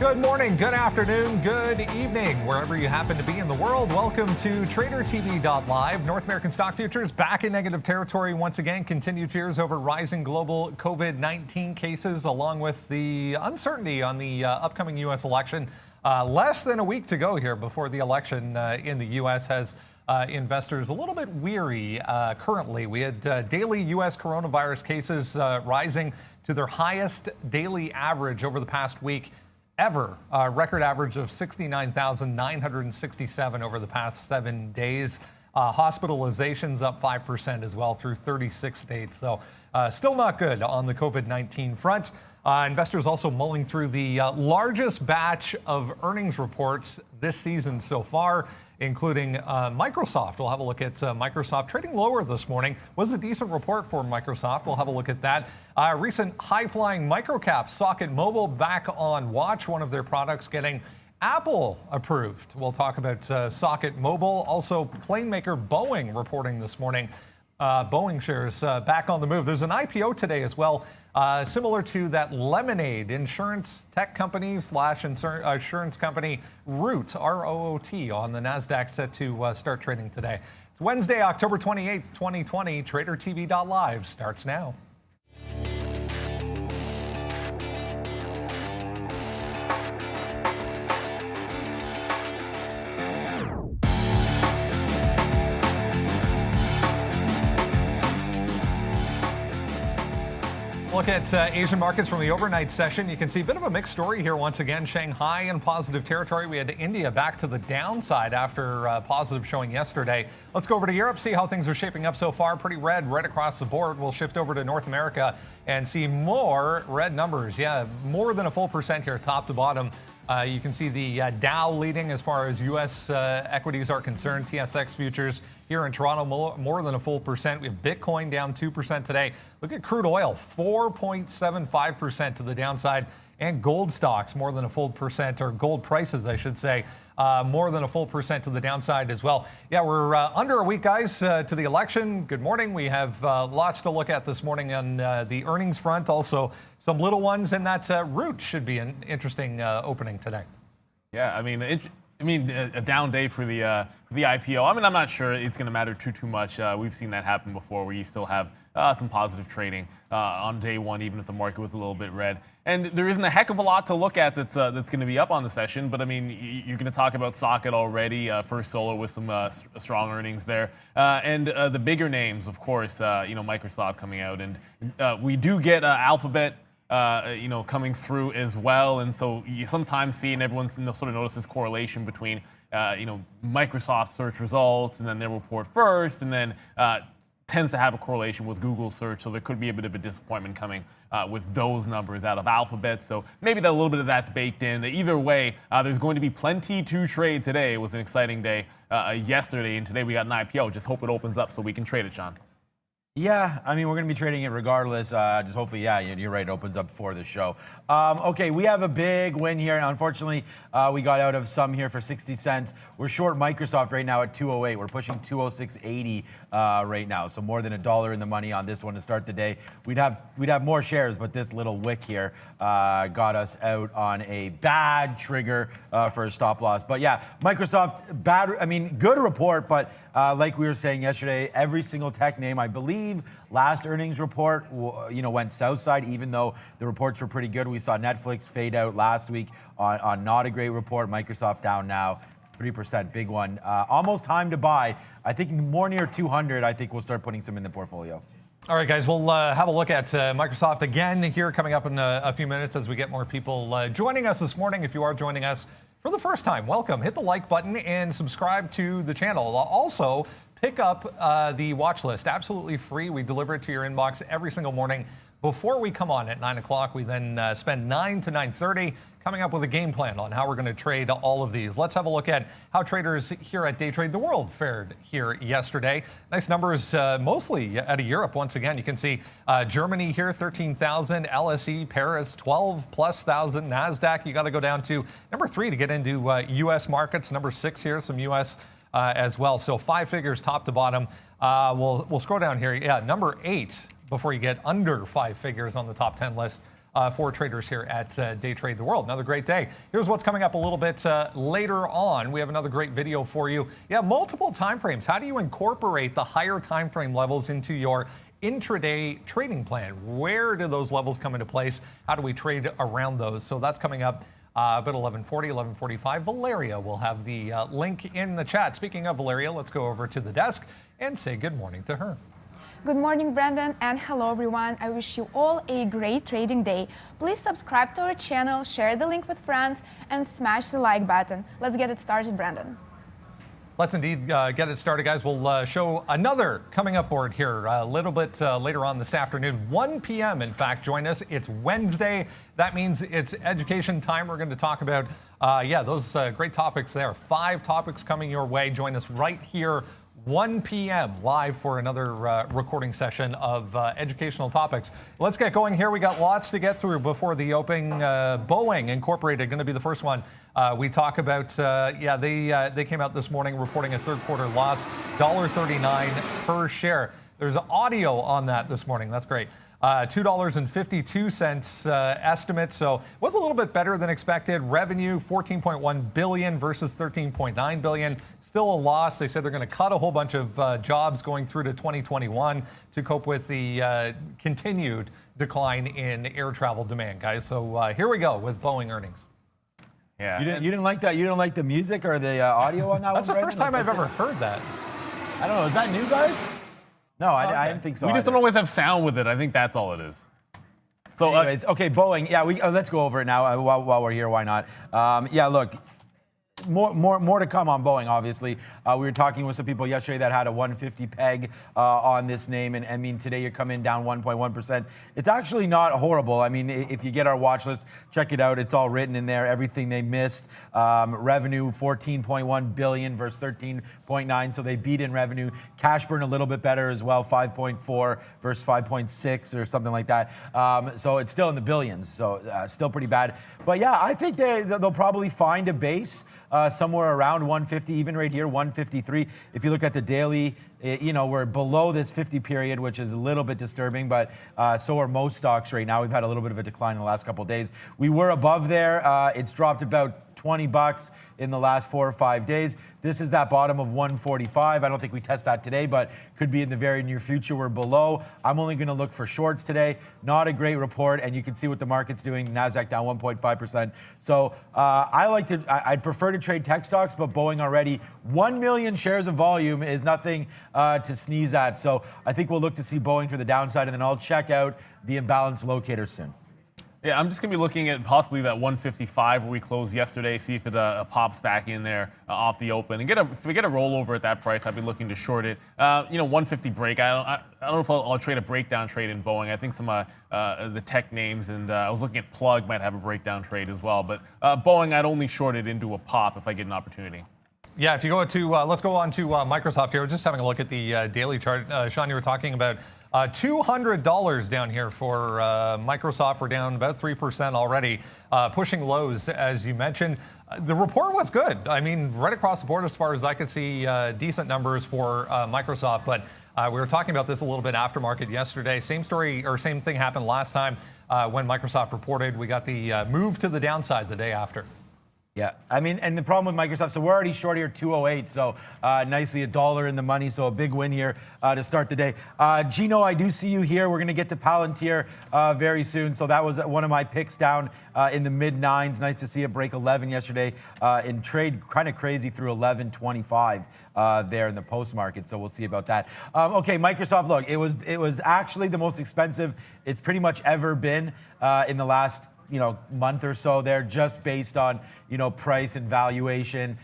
Good morning, good afternoon, good evening, wherever you happen to be in the world. Welcome to tradertv.live. North American stock futures back in negative territory once again. Continued fears over rising global COVID-19 cases, along with the uncertainty on the upcoming U.S. election. Less than a week to go here before the election in the U.S. has investors a little bit weary currently. We had daily U.S. coronavirus cases rising to their highest daily average over the past week ever. Record average of 69,967 over the past 7 days. Hospitalizations up 5% as well through 36 states. So still not good on the COVID-19 front. Investors also mulling through the largest batch of earnings reports this season so far, including Microsoft. We'll have a look at Microsoft trading lower this morning. Was a decent report for Microsoft. We'll have a look at that. Recent high-flying microcap Socket Mobile back on watch. One of their products getting Apple approved. We'll talk about Socket Mobile. Also, plane maker Boeing reporting this morning. Boeing shares back on the move. There's an IPO today as well, similar to that Lemonade insurance tech company slash insurance company Root, R-O-O-T, on the NASDAQ, set to start trading today. It's Wednesday, October 28th, 2020. TraderTV.live starts now. Look at Asian markets from the overnight session. You can see a bit of a mixed story here once again. Shanghai in positive territory. We had India back to the downside after positive showing yesterday. Let's go over to Europe, see how things are shaping up so far. Pretty red right across the board. We'll shift over to North America and see more red numbers. Yeah, more than a full percent here, top to bottom. You can see the Dow leading as far as U.S. equities are concerned. TSX futures here in Toronto, more than a full percent. We have Bitcoin down 2% today. Look at crude oil, 4.75% to the downside. And gold stocks, more than a full percent, or gold prices, I should say, more than a full percent to the downside as well. Yeah, we're under a week, guys, to the election. Good morning. We have lots to look at this morning on the earnings front. Also, some little ones, and that Root should be an interesting opening today. Yeah, I mean, a down day for the IPO. I mean, I'm not sure it's going to matter too much. We've seen that happen before, where you still have some positive trading on day one, even if the market was a little bit red. And there isn't a heck of a lot to look at that's going to be up on the session. But I mean, you're going to talk about Socket already. First Solar with some strong earnings there, and the bigger names, of course. Microsoft coming out, and we do get Alphabet. Coming through as well. And so you sometimes see, and everyone sort of notices correlation between, Microsoft search results and then their report first, and then tends to have a correlation with Google search. So there could be a bit of a disappointment coming with those numbers out of Alphabet. So maybe a little bit of that's baked in. Either way, there's going to be plenty to trade today. It was an exciting day yesterday, and today we got an IPO. Just hope it opens up so we can trade it, Sean. Yeah, I mean, we're going to be trading it regardless. Just hopefully, yeah, you're right, it opens up for the show. Okay, we have a big win here. Unfortunately, we got out of some here for 60 cents. We're short Microsoft right now at 208. We're pushing 206.80 right now, so more than $1 in the money on this one to start the day. We'd have more shares, but this little wick here got us out on a bad trigger for a stop loss. But yeah, Microsoft, good report, but like we were saying yesterday, every single tech name, I believe, last earnings report, went south side, even though the reports were pretty good. We saw Netflix fade out last week on not a great report. Microsoft down now 3%, big one. Almost time to buy. I think more near 200. I think we'll start putting some in the portfolio. All right, guys, we'll have a look at Microsoft again here coming up in a few minutes as we get more people joining us this morning. If you are joining us for the first time, welcome. Hit the like button and subscribe to the channel. Also, pick up the watch list, absolutely free. We deliver it to your inbox every single morning before we come on at 9 o'clock. We then spend 9 to 9:30 coming up with a game plan on how we're going to trade all of these. Let's have a look at how traders here at Day Trade the World fared here yesterday. Nice numbers, mostly out of Europe. Once again, you can see Germany here, 13,000, LSE, Paris, 12,000+, NASDAQ. You got to go down to number 3 to get into U.S. markets. Number 6 here, some U.S. As well. So 5 figures top to bottom. We'll scroll down here. Yeah, number 8 before you get under 5 figures on the top 10 list. for traders here at Day Trade the World. Another great day. Here's what's coming up a little bit later on. We have another great video for you. Yeah, multiple time frames. How do you incorporate the higher time frame levels into your intraday trading plan? Where do those levels come into place? How do we trade around those? So that's coming up about 11:40, 11:45. Valeria will have the link in the chat. Speaking of Valeria, let's go over to the desk and say good morning to her. Good morning, Brandon, and hello, everyone. I wish you all a great trading day. Please subscribe to our channel, share the link with friends, and smash the like button. Let's get it started, Brandon. Let's indeed get it started, guys. We'll show another coming up board here a little bit later on this afternoon. 1 p.m., in fact, join us. It's Wednesday. That means it's education time. We're going to talk about, those great topics there. 5 topics coming your way. Join us right here, 1 p.m. live for another recording session of educational topics. Let's get going here. We got lots to get through before the opening. Boeing Incorporated going to be the first one. We talk about, they came out this morning reporting a third quarter loss, $1.39 per share. There's audio on that this morning. That's great. $2.52 estimate, so it was a little bit better than expected. Revenue, $14.1 billion versus $13.9 billion. Still a loss. They said they're going to cut a whole bunch of jobs going through to 2021 to cope with the continued decline in air travel demand, guys. So here we go with Boeing earnings. Yeah. You didn't like that? You didn't like the music or the audio on that That's one? the first time I've ever heard that. I don't know. Is that new, guys? No, I didn't think so. We just don't always have sound with it. I think that's all it is. So, anyways, okay, Boeing. Yeah, let's go over it now while we're here. Why not? Look. More to come on Boeing, obviously. We were talking with some people yesterday that had a 150 peg on this name, and I mean, today you're coming down 1.1%. It's actually not horrible. I mean, if you get our watch list, check it out. It's all written in there, everything they missed. Revenue, $14.1 billion versus $13.9, so they beat in revenue. Cash burn a little bit better as well, 5.4 versus 5.6 or something like that. So it's still in the billions, so still pretty bad. But yeah, I think they'll probably find a base somewhere around 150, even right here, 153. If you look at the daily, we're below this 50 period, which is a little bit disturbing, but so are most stocks right now. We've had a little bit of a decline in the last couple of days. We were above there. It's dropped about $20 in the last 4 or 5 days. This is that bottom of 145. I don't think we test that today, but could be in the very near future. We're below. I'm only going to look for shorts today. Not a great report, and you can see what the market's doing. NASDAQ down 1.5%. So I'd prefer to trade tech stocks, but Boeing already 1 million shares of volume is nothing to sneeze at. So I think we'll look to see Boeing for the downside, and then I'll check out the imbalance locator soon. Yeah, I'm just going to be looking at possibly that 155 where we closed yesterday, see if it pops back in there off the open. And if we get a rollover at that price, I'd be looking to short it. 150 break. I don't know if I'll trade a breakdown trade in Boeing. I think some the tech names, and I was looking at Plug might have a breakdown trade as well. But Boeing, I'd only short it into a pop if I get an opportunity. Yeah, if you go to, let's go on to Microsoft here. Just having a look at the daily chart. Sean, you were talking about $200 down here for Microsoft. We're down about 3% already, pushing lows, as you mentioned. The report was good. I mean, right across the board, as far as I could see, decent numbers for Microsoft. But we were talking about this a little bit after market yesterday. Same story, or same thing happened last time when Microsoft reported. We got the move to the downside the day after. Yeah, I mean, and the problem with Microsoft, so we're already short here 208, so nicely $1 in the money, so a big win here to start the day. Gino, I do see you here. We're going to get to Palantir very soon, so that was one of my picks down in the mid-9s. Nice to see it break 11 yesterday in trade, kind of crazy through 11.25 there in the post-market, so we'll see about that. Okay, Microsoft, look, it was actually the most expensive it's pretty much ever been in the last month or so there, just based on, price and valuation,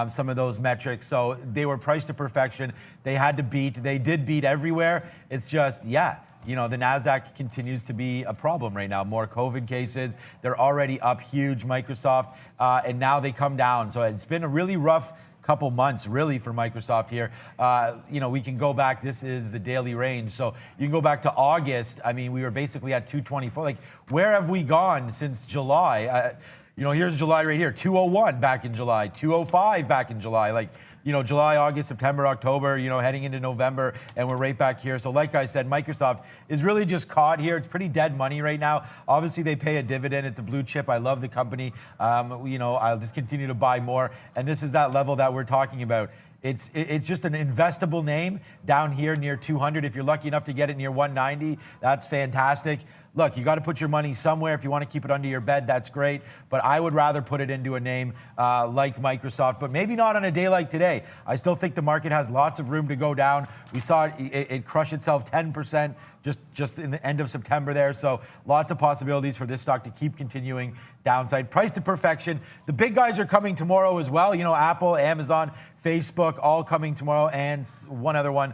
some of those metrics. So they were priced to perfection. They had to beat. They did beat everywhere. It's just, the NASDAQ continues to be a problem right now. More COVID cases. They're already up huge, Microsoft, and now they come down. So it's been a really rough couple months really for Microsoft here. We can go back, this is the daily range. So you can go back to August. I mean, we were basically at 224. Like, where have we gone since July? Here's July right here, 201 back in July, 205 back in July. Like, July, August, September, October, heading into November, and we're right back here. So like I said, Microsoft is really just caught here. It's pretty dead money right now. Obviously, they pay a dividend. It's a blue chip. I love the company. I'll just continue to buy more. And this is that level that we're talking about. It's just an investable name down here near 200. If you're lucky enough to get it near 190, that's fantastic. Look, you got to put your money somewhere. If you want to keep it under your bed, that's great. But I would rather put it into a name like Microsoft, but maybe not on a day like today. I still think the market has lots of room to go down. We saw it crush itself 10% just in the end of September there. So lots of possibilities for this stock to keep continuing downside. Price to perfection. The big guys are coming tomorrow as well. Apple, Amazon, Facebook, all coming tomorrow, and one other one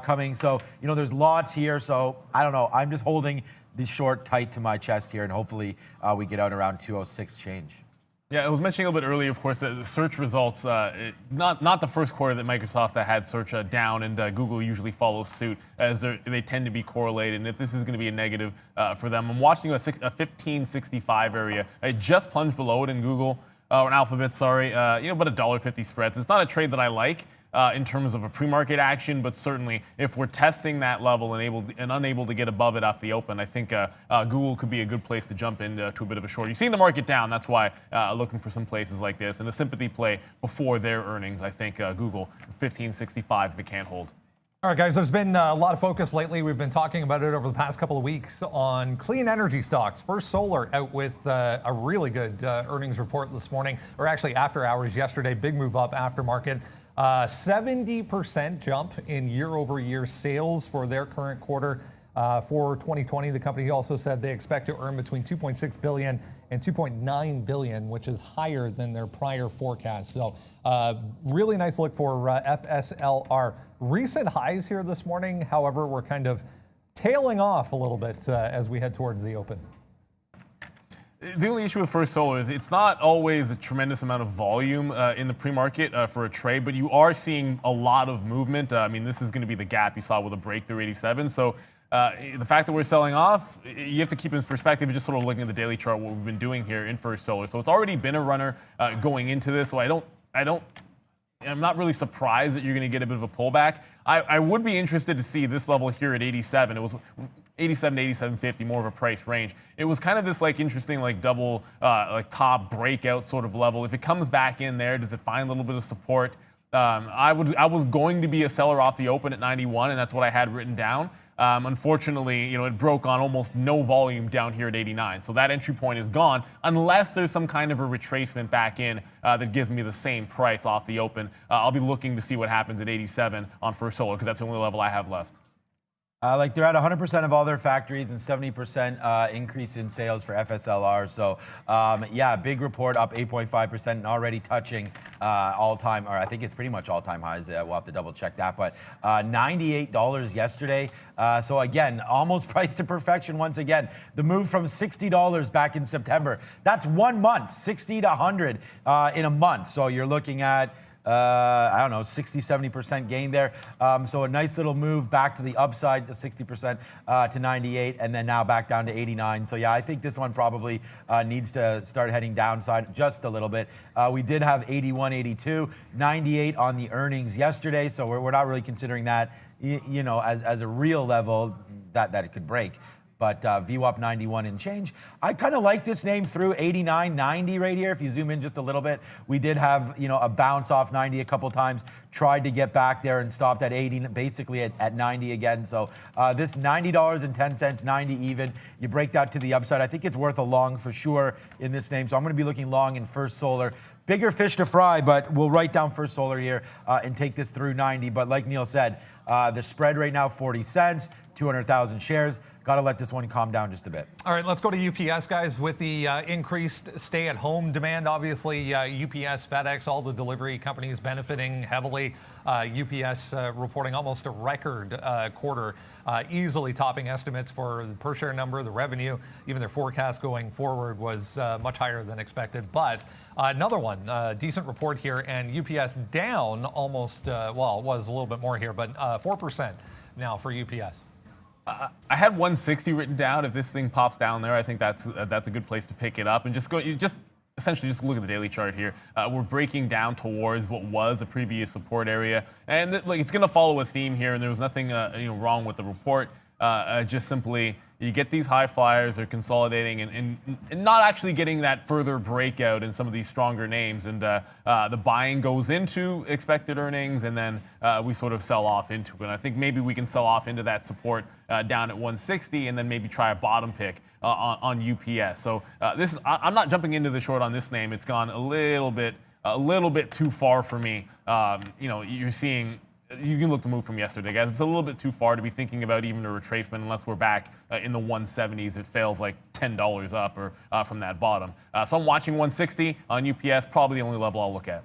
coming. So, there's lots here. So I don't know. I'm just holding the short tight to my chest here, and hopefully we get out around 206 change. Yeah, I was mentioning a little bit earlier, of course, the search results, not the first quarter that Microsoft had search down, and Google usually follows suit as they tend to be correlated. And if this is going to be a negative for them, I'm watching a 1565 area. I just plunged below it in Google, or in Alphabet, sorry, but $1.50 spreads. It's not a trade that I like in terms of a pre-market action, but certainly if we're testing that level and unable to get above it off the open, I think Google could be a good place to jump into a bit of a short. You've seen the market down, that's why looking for some places like this. And a sympathy play before their earnings, I think Google 1565 if it can't hold. All right, guys, there's been a lot of focus lately. We've been talking about it over the past couple of weeks on clean energy stocks. First Solar out with a really good earnings report this morning, or actually after hours yesterday. Big move up after market. 70% jump in year-over-year sales for their current quarter for 2020. The company also said they expect to earn between $2.6 billion and $2.9 billion, which is higher than their prior forecast. So really nice look for FSLR. Recent highs here this morning, however, we're kind of tailing off a little bit as we head towards the open. The only issue with First Solar is it's not always a tremendous amount of volume in the pre-market for a trade, but you are seeing a lot of movement. This is going to be the gap you saw with a break through 87. So the fact that we're selling off, you have to keep in perspective, just sort of looking at the daily chart, what we've been doing here in First Solar. So it's already been a runner going into this. So I'm not really surprised that you're going to get a bit of a pullback. I would be interested to see this level here at 87. It was 87 to 87.50, more of a price range. It was kind of this interesting double top breakout sort of level. If it comes back in there, does it find a little bit of support? I was going to be a seller off the open at 91, and that's what I had written down. Unfortunately, it broke on almost no volume down here at 89. So that entry point is gone unless there's some kind of a retracement back in that gives me the same price off the open. I'll be looking to see what happens at 87 on First Solar because that's the only level I have left. They're at 100% of all their factories and 70% increase in sales for FSLR. So, big report, up 8.5% and already touching all-time, or I think it's pretty much all-time highs. We'll have to double check that. But $98 yesterday. So again, almost priced to perfection once again. The move from $60 back in September. That's 1 month, 60 to 100 in a month. So you're looking at 60, 70% gain there. So a nice little move back to the upside to 60% to 98, and then now back down to 89. So yeah, I think this one probably needs to start heading downside just a little bit. We did have 81, 82, 98 on the earnings yesterday. So we're not really considering that, as a real level that it could break. But VWAP 91 and change. I kind of like this name through 89, 90 right here. If you zoom in just a little bit, we did have a bounce off 90 a couple times. Tried to get back there and stopped at 80, basically at 90 again. So this $90.10, 90 even. You break that to the upside. I think it's worth a long for sure in this name. So I'm going to be looking long in First Solar. Bigger fish to fry, but we'll write down First Solar here and take this through 90. But like Neil said, the spread right now 40 cents, 200,000 shares. Got to let this one calm down just a bit. All right, let's go to UPS, guys. With the increased stay-at-home demand, obviously, UPS, FedEx, all the delivery companies benefiting heavily. UPS reporting almost a record quarter, easily topping estimates for the per-share number, the revenue. Even their forecast going forward was much higher than expected. But another one, decent report here, and UPS down almost, it was a little bit more here, but 4% now for UPS. I had 160 written down. If this thing pops down there, I think that's a good place to pick it up and just essentially just look at the daily chart here. We're breaking down towards what was the previous support area, and it's going to follow a theme here. And there was nothing wrong with the report. Just simply, you get these high flyers, they're consolidating and not actually getting that further breakout in some of these stronger names. And the buying goes into expected earnings, and then we sort of sell off into it. And I think maybe we can sell off into that support down at 160, and then maybe try a bottom pick on UPS. So I'm not jumping into the short on this name. It's gone a little bit too far for me. You're seeing. You can look to move from yesterday, guys. It's a little bit too far to be thinking about even a retracement unless we're back in the 170s. It fails like $10 up or from that bottom. So I'm watching 160 on UPS, probably the only level I'll look at.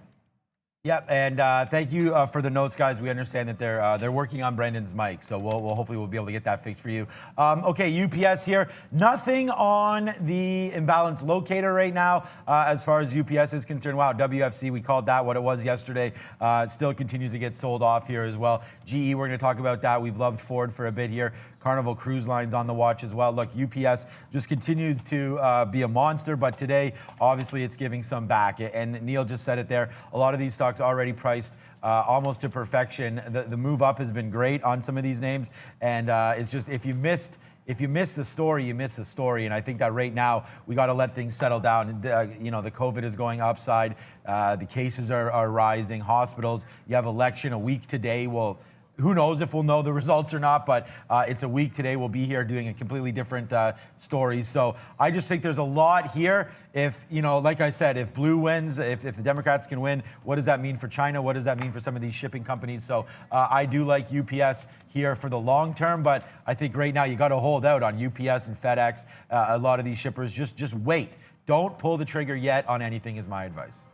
Yep, and thank you for the notes, guys. We understand that they're working on Brendan's mic, so we'll hopefully we'll be able to get that fixed for you. Okay, UPS here. Nothing on the imbalance locator right now as far as UPS is concerned. Wow, WFC, we called that what it was yesterday. It still continues to get sold off here as well. GE, we're going to talk about that. We've loved Ford for a bit here. Carnival Cruise Line's on the watch as well. Look, UPS just continues to be a monster, but today, obviously, it's giving some back. And Neil just said it there. A lot of these stocks already priced almost to perfection. The move up has been great on some of these names, and it's just if you missed the story, you miss the story. And I think that right now we got to let things settle down. The COVID is going upside. The cases are rising. Hospitals. You have election a week today. Well, who knows if we'll know the results or not, but it's a week today. We'll be here doing a completely different story. So I just think there's a lot here. If, like I said, if blue wins, if the Democrats can win, what does that mean for China? What does that mean for some of these shipping companies? So I do like UPS here for the long term, but I think right now you got to hold out on UPS and FedEx. A lot of these shippers, just wait. Don't pull the trigger yet on anything is my advice.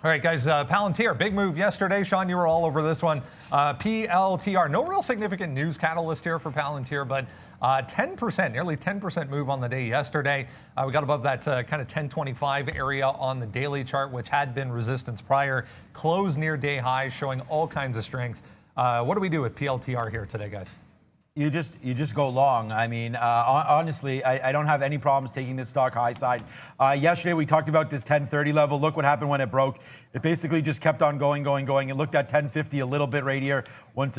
All right, guys, Palantir, big move yesterday. Sean, you were all over this one. PLTR, no real significant news catalyst here for Palantir, but 10%, nearly 10% move on the day yesterday. We got above that kind of 1025 area on the daily chart, which had been resistance prior. Closed near day highs, showing all kinds of strength. What do we do with PLTR here today, guys? You just go long. I mean, honestly, I don't have any problems taking this stock high side. Yesterday, we talked about this 1030 level. Look what happened when it broke. It basically just kept on going. It looked at 1050 a little bit right here. Once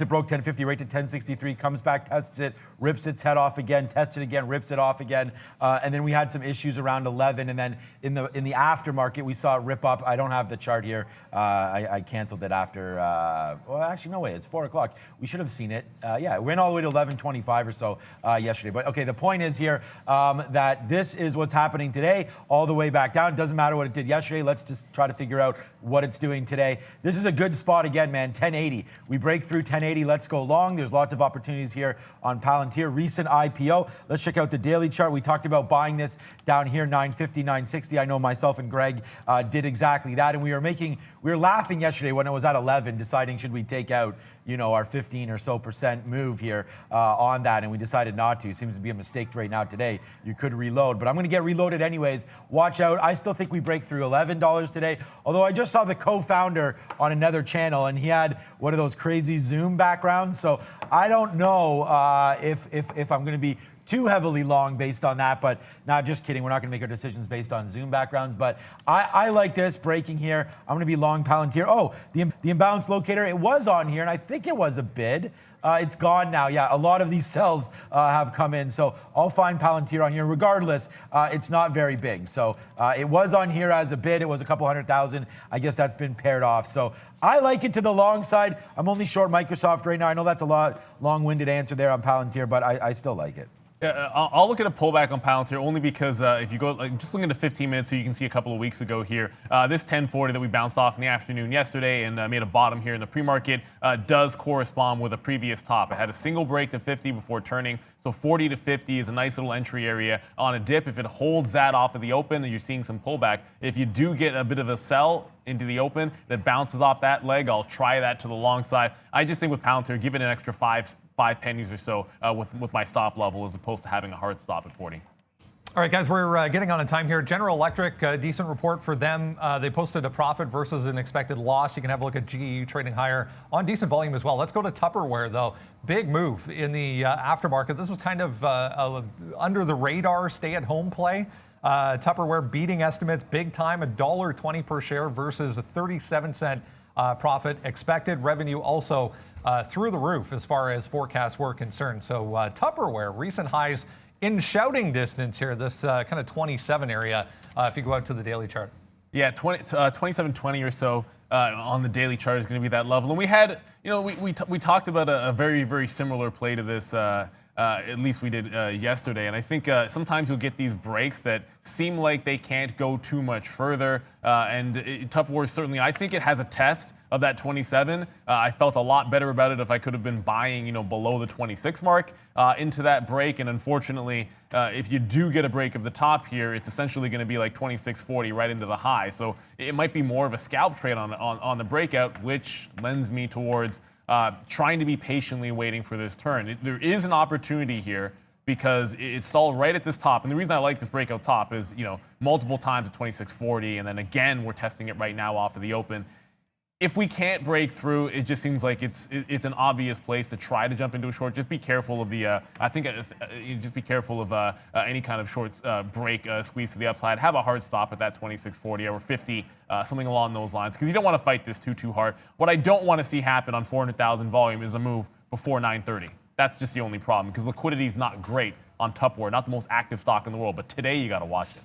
it broke 1050 right to 1063, comes back, tests it, rips its head off again, tests it again, rips it off again. And then we had some issues around 11. And then in the aftermarket, we saw it rip up. I don't have the chart here. I canceled it after, well, actually, no way. It's 4 o'clock. We should have seen it. Yeah, it went all the way to 1125 or so yesterday. But okay, the point is here that this is what's happening today, all the way back down. It doesn't matter what it did yesterday. Let's just try to figure out what it's doing today. This is a good spot again, man, 1080. We break through 1080, let's go long. There's lots of opportunities here on Palantir. Recent IPO. Let's check out the daily chart. We talked about buying this down here, 950, 960. I know myself and Greg did exactly that. And we were laughing yesterday when it was at 11, deciding should we take out, our 15 or so % move here on that, and we decided not to. It seems to be a mistake right now today. You could reload, but I'm going to get reloaded anyways. Watch out. I still think we break through $11 today, although I just saw the co-founder on another channel, and he had one of those crazy Zoom backgrounds, so I don't know if I'm going to be too heavily long based on that, but not just kidding. We're not going to make our decisions based on Zoom backgrounds, but I like this breaking here. I'm going to be long Palantir. Oh, the imbalance locator, it was on here, and I think it was a bid. It's gone now. Yeah, a lot of these sells have come in, so I'll find Palantir on here. Regardless, it's not very big. So it was on here as a bid. It was a couple 100,000. I guess that's been paired off. So I like it to the long side. I'm only short Microsoft right now. I know that's a long-winded answer there on Palantir, but I still like it. Yeah, I'll look at a pullback on Palantir only because if you go, just looking at 15 minutes, so you can see a couple of weeks ago here, this 1040 that we bounced off in the afternoon yesterday and made a bottom here in the pre-market does correspond with a previous top. It had a single break to 50 before turning, so 40 to 50 is a nice little entry area on a dip. If it holds that off of the open, then you're seeing some pullback. If you do get a bit of a sell into the open that bounces off that leg, I'll try that to the long side. I just think with Palantir, give it an extra five pennies or so with my stop level as opposed to having a hard stop at 40. All right, guys, we're getting on a time here. General Electric, decent report for them. They posted a profit versus an expected loss. You can have a look at GE trading higher on decent volume as well. Let's go to Tupperware, though. Big move in the aftermarket. This was kind of under the radar stay-at-home play. Tupperware beating estimates big time, $1.20 per share versus a 37-cent profit expected. Revenue also through the roof as far as forecasts were concerned. So Tupperware, recent highs in shouting distance here, this kind of 27 area, if you go out to the daily chart. Yeah, 27.20 or so on the daily chart is going to be that level. And we had, we talked about a very, very similar play to this. At least we did yesterday. And I think sometimes you'll get these breaks that seem like they can't go too much further. And Tupperware certainly, I think it has a test of that 27. I felt a lot better about it if I could have been buying, below the 26 mark into that break. And unfortunately, if you do get a break of the top here, it's essentially going to be like 26.40 right into the high. So it might be more of a scalp trade on the breakout, which lends me towards trying to be patiently waiting for this turn. There is an opportunity here because it stalled right at this top. And the reason I like this breakout top is, multiple times at 26.40, and then again, we're testing it right now off of the open. If we can't break through, it just seems like it's an obvious place to try to jump into a short. Just be careful of the, just be careful of any kind of short break squeeze to the upside. Have a hard stop at that 26.40 or 50, something along those lines, because you don't want to fight this too hard. What I don't want to see happen on 400,000 volume is a move before 9:30. That's just the only problem, because liquidity is not great on Tupperware, not the most active stock in the world, but today you got to watch it.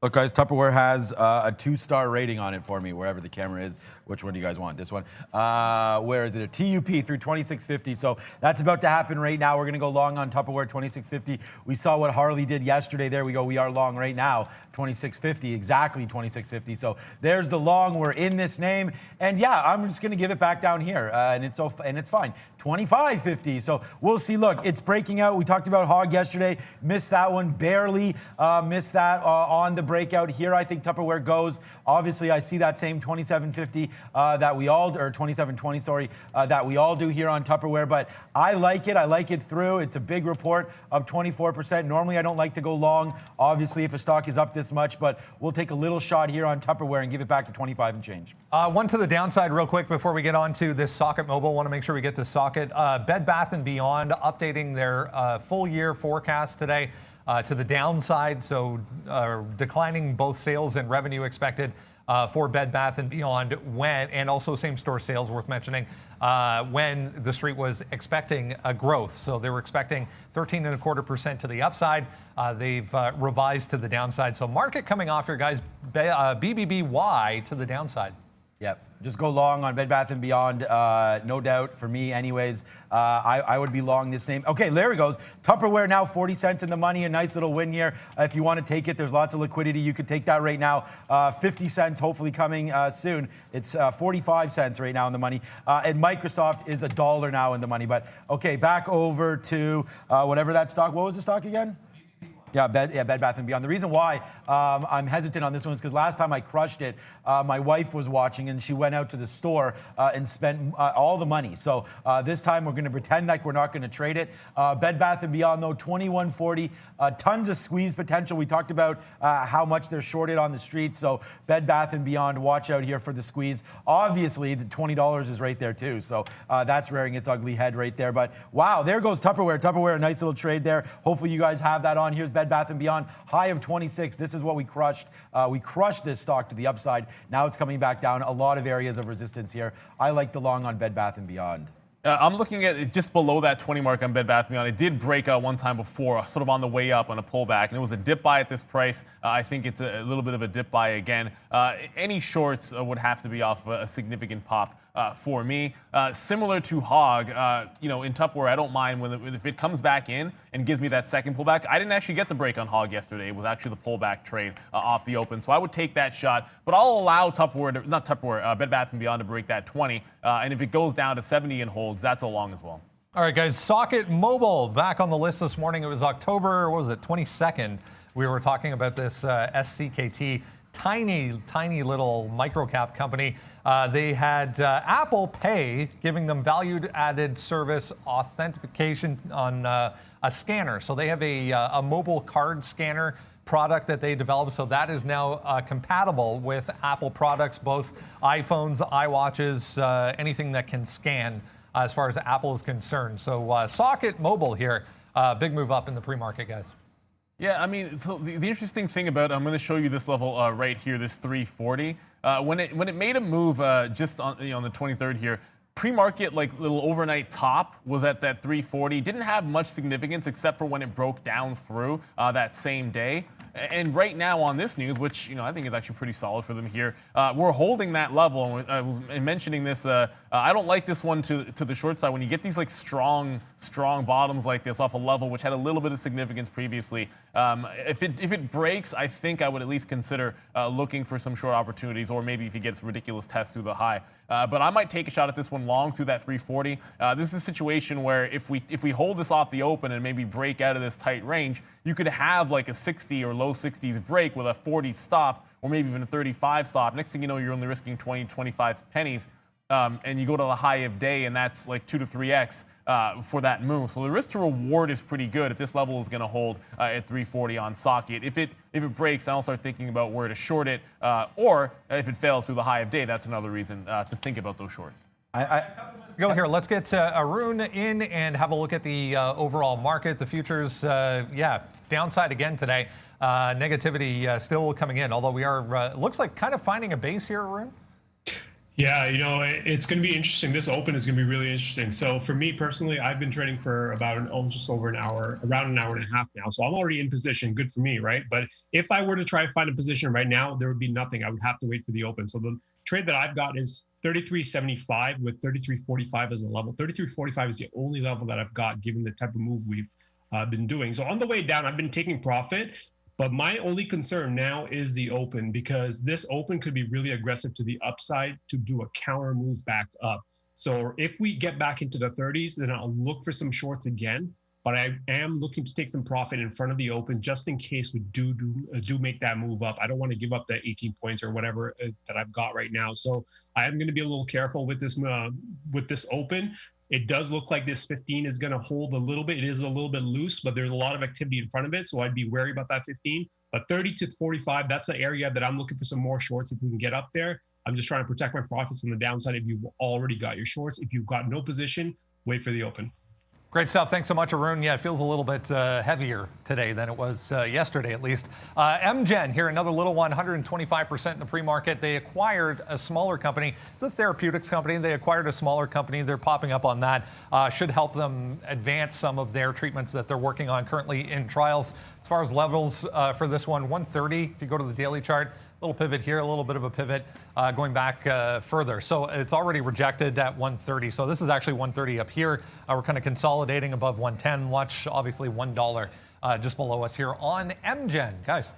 Look, guys, Tupperware has a 2-star rating on it for me, wherever the camera is. Which one do you guys want? This one? Where is it? A TUP through 2650. So that's about to happen right now. We're going to go long on Tupperware 2650. We saw what Harley did yesterday. There we go. We are long right now. 2650, exactly 2650. So there's the long. We're in this name. And yeah, I'm just going to give it back down here. And it's fine. 2550. So we'll see. Look, it's breaking out. We talked about Hog yesterday. Missed that one. Barely missed that on the breakout here. I think Tupperware goes. Obviously, I see that same 2750 that we all, or 2720, sorry, that we all do here on Tupperware. But I like it. I like it through. It's a big report of 24%. Normally, I don't like to go long, obviously, if a stock is up this much. But we'll take a little shot here on Tupperware and give it back to 25 and change. One to the downside real quick before we get on to this Socket Mobile. Want to make sure we get to Socket. Bed Bath & Beyond updating their full year forecast today to the downside. So declining both sales and revenue expected for Bed Bath & Beyond and also same store sales worth mentioning, when the street was expecting a growth. So they were expecting 13.25% to the upside. They've revised to the downside. So market coming off here, guys, BBBY to the downside. Yep. Just go long on Bed Bath & Beyond, no doubt, for me anyways. I would be long this name. Okay, there it goes. Tupperware now 40 cents in the money, a nice little win here. If you want to take it, there's lots of liquidity. You could take that right now. 50 cents hopefully coming soon. It's 45 cents right now in the money. And Microsoft is $1 now in the money. But okay, back over to whatever that stock. What was the stock again? Yeah, Bed Bath & Beyond. The reason why I'm hesitant on this one is because last time I crushed it, my wife was watching and she went out to the store and spent all the money. So this time we're going to pretend like we're not going to trade it. Bed Bath & Beyond, though, 21.40. Tons of squeeze potential. We talked about how much they're shorted on the street. So Bed Bath & Beyond, watch out here for the squeeze. Obviously, the $20 is right there, too. So that's rearing its ugly head right there. But wow, there goes Tupperware. Tupperware, a nice little trade there. Hopefully you guys have that on. Here's Bed Bath & Beyond, high of 26. This is what we crushed. We crushed this stock to the upside. Now it's coming back down. A lot of areas of resistance here. I like the long on Bed Bath & Beyond. I'm looking at it just below that 20 mark on Bed Bath & Beyond. It did break out one time before, sort of on the way up on a pullback, and it was a dip buy at this price. I think it's a little bit of a dip buy again. Any shorts would have to be off a significant pop for me. Similar to Hog, in Tupperware, I don't mind if it comes back in and gives me that second pullback. I didn't actually get the break on Hog yesterday. It was actually the pullback trade off the open, so I would take that shot. But I'll allow Bed Bath & Beyond to break that 20, and if it goes down to 70 and holds, that's a long as well. All right, guys, Socket Mobile back on the list this morning. It was October, 22nd. We were talking about this SCKT, tiny little microcap company. They had Apple Pay giving them value-added service authentication on a scanner. So they have a mobile card scanner product that they developed. So that is now compatible with Apple products, both iPhones, iWatches, anything that can scan as far as Apple is concerned. So Socket Mobile here, big move up in the pre-market, guys. Yeah, I mean, so the interesting thing about I'm going to show you this level right here, this 340. When it made a move just on on the 23rd here, pre-market like little overnight top was at that 340. Didn't have much significance except for when it broke down through that same day. And right now on this news, which I think is actually pretty solid for them here, we're holding that level. And I was mentioning this. I don't like this one to the short side. When you get these like strong bottoms like this off a level which had a little bit of significance previously, if it breaks, I think I would at least consider looking for some short opportunities, or maybe if he gets ridiculous tests through the high. But I might take a shot at this one long through that 340. This is a situation where if we hold this off the open and maybe break out of this tight range, you could have like a 60 or low 60s break with a 40 stop, or maybe even a 35 stop. Next thing you know, you're only risking 20, 25 pennies, and you go to the high of day, and that's like 2 to 3x for that move. So the risk to reward is pretty good if this level is going to hold at 340 on socket. If it breaks, I'll start thinking about where to short it, or if it fails through the high of day, that's another reason to think about those shorts. Go here. Let's get Arun in and have a look at the overall market. The futures, downside again today. Negativity still coming in, although we are, looks like kind of finding a base here, Arun. Yeah, it's going to be interesting. This open is going to be really interesting. So for me personally, I've been trading for about just over an hour, around an hour and a half now. So I'm already in position. Good for me, right? But if I were to try to find a position right now, there would be nothing. I would have to wait for the open. So the trade that I've got is 33.75 with 33.45 as a level. 33.45 is the only level that I've got given the type of move we've been doing. So on the way down, I've been taking profit. But my only concern now is the open, because this open could be really aggressive to the upside to do a counter move back up. So if we get back into the 30s, then I'll look for some shorts again. But I am looking to take some profit in front of the open just in case we do make that move up. I don't want to give up the 18 points or whatever that I've got right now. So I am going to be a little careful with this open. It does look like this 15 is going to hold a little bit. It is a little bit loose, but there's a lot of activity in front of it. So I'd be wary about that 15. But 30 to 45, that's the area that I'm looking for some more shorts if we can get up there. I'm just trying to protect my profits from the downside if you've already got your shorts. If you've got no position, wait for the open. Great stuff. Thanks so much, Arun. Yeah, it feels a little bit heavier today than it was yesterday, at least. MGen here, another little one, 125% in the pre-market. They acquired a smaller company. It's a therapeutics company. They acquired a smaller company. They're popping up on that. Should help them advance some of their treatments that they're working on currently in trials. As far as levels for this one, 130, if you go to the daily chart, a little pivot here, a little bit of a pivot going back further. So it's already rejected at 130. So this is actually 130 up here. We're kind of consolidating above 110. Watch, obviously, $1 just below us here on MGen. Guys.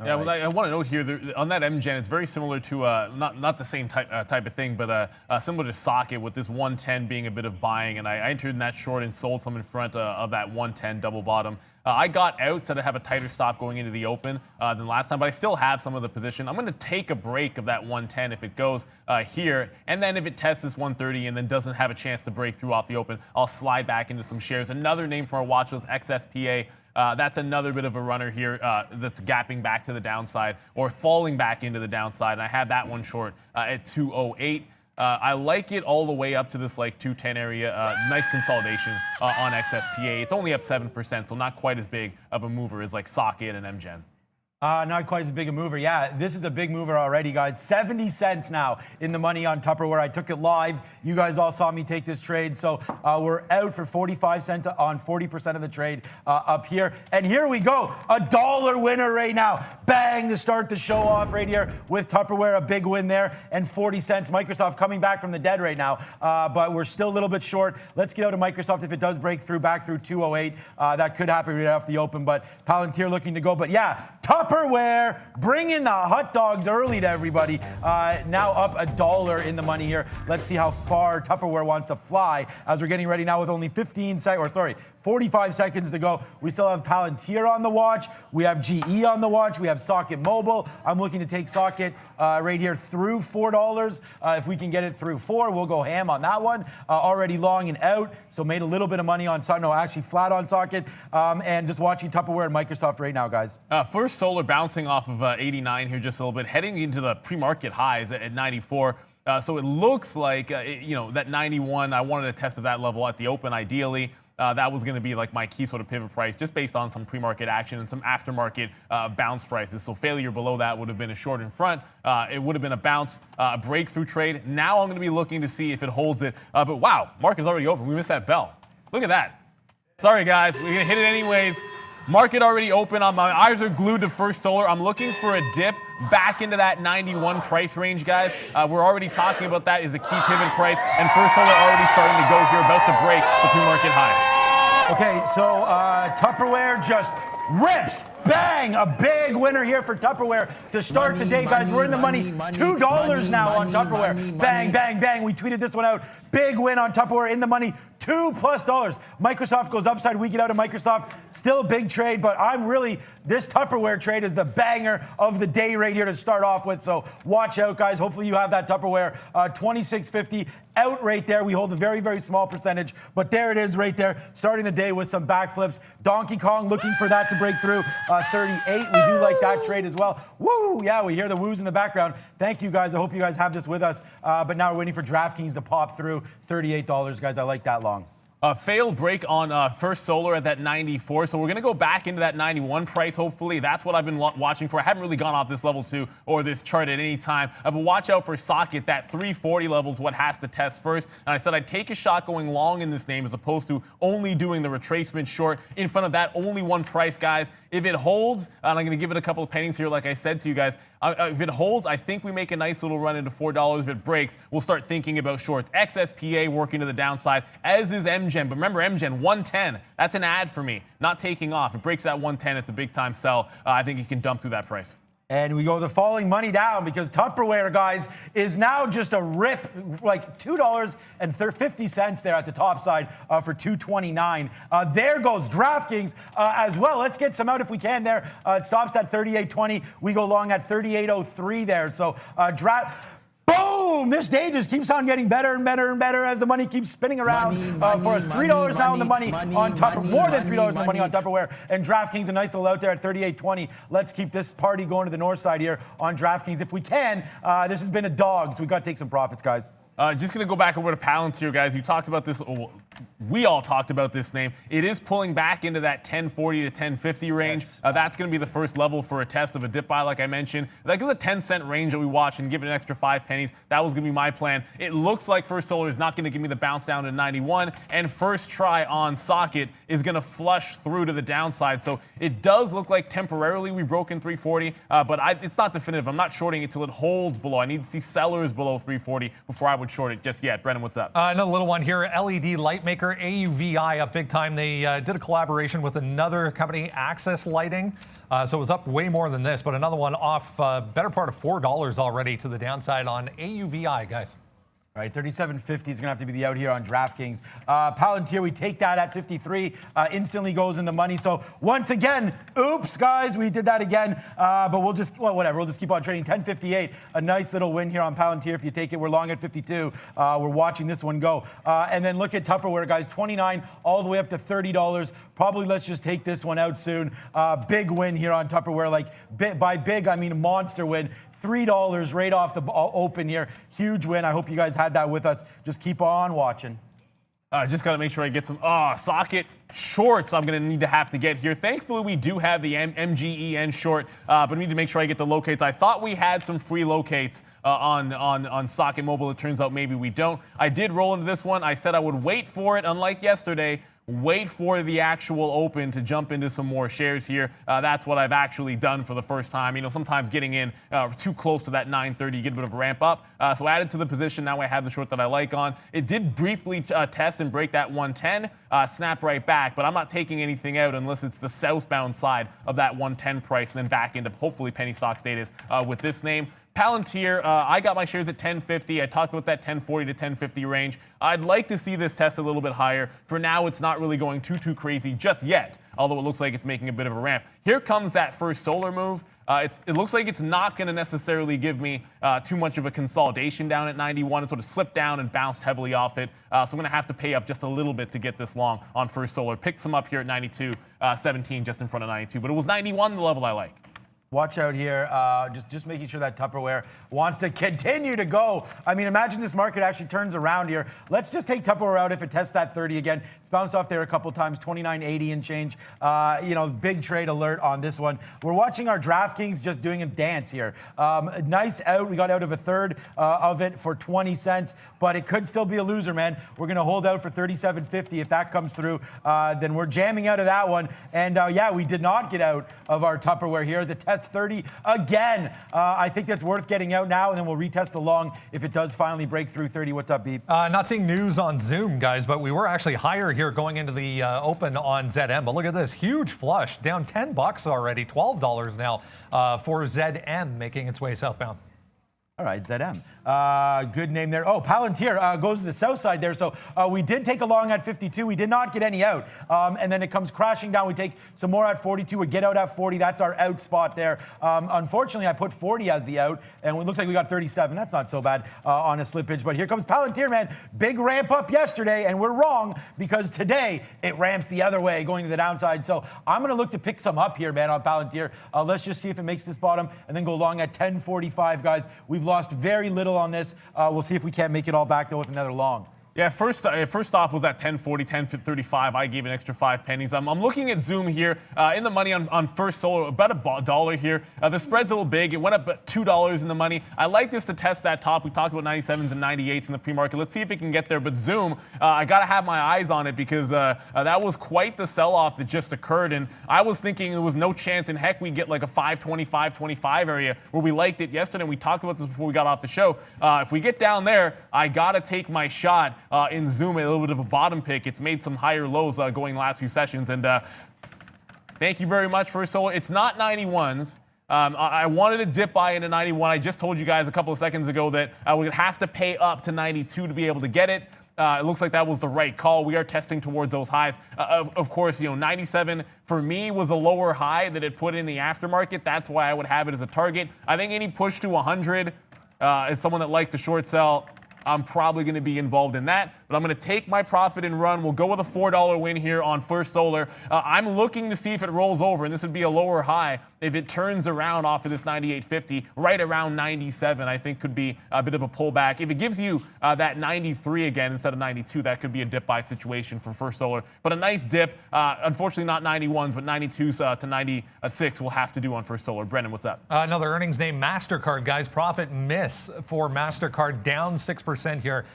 Yeah, well, I want to note here, on that MGen, it's very similar to, not the same type of thing, but similar to socket, with this 110 being a bit of buying. And I entered in that short and sold some in front of that 110 double bottom. I got out so to have a tighter stop going into the open than last time, but I still have some of the position. I'm going to take a break of that 110 if it goes here, and then if it tests this 130 and then doesn't have a chance to break through off the open, I'll slide back into some shares. Another name for our watch list, XSPA. That's another bit of a runner here that's gapping back to the downside or falling back into the downside. And I have that one short at 208. I like it all the way up to this like 210 area. Nice consolidation on XSPA. It's only up 7%, so not quite as big of a mover as like socket and MGen. Not quite as big a mover. Yeah, this is a big mover already, guys. 70 cents now in the money on Tupperware. I took it live. You guys all saw me take this trade. So we're out for 45 cents on 40% of the trade up here. And here we go. $1 winner right now. Bang, to start the show off right here with Tupperware. A big win there. And 40 cents. Microsoft coming back from the dead right now. But we're still a little bit short. Let's get out of Microsoft if it does break through back through 208. That could happen right off the open. But Palantir looking to go. But yeah, Tupperware, bringing the hot dogs early to everybody. Now up $1 in the money here. Let's see how far Tupperware wants to fly as we're getting ready now with only 45 seconds to go. We still have Palantir on the watch. We have GE on the watch. We have Socket Mobile. I'm looking to take Socket right here through $4. If we can get it through 4, we'll go ham on that one. Already long and out, so made a little bit of money on Socket. No, actually flat on Socket. And just watching Tupperware and Microsoft right now, guys. First Solar bouncing off of 89 here just a little bit, heading into the pre-market highs at 94. So it looks like, that 91, I wanted a test of that level at the open ideally. that was going to be like my key sort of pivot price, just based on some pre-market action and some aftermarket bounce prices. So failure below that would have been a short in front. It would have been a bounce, a breakthrough trade. Now I'm going to be looking to see if it holds it. But wow, market is already open. We missed that bell. Look at that. Sorry, guys. We're going to hit it anyways. Market already open. My eyes are glued to First Solar. I'm looking for a dip back into that 91 price range, guys. We're already talking about that is a key pivot price, and First Solar already starting to go here, about to break the pre-market high. Okay, so Tupperware just rips. Bang! A big winner here for Tupperware to start the day, guys. We're in the money. $2 now on Tupperware. Bang, bang, bang. We tweeted this one out. Big win on Tupperware, in the money. $2+. Microsoft goes upside. We get out of Microsoft. Still a big trade, but this Tupperware trade is the banger of the day right here to start off with. So watch out, guys. Hopefully you have that Tupperware. 26.50 out right there. We hold a very, very small percentage, but there it is right there, starting the day with some backflips. Donkey Kong looking for that to break through. 38. We do like that trade as well. Woo! Yeah, we hear the woos in the background. Thank you, guys. I hope you guys have this with us. But now we're waiting for DraftKings to pop through. $38, guys. I like that long. Failed break on First Solar at that 94, so we're going to go back into that 91 price, hopefully. That's what I've been watching for. I haven't really gone off this level 2 or this chart at any time. But watch out for Socket. That 340 level is what has to test first. And I said I'd take a shot going long in this name as opposed to only doing the retracement short. In front of that, only one price, guys. If it holds, and I'm going to give it a couple of pennies here, like I said to you guys, if it holds, I think we make a nice little run into $4. If it breaks, we'll start thinking about shorts. XSPA working to the downside, as is MGen. But remember, MGen, 110. That's an ad for me. Not taking off. If it breaks that 110, it's a big-time sell. I think you can dump through that price. And we go the falling money down because Tupperware, guys, is now just a rip, like $2.50 there at the top side for $2.29. There goes DraftKings as well. Let's get some out if we can there. It stops at 38.20. We go long at 38.03 there. So boom! This day just keeps on getting better and better and better as the money keeps spinning around for us. $3 now in the money on Tupperware. More than $3 in the money on Tupperware. And DraftKings, a nice little out there at 38.20. Let's keep this party going to the north side here on DraftKings. If we can, this has been a dog, so we've got to take some profits, guys. Just going to go back over to Palantir, guys. You talked about this. We all talked about this name. It is pulling back into that 1040 to 1050 range. Yes. That's going to be the first level for a test of a dip buy, like I mentioned. That is a 10-cent range that we watched and give it an extra 5 pennies. That was going to be my plan. It looks like First Solar is not going to give me the bounce down to 91, and first try on Socket is going to flush through to the downside. So it does look like temporarily we broke in 340, but it's not definitive. I'm not shorting it till it holds below. I need to see sellers below 340 before I would short it just yet. Brennan, what's up? Another little one here. LED light maker AUVI up big time. They did a collaboration with another company, Access Lighting. So it was up way more than this, but another one off better part of $4 already to the downside on AUVI, guys. All right, 37.50 is going to have to be the out here on DraftKings. Palantir, we take that at 53, instantly goes in the money. So once again, oops, guys, we did that again. But we'll just, whatever, we'll just keep on trading. 10.58, a nice little win here on Palantir. If you take it, we're long at 52. We're watching this one go. And then look at Tupperware, guys, 29 all the way up to $30. Probably let's just take this one out soon. Big win here on Tupperware. Like by big, I mean a monster win. $3 right off the open here. Huge win. I hope you guys had that with us. Just keep on watching. Just got to make sure I get some Socket shorts I'm going to need to have to get here. Thankfully, we do have the MGEN short, but I need to make sure I get the locates. I thought we had some free locates on Socket Mobile. It turns out maybe we don't. I did roll into this one. I said I would wait for it, unlike yesterday. Wait for the actual open to jump into some more shares here. That's what I've actually done for the first time. You know, sometimes getting in too close to that 930, you get a bit of a ramp up. So added to the position. Now I have the short that I like on. It did briefly test and break that 110, snap right back, but I'm not taking anything out unless it's the southbound side of that 110 price and then back into hopefully penny stock status with this name. Palantir, I got my shares at 1050. I talked about that 1040 to 1050 range. I'd like to see this test a little bit higher. For now, it's not really going too crazy just yet, although it looks like it's making a bit of a ramp. Here comes that First Solar move. It looks like it's not going to necessarily give me too much of a consolidation down at 91. It sort of slipped down and bounced heavily off it. So I'm going to have to pay up just a little bit to get this long on First Solar. Picked some up here at 92, 17 just in front of 92. But it was 91 the level I like. Watch out here. Just making sure that Tupperware wants to continue to go. I mean, imagine this market actually turns around here. Let's just take Tupperware out if it tests that 30 again. It's bounced off there a couple times, 29.80 and change. Big trade alert on this one. We're watching our DraftKings just doing a dance here. Nice out. We got out of a third of it for 20 cents, but it could still be a loser, man. We're going to hold out for 37.50. If that comes through, then we're jamming out of that one. And we did not get out of our Tupperware here as it tests 30 again. I think that's worth getting out now, and then we'll retest the long if it does finally break through 30. What's up, Beep? Not seeing news on Zoom, guys, but we were actually higher here going into the open on ZM. But look at this huge flush, down $10 already, $12 now for ZM making its way southbound. All right, ZM. Good name there. Oh, Palantir goes to the south side there. So we did take a long at 52. We did not get any out. And then it comes crashing down. We take some more at 42. We get out at 40. That's our out spot there. Unfortunately, I put 40 as the out. And it looks like we got 37. That's not so bad on a slippage. But here comes Palantir, man. Big ramp up yesterday. And we're wrong because today it ramps the other way going to the downside. So I'm going to look to pick some up here, man, on Palantir. Let's just see if it makes this bottom and then go long at 10.45, guys. We've lost very little on this. We'll see if we can't make it all back, though, with another long. Yeah, first stop was at 10.40, 10.35. I gave an extra 5 pennies. I'm looking at Zoom here in the money on First Solar, about $1 here. The spread's a little big. It went up $2 in the money. I like this to test that top. We talked about 97s and 98s in the pre-market. Let's see if it can get there. But Zoom, I got to have my eyes on it because that was quite the sell-off that just occurred. And I was thinking there was no chance in heck we'd get like a 520, 525 area where we liked it yesterday. We talked about this before we got off the show. If we get down there, I got to take my shot. In Zoom, a little bit of a bottom pick. It's made some higher lows going the last few sessions. And thank you very much, First Solar. It's not 91s. I wanted to dip by into 91. I just told you guys a couple of seconds ago that I would have to pay up to 92 to be able to get it. It looks like that was the right call. We are testing towards those highs. Of course, 97 for me was a lower high that it put in the aftermarket. That's why I would have it as a target. I think any push to 100 as someone that likes to short sell, I'm probably going to be involved in that, but I'm going to take my profit and run. We'll go with a $4 win here on First Solar. I'm looking to see if it rolls over, and this would be a lower high. If it turns around off of this 98.50, right around 97, I think could be a bit of a pullback. If it gives you that 93 again instead of 92, that could be a dip buy situation for First Solar. But a nice dip. Unfortunately, not 91s, but 92s to 96 we'll have to do on First Solar. Brendan, what's up? Another earnings name, MasterCard, guys. Profit miss for MasterCard, down 6% here.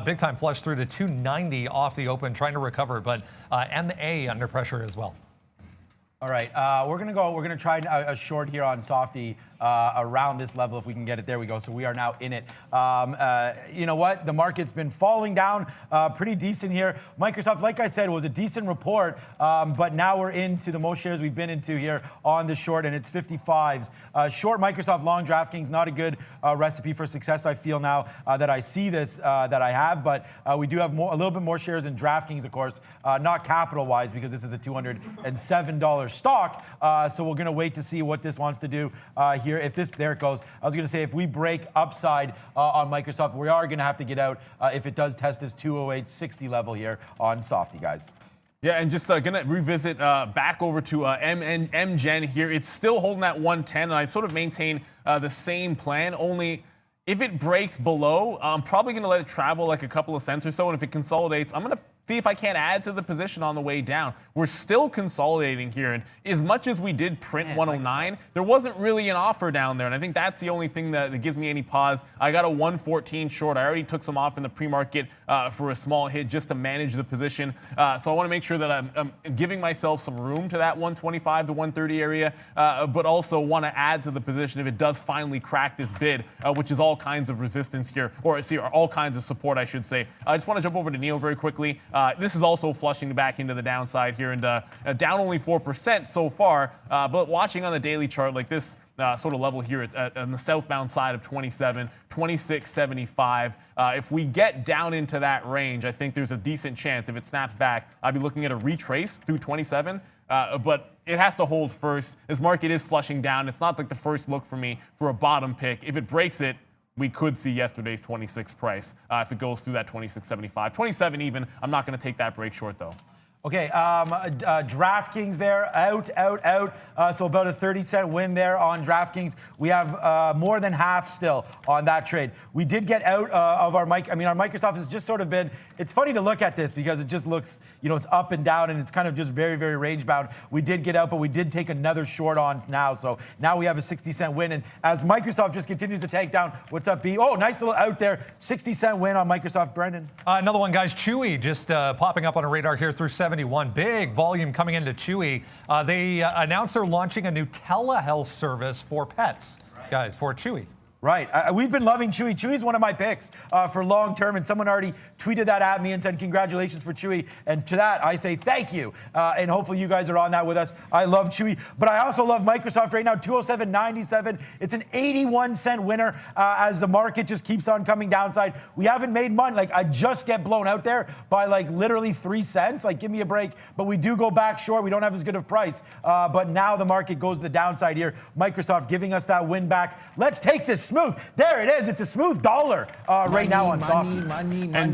Big time flush through to 290 off the open, trying to recover, but MA under pressure as well. All right, we're gonna try a short here on Softy around this level if we can get it. There we go. So we are now in it. You know what? The market's been falling down pretty decent here. Microsoft, like I said, was a decent report, but now we're into the most shares we've been into here on the short, and it's 55s. Short Microsoft, long DraftKings, not a good recipe for success. I feel now that I see this that I have, but we do have a little bit more shares in DraftKings, of course, not capital-wise because this is a $207 stock. So we're going to wait to see what this wants to do here. If this, there it goes. I was going to say if we break upside on Microsoft, we are going to have to get out if it does test this 208.60 level here on Softy, guys. Yeah, and just going to revisit back over to MGen here. It's still holding that 110, and I sort of maintain the same plan, only if it breaks below, I'm probably going to let it travel like a couple of cents or so, and if it consolidates, I'm going to see if I can't add to the position on the way down. We're still consolidating here, and as much as we did print 109, there wasn't really an offer down there, and I think that's the only thing that gives me any pause. I got a 114 short. I already took some off in the pre-market for a small hit just to manage the position, so I want to make sure that I'm giving myself some room to that 125 to 130 area, but also want to add to the position if it does finally crack this bid, which is all kinds of resistance here, or all kinds of support, I should say. I just want to jump over to Neil very quickly. This is also flushing back into the downside here, and down only 4% so far. But watching on the daily chart, like this sort of level here on the southbound side of 27, 26.75. If we get down into that range, I think there's a decent chance if it snaps back, I'd be looking at a retrace through 27. But it has to hold first. This market is flushing down. It's not like the first look for me for a bottom pick. If it breaks it, we could see yesterday's 26 price if it goes through that 26.75. 27 even, I'm not going to take that break short, though. Okay, DraftKings there, out. So about a 30-cent win there on DraftKings. We have more than half still on that trade. We did get out of our mic. I mean, our Microsoft has just sort of been, it's funny to look at this because it just looks, it's up and down and it's kind of just very, very range bound. We did get out, but we did take another short on now. So now we have a 60-cent win. And as Microsoft just continues to tank down, what's up, B? Oh, nice little out there. 60-cent win on Microsoft, Brendan. Another one, guys. Chewy just popping up on a radar here through 71. Big volume coming into Chewy. They announced they're launching a new telehealth service for pets, guys, for Chewy. Right. We've been loving Chewy. Chewy's one of my picks for long term, and someone already tweeted that at me and said, congratulations for Chewy. And to that, I say thank you. And hopefully you guys are on that with us. I love Chewy, but I also love Microsoft right now, 207.97. It's an 81-cent winner as the market just keeps on coming downside. We haven't made money. Like, I just get blown out there by like literally 3 cents. Like, give me a break. But we do go back short. We don't have as good of price. But now the market goes to the downside here. Microsoft giving us that win back. Let's take this smooth. There it is. It's a smooth dollar right now on soft. And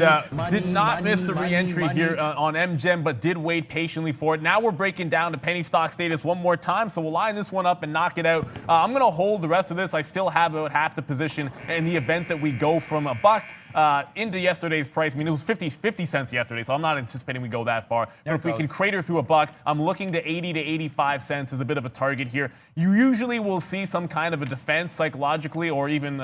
did not miss the re-entry here on MGem, but did wait patiently for it. Now we're breaking down to penny stock status one more time, so we'll line this one up and knock it out. I'm going to hold the rest of this. I still have about half the position in the event that we go from a buck into yesterday's price. I mean, it was 50 cents yesterday, so I'm not anticipating we go that far. But if we can crater through a buck, I'm looking to 80 to 85 cents as a bit of a target here. You usually will see some kind of a defense psychologically, or even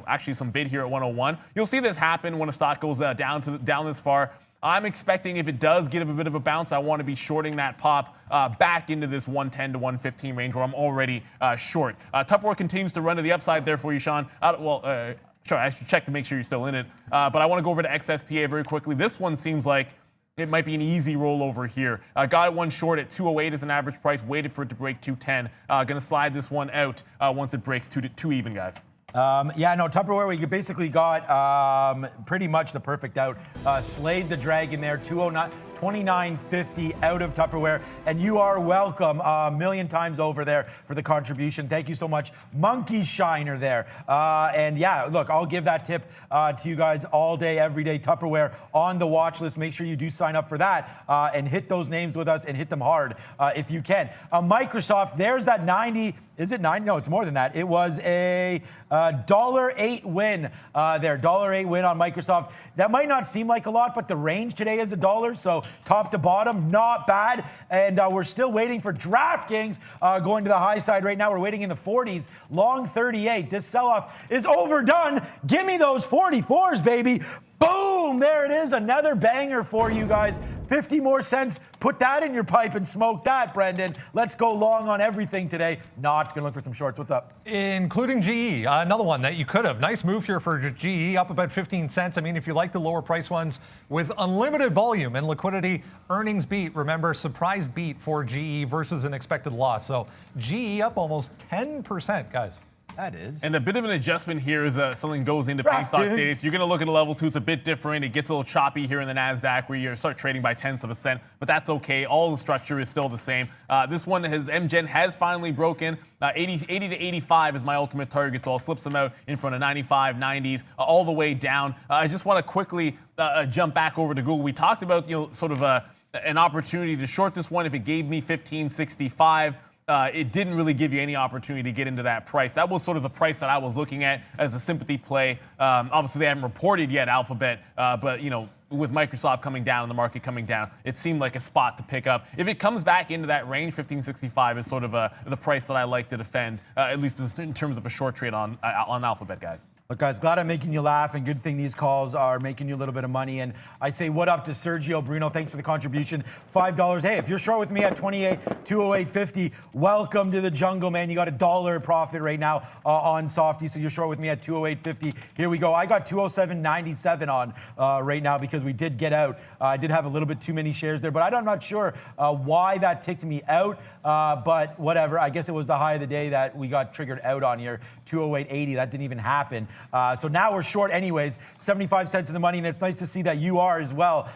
actually some bid here at 101. You'll see this happen when a stock goes down this far. I'm expecting if it does get a bit of a bounce, I want to be shorting that pop back into this 110 to 115 range where I'm already short. Tupperware continues to run to the upside there for you, Sean. Sure, I should check to make sure you're still in it. But I want to go over to XSPA very quickly. This one seems like it might be an easy rollover here. Got it one short at 208 as an average price. Waited for it to break 210. Going to slide this one out once it breaks two even, guys. Tupperware, we basically got pretty much the perfect out. Slayed the dragon there, 209. 29.50 out of Tupperware, and you are welcome a million times over there for the contribution. Thank you so much, Monkey Shiner there. And yeah, look, I'll give that tip to you guys all day, every day. Tupperware on the watch list. Make sure you do sign up for that and hit those names with us and hit them hard if you can. Microsoft, there's that 90. Is it 90? No, it's more than that. It was a $1.08 win there. $1.08 win on Microsoft. That might not seem like a lot, but the range today is $1. So top to bottom, not bad. And we're still waiting for DraftKings going to the high side right now. We're waiting in the 40s. Long 38. This sell-off is overdone. Give me those 44s, baby. Boom! There it is. Another banger for you guys. 50 more cents. Put that in your pipe and smoke that, Brendan. Let's go long on everything today. Not going to look for some shorts. What's up? Including GE. Another one that you could have. Nice move here for GE, up about 15 cents. I mean, if you like the lower price ones with unlimited volume and liquidity, earnings beat. Remember, surprise beat for GE versus an expected loss. So GE up almost 10%, guys. That is. And a bit of an adjustment here is something goes into penny stock status. You're going to look at a level 2. It's a bit different. It gets a little choppy here in the NASDAQ where you start trading by tenths of a cent, but that's okay. All the structure is still the same. This one, MGen has finally broken. 80 to 85 is my ultimate target, so I'll slip some out in front of 95, 90s, all the way down. I just want to quickly jump back over to Google. We talked about sort of an opportunity to short this one if it gave me 1565. It didn't really give you any opportunity to get into that price. That was sort of the price that I was looking at as a sympathy play. Obviously, they haven't reported yet, Alphabet, but with Microsoft coming down and the market coming down, it seemed like a spot to pick up. If it comes back into that range, 1565 is sort of the price that I like to defend, at least in terms of a short trade on Alphabet, guys. Look, guys, glad I'm making you laugh, and good thing these calls are making you a little bit of money. And I say what up to Sergio Bruno. Thanks for the contribution. $5. Hey, if you're short with me at 28, 208.50, welcome to the jungle, man. You got $1 profit right now on Softy, so you're short with me at 208.50. Here we go. I got 207.97 on right now because we did get out. I did have a little bit too many shares there, but I'm not sure why that ticked me out, but whatever. I guess it was the high of the day that we got triggered out on here, 208.80. That didn't even happen. So now we're short anyways, 75 cents in the money, and it's nice to see that you are as well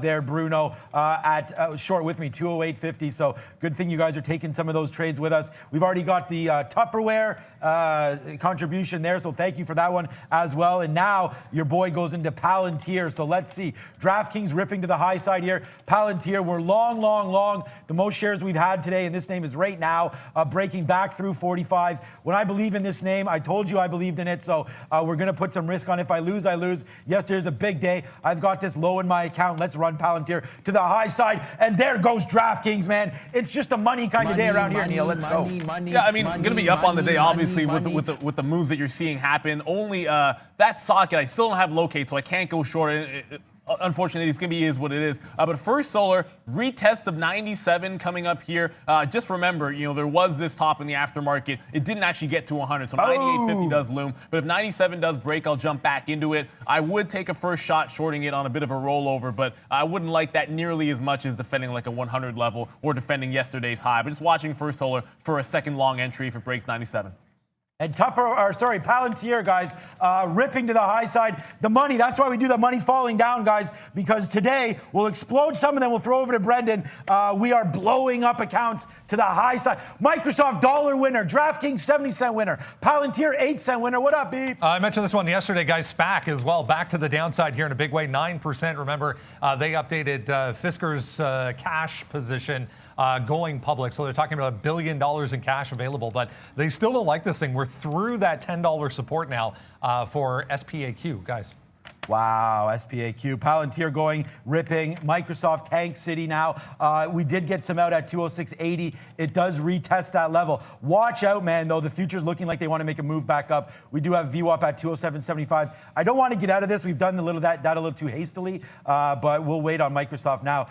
there, Bruno, at short with me, 208.50. So good thing you guys are taking some of those trades with us. We've already got the Tupperware contribution there, so thank you for that one as well. And now your boy goes into Palantir. So let's see. DraftKings ripping to the high side here. Palantir, we're long. The most shares we've had today, and this name is right now breaking back through 45. When I believe in this name, I told you I believed in it, so we're going to put some risk on. If I lose, I lose. Yesterday's a big day. I've got this low in my account. Let's run Palantir to the high side, and there goes DraftKings, man. It's just a money kind of day around here, Neil. Let's go. Yeah, I mean, going to be up on the day, obviously, with the moves that you're seeing happen. Only that socket, I still don't have locate, so I can't go short. Unfortunately, it's going to be is what it is. But First Solar, retest of 97 coming up here. Just remember, there was this top in the aftermarket. It didn't actually get to 100, so 98.50 does loom. But if 97 does break, I'll jump back into it. I would take a first shot shorting it on a bit of a rollover, but I wouldn't like that nearly as much as defending like a 100 level or defending yesterday's high. But just watching First Solar for a second long entry if it breaks 97. And Palantir, guys, ripping to the high side. The money, that's why we do the money falling down, guys, because today we'll explode some and then we'll throw over to Brendan. We are blowing up accounts to the high side. Microsoft $1 winner, DraftKings 70-cent winner, Palantir 8-cent winner. What up, B? I mentioned this one yesterday, guys. SPAC as well, back to the downside here in a big way, 9%. Remember, they updated Fisker's cash position going public. So they're talking about $1 billion in cash available, but they still don't like this thing. We're through that $10 support now for SPAQ, guys. Wow, SPAQ. Palantir going, ripping. Microsoft Tank City now. We did get some out at 206.80. It does retest that level. Watch out, man, though. The future's looking like they want to make a move back up. We do have VWAP at 207.75. I don't want to get out of this. We've done that a little too hastily, but we'll wait on Microsoft now.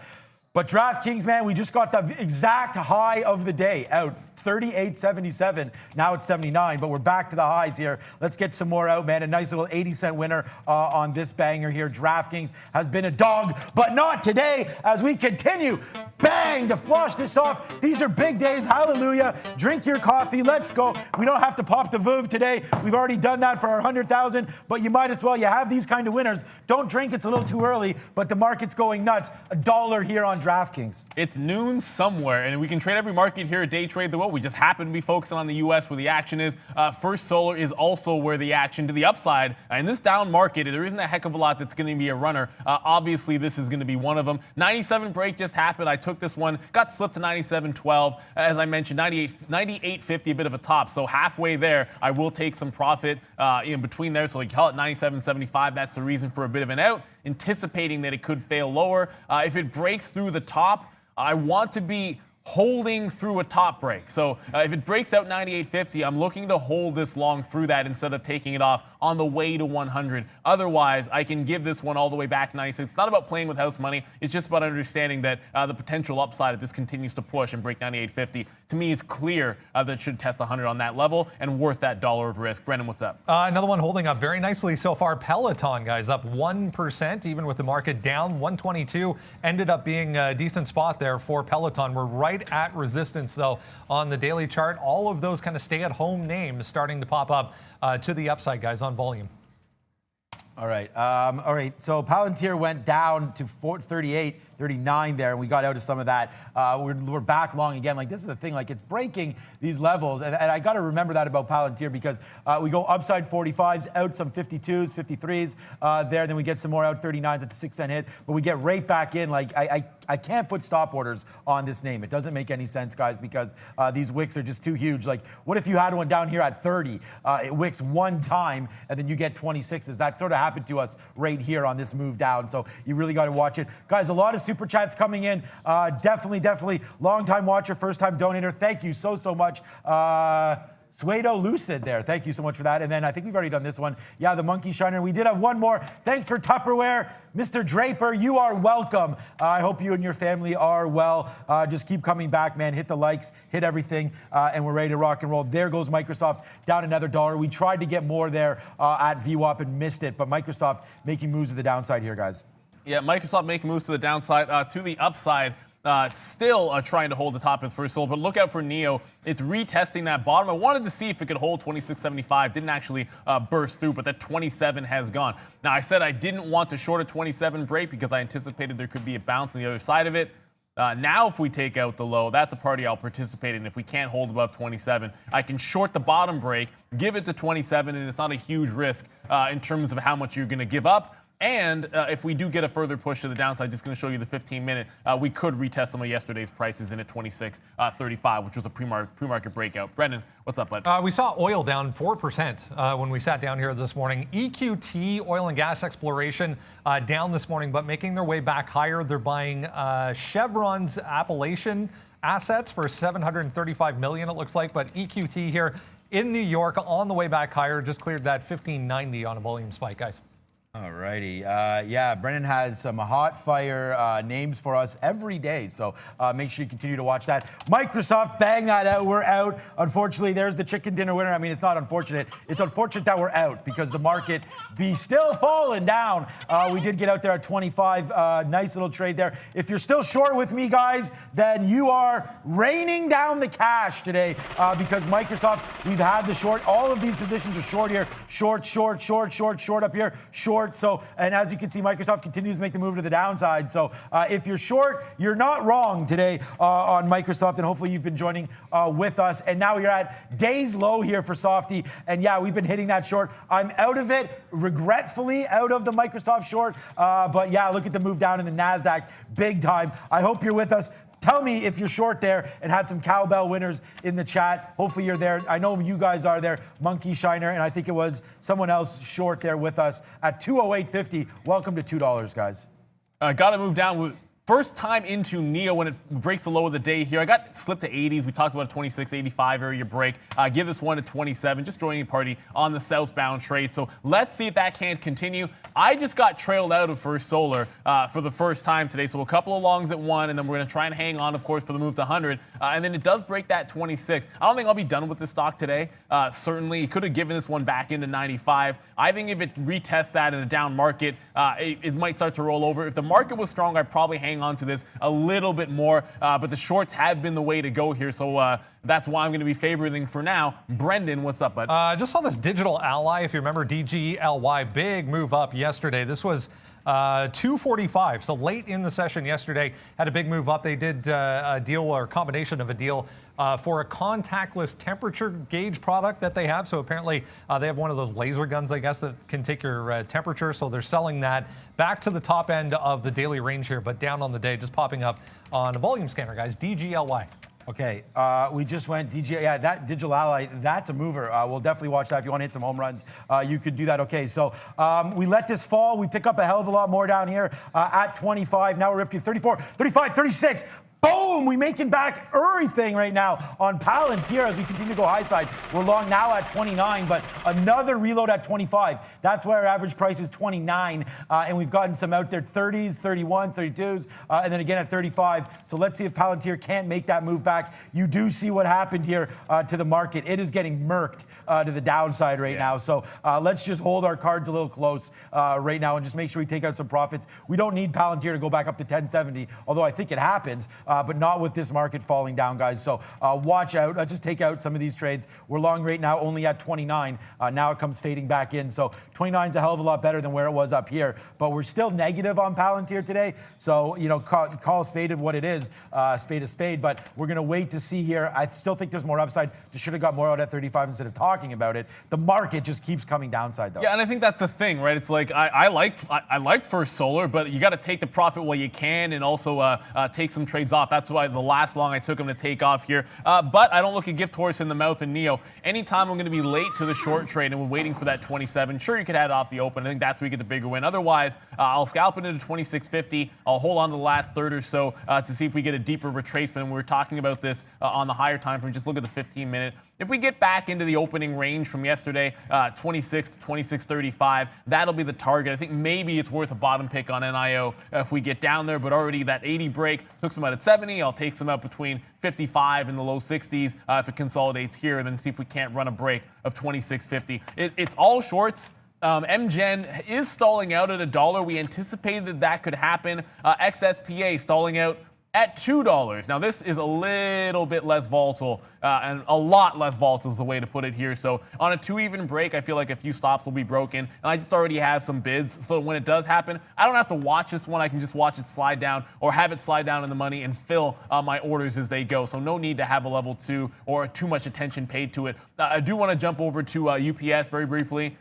But DraftKings, man, we just got the exact high of the day out, 38.77. Now it's 79, but we're back to the highs here. Let's get some more out, man. A nice little 80-cent winner on this banger here. DraftKings has been a dog, but not today as we continue, bang, to flush this off. These are big days. Hallelujah. Drink your coffee. Let's go. We don't have to pop the VOV today. We've already done that for our 100,000, but you might as well. You have these kind of winners. Don't drink. It's a little too early, but the market's going nuts. $1 here on DraftKings. It's noon somewhere, and we can trade every market here at Day Trade the World. We just happen to be focusing on the U.S. where the action is. First Solar is also where the action to the upside. In this down market, there isn't a heck of a lot that's going to be a runner. Obviously, this is going to be one of them. 97 break just happened. I took this one, got slipped to 97.12. As I mentioned, 98.50, a bit of a top. So halfway there, I will take some profit in between there. So like call it 97.75. That's the reason for a bit of an out, anticipating that it could fail lower. If it breaks through the top, I want to be holding through a top break. So if it breaks out 98.50, I'm looking to hold this long through that instead of taking it off on the way to 100. Otherwise, I can give this one all the way back to 96. It's not about playing with house money. It's just about understanding that the potential upside, if this continues to push and break 98.50, to me is clear that it should test 100 on that level and worth that $1 of risk. Brendan, what's up? Another one holding up very nicely so far. Peloton, guys, up 1%, even with the market down 122. Ended up being a decent spot there for Peloton. We're right at resistance, though, on the daily chart. All of those kind of stay-at-home names starting to pop up to the upside, guys, on volume. All right. So Palantir went down to 38.39 there, and we got out of some of that. We're back long again. Like, this is the thing. Like, it's breaking these levels, and I got to remember that about Palantir because we go upside 45s, out some 52s, 53s there. Then we get some more out 39s. It's a 6-cent hit, but we get right back in. Like, I can't put stop orders on this name. It doesn't make any sense, guys, because these wicks are just too huge. Like, what if you had one down here at 30? It wicks one time, and then you get 26s. That sort of happened to us right here on this move down. So you really got to watch it. Guys, a lot of super chats coming in. Definitely. Long-time watcher, first-time donator. Thank you so much. Suedo Lucid there. Thank you so much for that. And then I think we've already done this one. Yeah, the Monkey Shiner. We did have one more. Thanks for Tupperware. Mr. Draper, you are welcome. I hope you and your family are well. Just keep coming back, man. Hit the likes, hit everything, and we're ready to rock and roll. There goes Microsoft, down another $1. We tried to get more there at VWAP and missed it, but Microsoft making moves to the downside here, guys. Yeah, Microsoft making moves to the downside. To the upside, still trying to hold the top as first sold, but look out for NEO. It's retesting that bottom. I wanted to see if it could hold 26.75. Didn't actually burst through, but that 27 has gone. Now, I said I didn't want to short a 27 break because I anticipated there could be a bounce on the other side of it. Now, if we take out the low, that's a party I'll participate in. If we can't hold above 27, I can short the bottom break, give it to 27, and it's not a huge risk in terms of how much you're going to give up. And if we do get a further push to the downside, just going to show you the 15-minute, we could retest some of yesterday's prices in at 26.35, which was a pre-market breakout. Brendan, what's up, bud? We saw oil down 4% when we sat down here this morning. EQT, oil and gas exploration, down this morning, but making their way back higher. They're buying Chevron's Appalachian assets for $735 million, it looks like. But EQT here in New York on the way back higher, just cleared that 1590 on a volume spike, guys. All righty. Yeah, Brendan has some hot fire names for us every day, so make sure you continue to watch that. Microsoft, bang that out. We're out. Unfortunately, there's the chicken dinner winner. I mean, it's not unfortunate. It's unfortunate that we're out because the market be still falling down. We did get out there at 25. Nice little trade there. If you're still short with me, guys, then you are raining down the cash today because Microsoft, we've had the short. All of these positions are short here. Short, short, short, short, short up here. Short. So, and as you can see, Microsoft continues to make the move to the downside. So if you're short, you're not wrong today on Microsoft, and hopefully you've been joining with us. And now you're at day's low here for Softy. And yeah, we've been hitting that short. I'm out of it, regretfully out of the Microsoft short. But yeah, look at the move down in the NASDAQ, big time. I hope you're with us. Tell me if you're short there and had some cowbell winners in the chat. Hopefully you're there. I know you guys are there. Monkey Shiner, and I think it was someone else short there with us at 208.50. Welcome to $2, guys. Got to move down. First time into NEO when it breaks the low of the day here. I got slipped to 80s. We talked about a 26.85 area break. Give this one to 27. Just joining a party on the southbound trade. So let's see if that can't continue. I just got trailed out of First Solar for the first time today. So a couple of longs at 1, and then we're going to try and hang on, of course, for the move to 100. And then it does break that 26. I don't think I'll be done with this stock today. Certainly, he could have given this one back into 95. I think if it retests that in a down market, it might start to roll over. If the market was strong, I'd probably hang on to this a little bit more, but the shorts have been the way to go here, so that's why I'm going to be favoring for now. Brendan, what's up, bud? Just saw this Digital Ally, if you remember, DGLY, big move up yesterday. This was 245, so late in the session yesterday, had a big move up. They did a deal or a combination of a deal for a contactless temperature gauge product that they have. So apparently they have one of those laser guns, I guess, that can take your temperature. So they're selling that back to the top end of the daily range here, but down on the day, just popping up on a volume scanner, guys. DGLY. Okay, we just went yeah, that Digital Ally, that's a mover. We'll definitely watch that. If you want to hit some home runs, you could do that. Okay, so we let this fall. We pick up a hell of a lot more down here at 25. Now we're up to 34, 35, 36. Boom! We're making back everything right now on Palantir as we continue to go high side. We're long now at 29, but another reload at 25. That's why our average price is 29, and we've gotten some out there 30s, 31, 32s, and then again at 35. So let's see if Palantir can't make that move back. You do see what happened here to the market. It is getting murked to the downside right now. So let's just hold our cards a little close right now and just make sure we take out some profits. We don't need Palantir to go back up to 1070, although I think it happens. But not with this market falling down, guys. So watch out. Let's just take out some of these trades. We're long right now only at 29. Now it comes fading back in. So 29 is a hell of a lot better than where it was up here. But we're still negative on Palantir today. So, you know, call a spade what it is, spade a spade. But we're going to wait to see here. I still think there's more upside. Just should have got more out at 35 instead of talking about it. The market just keeps coming downside, though. Yeah, and I think that's the thing, right? It's like I like First Solar, but you got to take the profit while you can and also take some trades off. That's why the last long I took him to take off here. But I don't look a gift horse in the mouth in NEO. Anytime I'm going to be late to the short trade and we're waiting for that 27, sure, you could head off the open. I think that's where you get the bigger win. Otherwise, I'll scalp it into 26.50. I'll hold on to the last third or so to see if we get a deeper retracement. And we were talking about this on the higher time frame. Just look at the 15-minute. If we get back into the opening range from yesterday, 26 to 26.35, that'll be the target. I think maybe it's worth a bottom pick on NIO if we get down there, but already that 80 break took some out at 70. I'll take some out between 55 and the low 60s if it consolidates here, and then see if we can't run a break of 26.50. It's all shorts. MGen is stalling out at $1. We anticipated that could happen. XSPA stalling out at $2. Now, this is a little bit less volatile, and a lot less volatile is the way to put it here. So on a 2-even break, I feel like a few stops will be broken, and I just already have some bids. So when it does happen, I don't have to watch this one. I can just watch it slide down or have it slide down in the money and fill my orders as they go. So no need to have a level 2 or too much attention paid to it. I do want to jump over to UPS very briefly.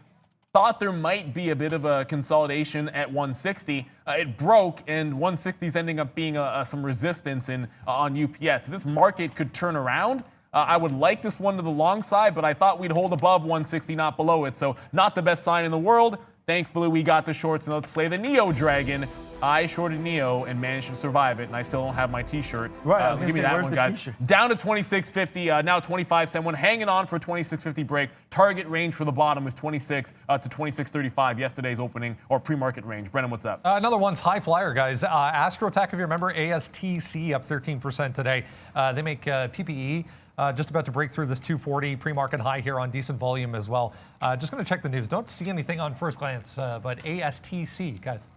Thought there might be a bit of a consolidation at 160. It broke, and 160 is ending up being some resistance on UPS. This market could turn around. I would like this one to the long side, but I thought we'd hold above 160, not below it. So not the best sign in the world. Thankfully, we got the shorts, and let's slay the Neo Dragon. I shorted Neo and managed to survive it, and I still don't have my T-shirt. Right, I was give gonna me say, that where's one, the guys. T-shirt? Down to 26.50, now 25 cent one, hanging on for 26.50 break. Target range for the bottom is 26 to 26.35. Yesterday's opening or pre-market range. Brennan, what's up? Another one's high flyer, guys. Astrotech, if you remember, ASTC up 13% today. They make PPE. Just about to break through this 240 pre-market high here on decent volume as well. Just going to check the news. Don't see anything on first glance, but ASTC, guys.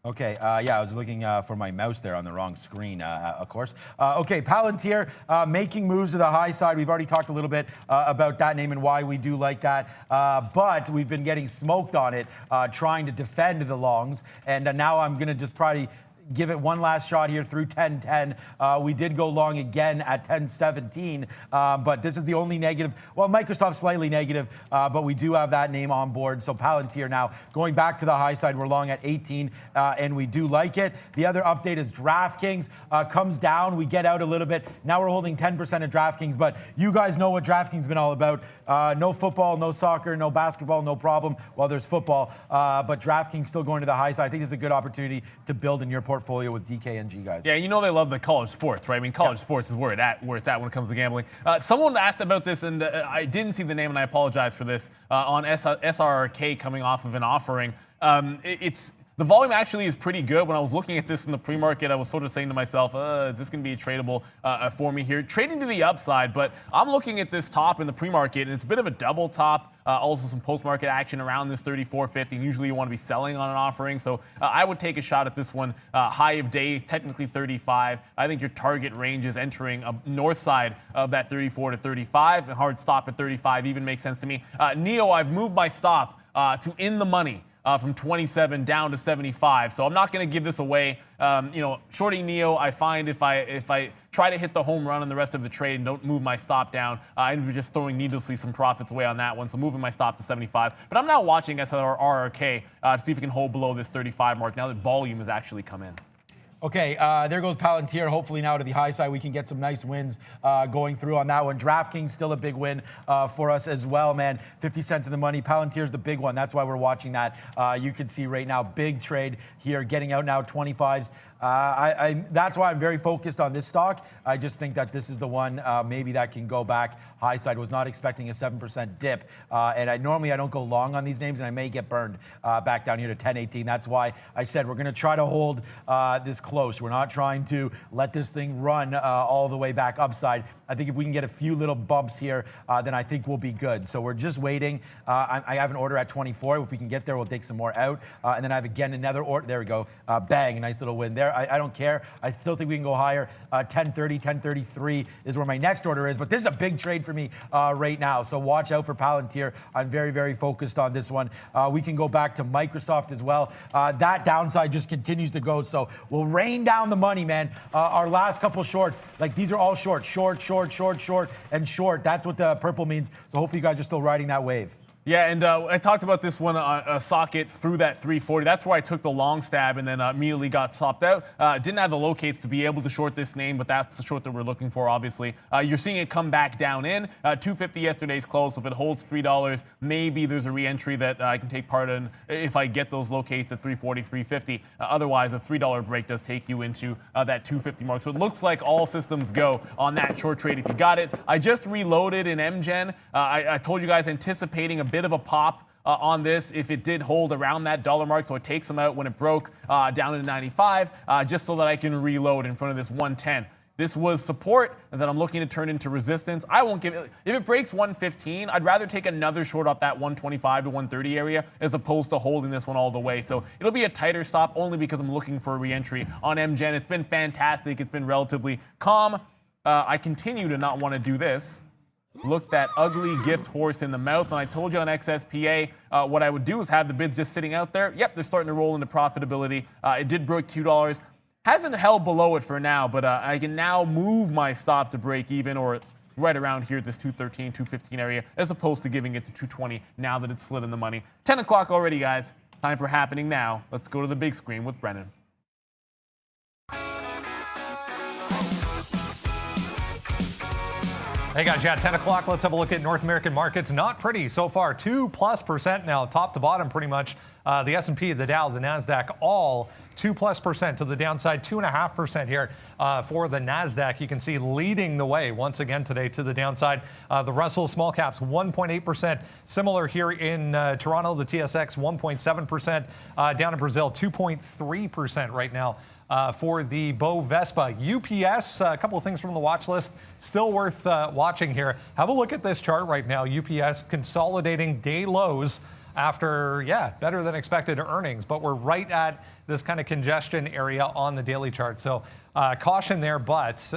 Okay, yeah, I was looking for my mouse there on the wrong screen, of course. Okay, Palantir making moves to the high side. We've already talked a little bit about that name and why we do like that, but we've been getting smoked on it, trying to defend the longs, and now I'm going to just probably give it one last shot here through 10.10. We did go long again at 10.17, but this is the only negative. Well, Microsoft's slightly negative, but we do have that name on board. So Palantir now going back to the high side. We're long at 18, and we do like it. The other update is DraftKings comes down. We get out a little bit. Now we're holding 10% of DraftKings, but you guys know what DraftKings has been all about. No football, no soccer, no basketball, no problem. Well, there's football, but DraftKings still going to the high side. I think it's a good opportunity to build in your portfolio with DKNG, guys. Yeah, you know they love the college sports, right? I mean, college sports is where it's at when it comes to gambling. Someone asked about this, and I didn't see the name, and I apologize for this, on SRK coming off of an offering. The volume actually is pretty good. When I was looking at this in the pre-market, I was sort of saying to myself, is this going to be tradable for me here? Trading to the upside, but I'm looking at this top in the pre-market, and it's a bit of a double top. Also some post-market action around this 34.50. And usually you want to be selling on an offering, so I would take a shot at this one. High of day, technically 35. I think your target range is entering a north side of that 34 to 35. A hard stop at 35 even makes sense to me. Neo, I've moved my stop to in the money. From 27 down to 75, so I'm not going to give this away. Shorting Neo, I find if I try to hit the home run on the rest of the trade and don't move my stop down, I'm just throwing needlessly some profits away on that one. So moving my stop to 75. But I'm now watching SRK to see if it can hold below this 35 mark now that volume has actually come in. Okay, there goes Palantir. Hopefully now to the high side, we can get some nice wins going through on that one. DraftKings still a big win for us as well, man. 50 cents in the money. Palantir's the big one. That's why we're watching that. You can see right now, big trade here, getting out now 25s. That's why I'm very focused on this stock. I just think that this is the one maybe that can go back high side. Was not expecting a 7% dip. And normally I don't go long on these names, and I may get burned back down here to 10.18. That's why I said we're going to try to hold this close. We're not trying to let this thing run all the way back upside. I think if we can get a few little bumps here, then I think we'll be good. So we're just waiting. I have an order at 24. If we can get there, we'll take some more out. And then I have again another order. There we go. Bang, a nice little win there. I don't care. I still think we can go higher. 10.30, 10.33 is where my next order is. But this is a big trade for me right now. So watch out for Palantir. I'm very, very focused on this one. We can go back to Microsoft as well. That downside just continues to go. So we'll rain down the money, man. Our last couple shorts, like these are all short, and short. That's what the purple means. So hopefully you guys are still riding that wave. Yeah, and I talked about this one socket through that 340. That's where I took the long stab and then immediately got stopped out. Didn't have the locates to be able to short this name, but that's the short that we're looking for, obviously. You're seeing it come back down in. 250 yesterday's close. So if it holds $3, maybe there's a re-entry that I can take part in if I get those locates at 340, 350. Otherwise, a $3 break does take you into that 250 mark. So it looks like all systems go on that short trade if you got it. I just reloaded in MGen. I told you guys anticipating a bit of a pop on this if it did hold around that dollar mark, so it takes them out when it broke down to 95, just so that I can reload in front of this 110. This was support that I'm looking to turn into resistance. I won't give it. If it breaks 115, I'd rather take another short off that 125 to 130 area as opposed to holding this one all the way. So it'll be a tighter stop only because I'm looking for a re-entry on MGen. It's been fantastic. It's been relatively calm. I continue to not want to do this. Look that ugly gift horse in the mouth. And I told you on XSPA, what I would do is have the bids just sitting out there. Yep, they're starting to roll into profitability. It did break $2. Hasn't held below it for now, but I can now move my stop to break even or right around here at this 213, 215 area, as opposed to giving it to 220 now that it's slid in the money. 10 o'clock already, guys. Time for happening now. Let's go to the big screen with Brennan. Hey guys, yeah, 10 o'clock. Let's have a look at North American markets. Not pretty so far. 2+% now, top to bottom pretty much. The S&P, the Dow, the NASDAQ, all 2+% to the downside, 2.5% here for the NASDAQ. You can see leading the way once again today to the downside. The Russell small caps, 1.8%. Similar here in Toronto, the TSX, 1.7%. Down in Brazil, 2.3% right now. For the BOVESPA. UPS, a couple of things from the watch list, still worth watching here. Have a look at this chart right now. UPS consolidating day lows after, better than expected earnings, but we're right at this kind of congestion area on the daily chart. So caution there, but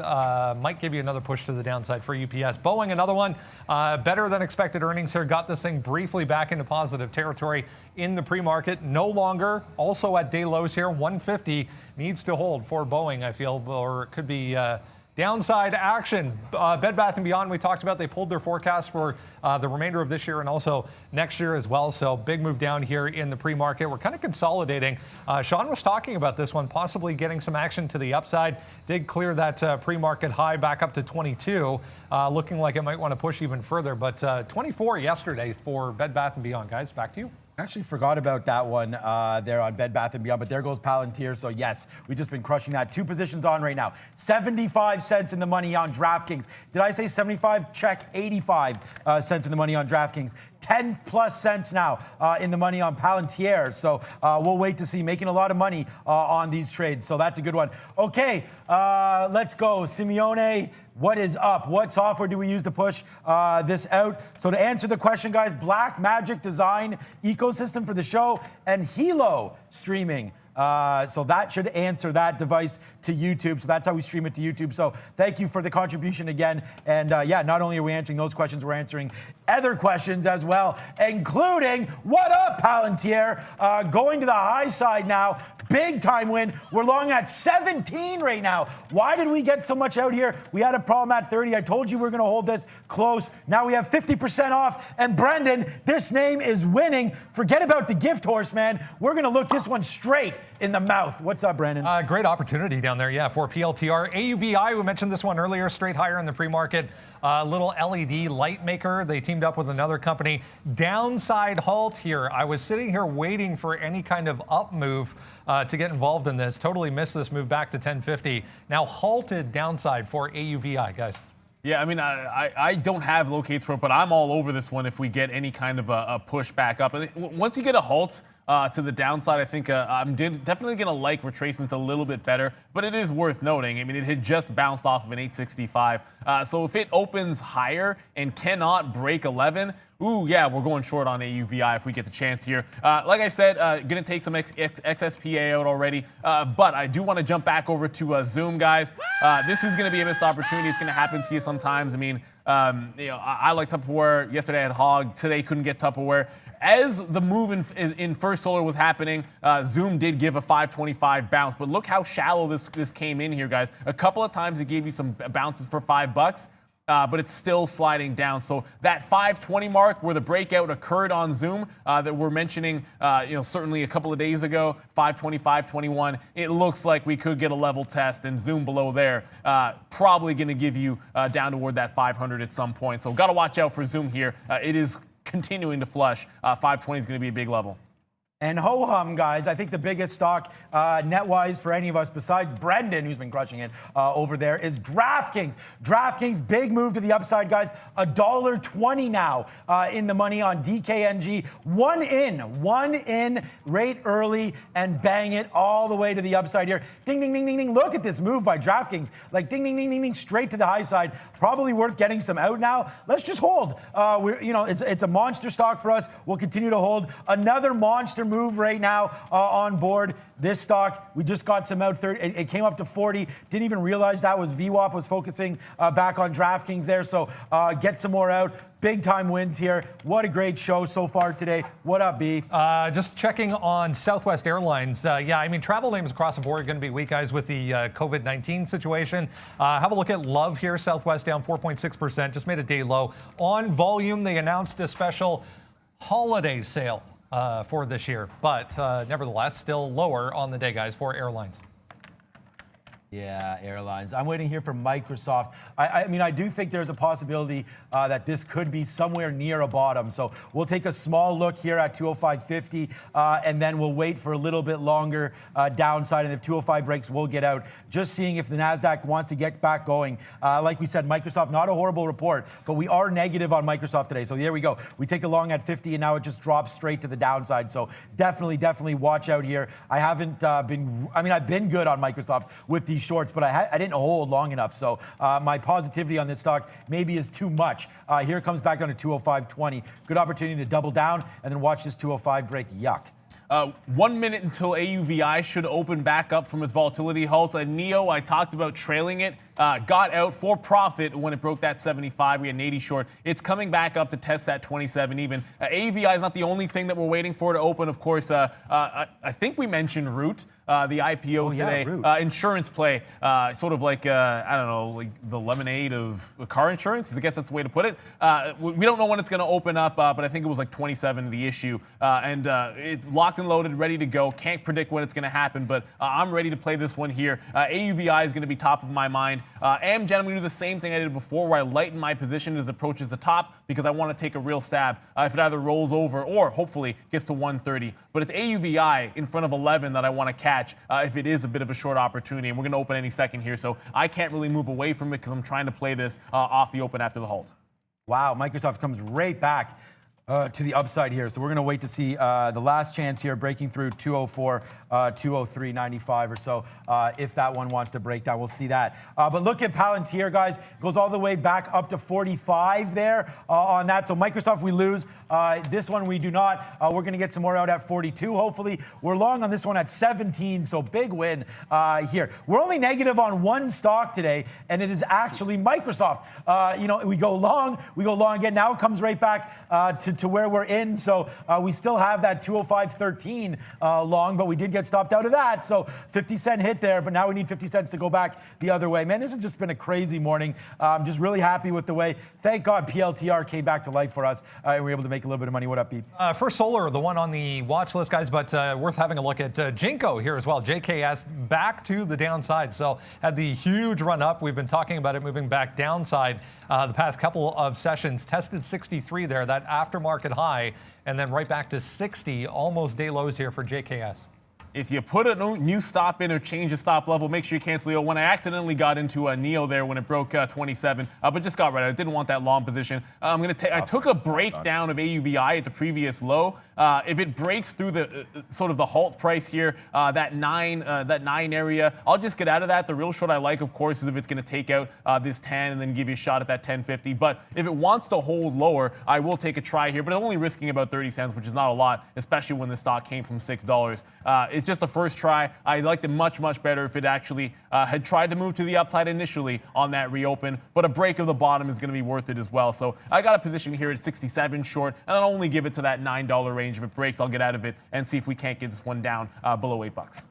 might give you another push to the downside for UPS. Boeing, another one, better than expected earnings here. Got this thing briefly back into positive territory in the pre-market. No longer, also at day lows here. 150 needs to hold for Boeing, I feel, or it could be downside action. Bed Bath & Beyond, we talked about, they pulled their forecast for the remainder of this year and also next year as well. So big move down here in the pre-market. We're kind of consolidating. Sean was talking about this one, possibly getting some action to the upside. Did clear that pre-market high back up to 22, looking like it might want to push even further. But 24 yesterday for Bed Bath & Beyond. Guys, back to you. I actually forgot about that one there on Bed Bath & Beyond, but there goes Palantir. So yes, we've just been crushing that. 2 positions on right now. 75 cents in the money on DraftKings. Did I say 75? Check. 85 cents in the money on DraftKings. 10 plus cents now in the money on Palantir. So we'll wait to see. Making a lot of money on these trades. So that's a good one. Okay, let's go. Simeone, what is up? What software do we use to push this out? So to answer the question, guys, Black Magic Design ecosystem for the show and Hilo streaming. So that should answer that device to YouTube. So that's how we stream it to YouTube. So thank you for the contribution again. And not only are we answering those questions, we're answering other questions as well, including what up, Palantir? Going to the high side now. Big time win. We're long at 17 right now. Why did we get so much out here? We had a problem at 30. I told you we were going to hold this close. Now we have 50% off. And Brendan, this name is winning. Forget about the gift horse, man. We're going to look this one straight in the mouth. What's up, Brandon? Great opportunity down there, for PLTR. AUVI, we mentioned this one earlier, straight higher in the pre-market. Little LED light maker. They teamed up with another company. Downside halt here. I was sitting here waiting for any kind of up move to get involved in this. Totally missed this move back to 1050. Now halted downside for AUVI, guys. Yeah, I mean, I don't have locates for it, but I'm all over this one if we get any kind of a push back up. And once you get a halt to the downside, I think I'm definitely going to like retracements a little bit better. But it is worth noting, I mean, it had just bounced off of an 865. So if it opens higher and cannot break 11, ooh, yeah, we're going short on AUVI if we get the chance here. Like I said, going to take some XSPA out already. But I do want to jump back over to Zoom, guys. This is going to be a missed opportunity. It's going to happen to you sometimes. I mean, I like Tupperware. Yesterday I had Hog. Today couldn't get Tupperware. As the move in First Solar was happening, Zoom did give a 525 bounce. But look how shallow this came in here, guys. A couple of times it gave you some bounces for $5. But it's still sliding down. So that 520 mark where the breakout occurred on Zoom that we're mentioning, certainly a couple of days ago, 520, 521, it looks like we could get a level test and Zoom below there. Probably going to give you down toward that 500 at some point. So got to watch out for Zoom here. It is continuing to flush. 520 is going to be a big level. And ho-hum, guys, I think the biggest stock net-wise for any of us besides Brendan, who's been crushing it over there, is DraftKings. DraftKings, big move to the upside, guys. $1.20 now in the money on DKNG. One in, rate early, and bang it all the way to the upside here. Ding, ding, ding, ding, ding. Look at this move by DraftKings. Like ding, ding, ding, ding, ding, straight to the high side. Probably worth getting some out now. Let's just hold. It's a monster stock for us. We'll continue to hold. Another monster move right now on board. This stock, we just got some out. It came up to 40. Didn't even realize that was VWAP was focusing back on DraftKings there. So get some more out. Big time wins here. What a great show so far today. What up, B? Just checking on Southwest Airlines. Yeah, I mean, travel names across the board are going to be weak, guys, with the COVID-19 situation. Have a look at Love here. Southwest down 4.6%. Just made a day low. On volume, they announced a special holiday sale for this year. But nevertheless, still lower on the day, guys, for airlines. Yeah, airlines. I'm waiting here for Microsoft. I mean, I do think there's a possibility that this could be somewhere near a bottom. So we'll take a small look here at 205.50, and then we'll wait for a little bit longer downside. And if 205 breaks, we'll get out. Just seeing if the NASDAQ wants to get back going. Like we said, Microsoft, not a horrible report, but we are negative on Microsoft today. So there we go. We take a long at 50, and now it just drops straight to the downside. So definitely watch out here. I haven't I've been good on Microsoft with these shorts, but I didn't hold long enough. So my positivity on this stock maybe is too much. Here it comes back down to 205.20. Good opportunity to double down and then watch this 205 break. Yuck. 1 minute until AUVI should open back up from its volatility halt. NEO, I talked about trailing it, got out for profit when it broke that 75. We had an 80 short. It's coming back up to test that 27 even. AUVI is not the only thing that we're waiting for to open. Of course, I think we mentioned Root, the IPO today. Insurance play, sort of like, I don't know, like the lemonade of car insurance. I guess that's the way to put it. We don't know when it's going to open up, but I think it was like 27 the issue. And it's locked and loaded, ready to go. Can't predict when it's going to happen, but I'm ready to play this one here. AUVI is going to be top of my mind. Amgen, I'm going to do the same thing I did before, where I lighten my position as it approaches the top because I want to take a real stab if it either rolls over or hopefully gets to 130. But it's AUVI in front of 11 that I want to catch if it is a bit of a short opportunity. And we're going to open any second here, so I can't really move away from it because I'm trying to play this off the open after the halt. Wow, Microsoft comes right back to the upside here. So we're going to wait to see the last chance here breaking through 204, 203.95 or so. If that one wants to break down, we'll see that. But look at Palantir, guys. It goes all the way back up to 45 there on that. So Microsoft, we lose. This one we do not. We're going to get some more out at 42, hopefully. We're long on this one at 17, so big win here. We're only negative on one stock today, and it is actually Microsoft. We go long again. Now it comes right back to where we're in. So we still have that 205.13 long, but we did get stopped out of that. So 50-cent hit there, but now we need 50 cents to go back the other way. Man, this has just been a crazy morning. I'm just really happy with the way. Thank God PLTR came back to life for us, and we were able to make a little bit of money. What up, Pete? First Solar, the one on the watch list, guys, but worth having a look at Jinko here as well. JKS back to the downside. So had the huge run up. We've been talking about it moving back downside the past couple of sessions. Tested 63 there, that aftermarket high, and then right back to 60, almost day lows here for JKS. If you put a new stop in or change the stop level, make sure you cancel the old one. I accidentally got into a NEO there when it broke 27, but just got right. I didn't want that long position. I took a breakdown of AUVI at the previous low. If it breaks through the sort of the halt price here, that 9 area, I'll just get out of that. The real short I like, of course, is if it's going to take out this 10 and then give you a shot at that 10.50. But if it wants to hold lower, I will take a try here. But I'm only risking about 30 cents, which is not a lot, especially when the stock came from $6. It's just a first try. I liked it much better if it actually had tried to move to the upside initially on that reopen. But a break of the bottom is going to be worth it as well. So I got a position here at 67 short, and I'll only give it to that $9 range. If it breaks, I'll get out of it and see if we can't get this one down below $8.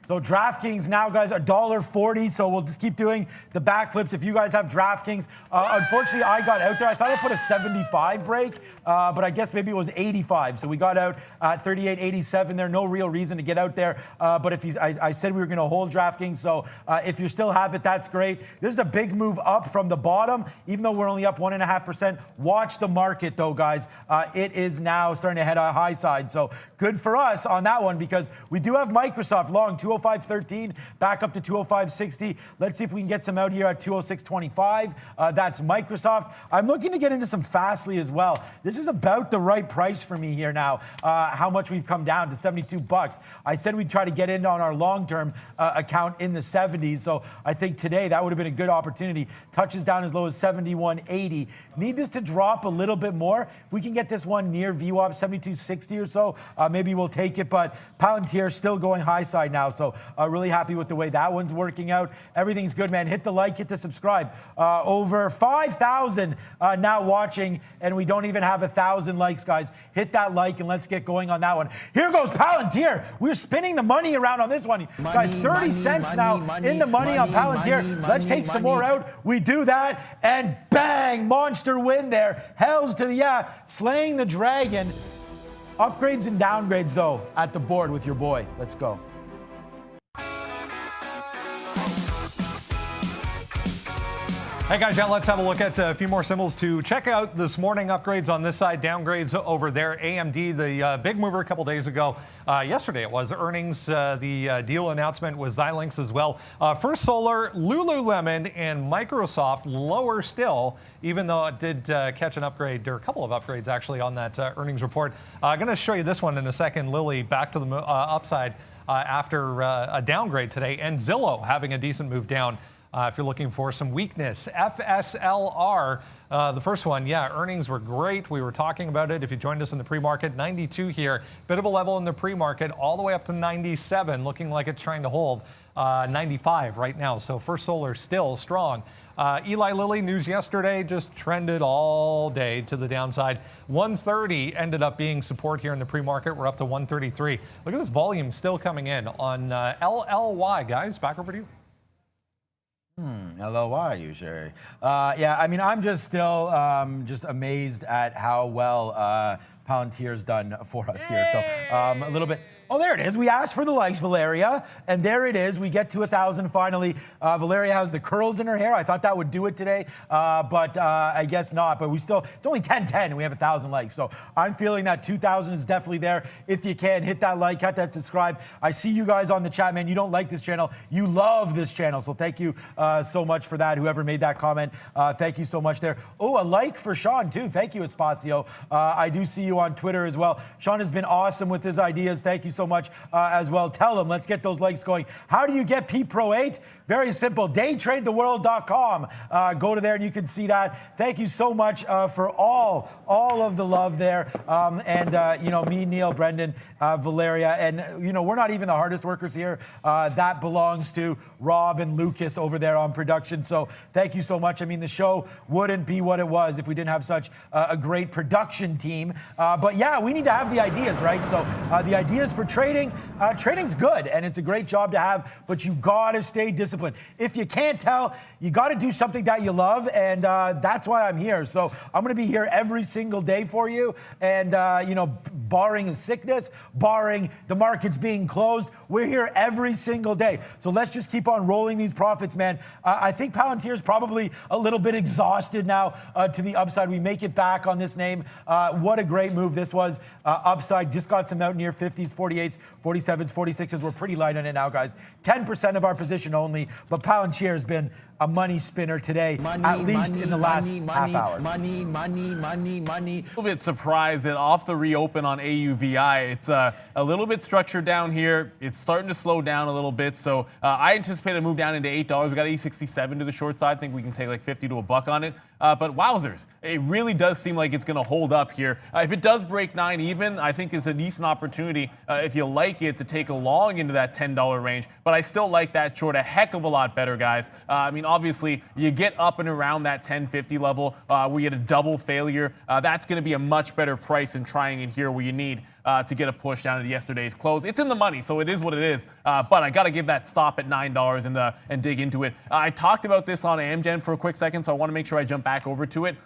So DraftKings now, guys, $1.40. So we'll just keep doing the backflips. If you guys have DraftKings, unfortunately, I got out there. I thought I put a 75 break, but I guess maybe it was 85. So we got out at 38.87 there. No real reason to get out there. But if I said we were going to hold DraftKings. So if you still have it, that's great. This is a big move up from the bottom, even though we're only up 1.5%. Watch the market, though, guys. It is now starting to head on high side. So good for us on that one because we do have Microsoft long 205.13 back up to 205.60. Let's see if we can get some out here at 206.25. That's Microsoft. I'm looking to get into some Fastly as well. This is about the right price for me here now. How much we've come down to $72. I said we'd try to get in on our long-term account in the 70s. So I think today that would have been a good opportunity. Touches down as low as 71.80. Need this to drop a little bit more. If we can get this one near VWAP 72.60 or so, maybe we'll take it. But Palantir still going high side now. So really happy with the way that one's working out. Everything's good, man. Hit the like, hit the subscribe. Over 5,000 now watching, and we don't even have 1,000 likes, guys. Hit that like, and let's get going on that one. Here goes Palantir. We're spinning the money around on this one. Guys, 30 cents now in the money on Palantir. Let's take some more out. We do that, and bang, monster win there. Hells to the yeah, slaying the dragon. Upgrades and downgrades, though, at the board with your boy. Let's go. Hey guys, yeah, let's have a look at a few more symbols to check out this morning. Upgrades on this side, downgrades over there. AMD, the big mover a couple days ago. Yesterday it was earnings. The deal announcement was Xilinx as well. First Solar, Lululemon, and Microsoft lower still, even though it did catch an upgrade, or a couple of upgrades actually on that earnings report. I'm going to show you this one in a second. Lily back to the upside after a downgrade today, and Zillow having a decent move down. If you're looking for some weakness, FSLR, the first one, yeah, earnings were great. We were talking about it. If you joined us in the pre-market, 92 here, bit of a level in the pre-market, all the way up to 97, looking like it's trying to hold 95 right now. So First Solar still strong. Eli Lilly news yesterday just trended all day to the downside. 130 ended up being support here in the pre-market. We're up to 133. Look at this volume still coming in on LLY, guys. Back over to you. LOY, you sure? Yeah, I mean, I'm just still just amazed at how well Palantir's done for us here. So a little bit. Oh, there it is. We asked for the likes, Valeria, and there it is. We get to 1,000 finally. Valeria has the curls in her hair. I thought that would do it today, but I guess not. But we still, it's only 10:10, and we have 1,000 likes. So I'm feeling that 2,000 is definitely there. If you can, hit that like, hit that subscribe. I see you guys on the chat, man. You don't like this channel. You love this channel. So thank you so much for that. Whoever made that comment, thank you so much there. Oh, a like for Sean, too. Thank you, Espacio. I do see you on Twitter as well. Sean has been awesome with his ideas. Thank you so much as well. Tell them, let's get those likes going. How do you get P Pro 8? Very simple. Daytradetheworld.com. Go to there and you can see that. Thank you so much for all of the love there. You know, me, Neil, Brendan, Valeria, and you know, we're not even the hardest workers here. That belongs to Rob and Lucas over there on production. So thank you so much. I mean, the show wouldn't be what it was if we didn't have such a great production team. But yeah, we need to have the ideas, right? So the ideas for trading, trading's good and it's a great job to have, but you gotta stay disciplined. If you can't tell, you gotta do something that you love, and that's why I'm here. So I'm gonna be here every single day for you, and you know, barring a sickness, barring the markets being closed, we're here every single day. So let's just keep on rolling these profits, man. I think Palantir is probably a little bit exhausted now to the upside. We make it back on this name. What a great move this was. Upside, just got some out near 50s, 48s, 47s, 46s. We're pretty light on it now, guys. 10% of our position only, but Palantir has been a money spinner today, at least in the last half hour. Money. A little bit surprised that off the reopen on AUVI, it's a little bit structured down here. It's starting to slow down a little bit. So I anticipate a move down into $8. We got 8.67 to the short side. I think we can take like 50 to a buck on it. But wowzers, it really does seem like it's going to hold up here. If it does break 9 even, I think it's a decent opportunity, if you like it, to take a long into that $10 range. But I still like that short a heck of a lot better, guys. I mean, obviously, you get up and around that 10.50 level where you get a double failure. That's going to be a much better price than trying it here where you need to get a push down to yesterday's close. It's in the money, so it is what it is. But I got to give that stop at $9 and dig into it. I talked about this on Amgen for a quick second, so I want to make sure I jump back over to it.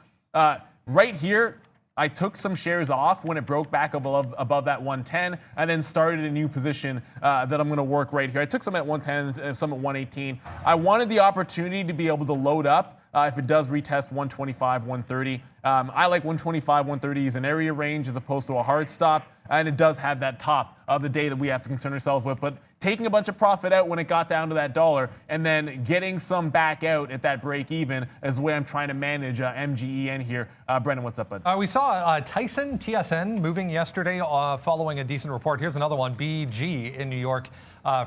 Right here, I took some shares off when it broke back above that 110 and then started a new position that I'm going to work right here. I took some at 110, some at 118. I wanted the opportunity to be able to load up if it does retest 125, 130. I like 125, 130 as an area range as opposed to a hard stop, and it does have that top of the day that we have to concern ourselves with. But taking a bunch of profit out when it got down to that dollar and then getting some back out at that break even is the way I'm trying to manage MGEN here. Brendan, what's up, bud? We saw Tyson TSN moving yesterday following a decent report. Here's another one, BG in New York.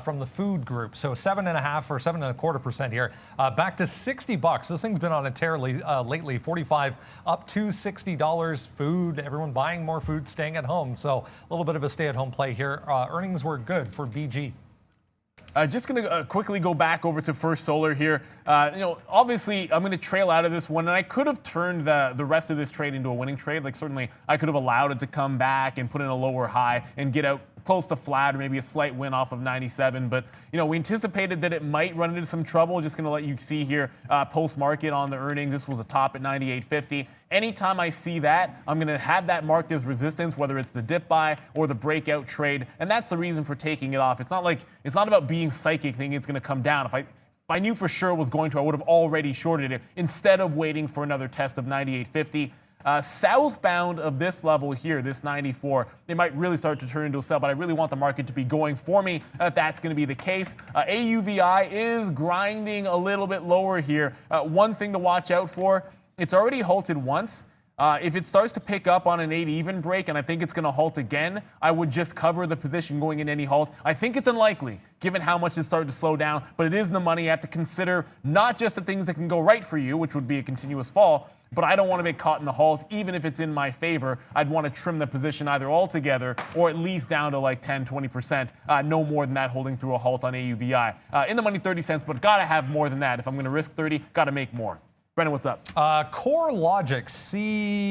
From the food group, so 7.5 or 7.25% here, back to $60. This thing's been on a tear lately. 45 up to $60. Food, everyone buying more food, staying at home. So a little bit of a stay-at-home play here. Earnings were good for BG. Just going to quickly go back over to First Solar here. Obviously, I'm going to trail out of this one, and I could have turned the rest of this trade into a winning trade. Like, certainly, I could have allowed it to come back and put in a lower high and get out close to flat or maybe a slight win off of 97. But, we anticipated that it might run into some trouble. Just going to let you see here post-market on the earnings. This was a top at 98.50. Anytime I see that, I'm going to have that marked as resistance, whether it's the dip buy or the breakout trade. And that's the reason for taking it off. It's not about being psychic thinking it's going to come down. If I knew for sure it was going to, I would have already shorted it instead of waiting for another test of 98.50. Southbound of this level here, this 94, they might really start to turn into a sell, but I really want the market to be going for me if that's going to be the case. AUVI is grinding a little bit lower here. One thing to watch out for, it's already halted once. If it starts to pick up on an 8 even break, and I think it's going to halt again, I would just cover the position going in any halt. I think it's unlikely, given how much it's started to slow down, but it is in the money. You have to consider not just the things that can go right for you, which would be a continuous fall, but I don't want to get caught in the halt, even if it's in my favor. I'd want to trim the position either altogether or at least down to like 10, 20%. No more than that holding through a halt on AUVI. In the money, 30 cents, but got to have more than that. If I'm going to risk 30, got to make more. Brendan, what's up? CoreLogic,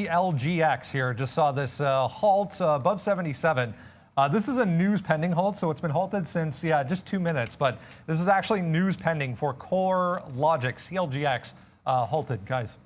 CLGX here. Just saw this halt above 77. This is a news pending halt, so it's been halted since, just 2 minutes. But this is actually news pending for CoreLogic, CLGX, halted, guys.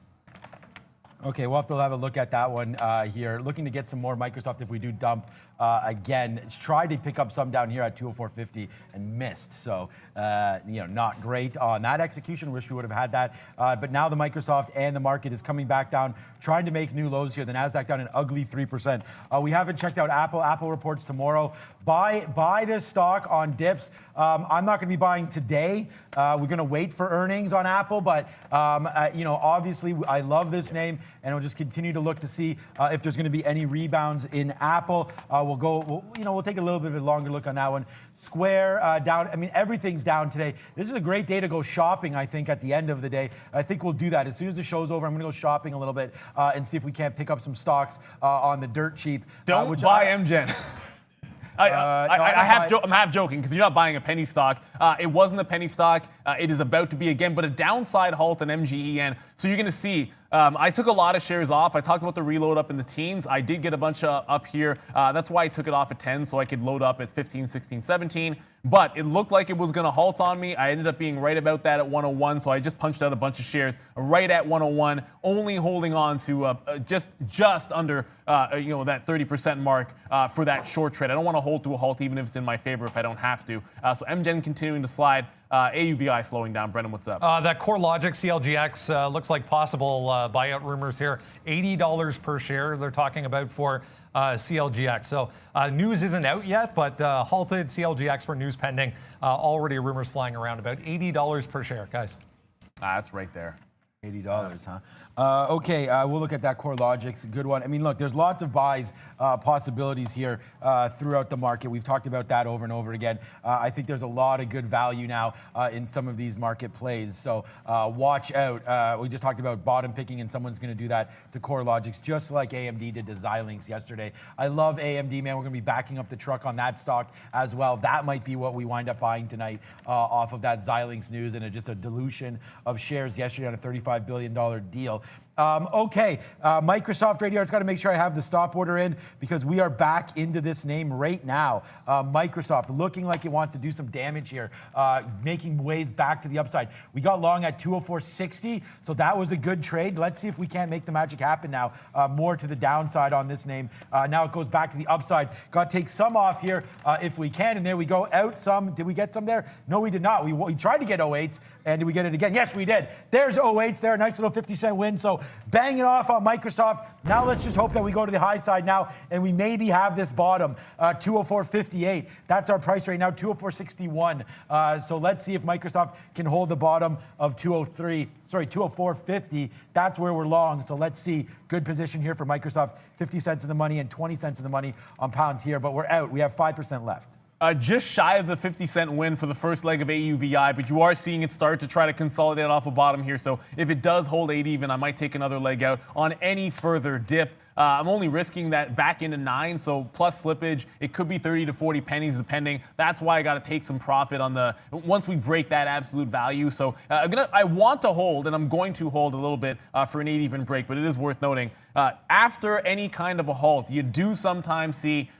Okay, we'll have a look at that one here. Looking to get some more Microsoft if we do dump again. Tried to pick up some down here at 204.50 and missed. So, not great on that execution. Wish we would have had that. But now the Microsoft and the market is coming back down, trying to make new lows here. The NASDAQ down an ugly 3%. We haven't checked out Apple. Apple reports tomorrow. Buy this stock on dips. I'm not going to be buying today. We're going to wait for earnings on Apple. But, obviously, I love this name. And we'll just continue to look to see if there's going to be any rebounds in Apple. We'll take a little bit of a longer look on that one. Square down. I mean, everything's down today. This is a great day to go shopping, I think, at the end of the day. I think we'll do that. As soon as the show's over, I'm going to go shopping a little bit and see if we can't pick up some stocks on the dirt cheap. Don't buy Amgen. I'm half joking because you're not buying a penny stock. It wasn't a penny stock. It is about to be again, but a downside halt in MGEN. So you're going to see. I took a lot of shares off. I talked about the reload up in the teens. I did get a bunch up here. That's why I took it off at 10 so I could load up at 15, 16, 17. But it looked like it was going to halt on me. I ended up being right about that at 101. So I just punched out a bunch of shares right at 101, only holding on to just under that 30% mark for that short trade. I don't want to hold to a halt even if it's in my favor if I don't have to. So MGen continuing to slide. AUVI slowing down. Brendan, what's up? That CoreLogic CLGX looks like possible buyout rumors here. $80 per share they're talking about for CLGX. So news isn't out yet, but halted CLGX for news pending. Already rumors flying around about $80 per share, guys. That's right there. $80, huh? Okay, we'll look at that CoreLogic's a good one. I mean, look, there's lots of buys possibilities here throughout the market. We've talked about that over and over again. I think there's a lot of good value now in some of these market plays. So watch out. We just talked about bottom picking, and someone's going to do that to CoreLogics, just like AMD did to Xilinx yesterday. I love AMD, man. We're going to be backing up the truck on that stock as well. That might be what we wind up buying tonight off of that Xilinx news and just a dilution of shares yesterday on a $35 billion deal. Okay, Microsoft right here. It's got to make sure I have the stop order in because we are back into this name right now. Microsoft looking like it wants to do some damage here, making ways back to the upside. We got long at 204.60, so that was a good trade. Let's see if we can't make the magic happen now. More to the downside on this name. Now it goes back to the upside. Got to take some off here if we can, and there we go. Out some. Did we get some there? No, we did not. We tried to get 08s, and did we get it again? Yes, we did. There's 08s there. Nice little 50-cent win. So bang it off on Microsoft. Now let's just hope that we go to the high side now and we maybe have this bottom, 204.58. That's our price right now, 204.61. So let's see if Microsoft can hold the bottom of 204.50. That's where we're long. So let's see. Good position here for Microsoft. 50 cents in the money and 20 cents in the money on Palantir, but we're out. We have 5% left. Just shy of the 50-cent win for the first leg of AUVI, but you are seeing it start to try to consolidate off a bottom here. So if it does hold 8 even, I might take another leg out on any further dip. I'm only risking that back into 9, so plus slippage, it could be 30 to 40 pennies depending. That's why I got to take some profit on the once we break that absolute value. So I want to hold, and I'm going to hold a little bit for an 8 even break, but it is worth noting after any kind of a halt, you do sometimes see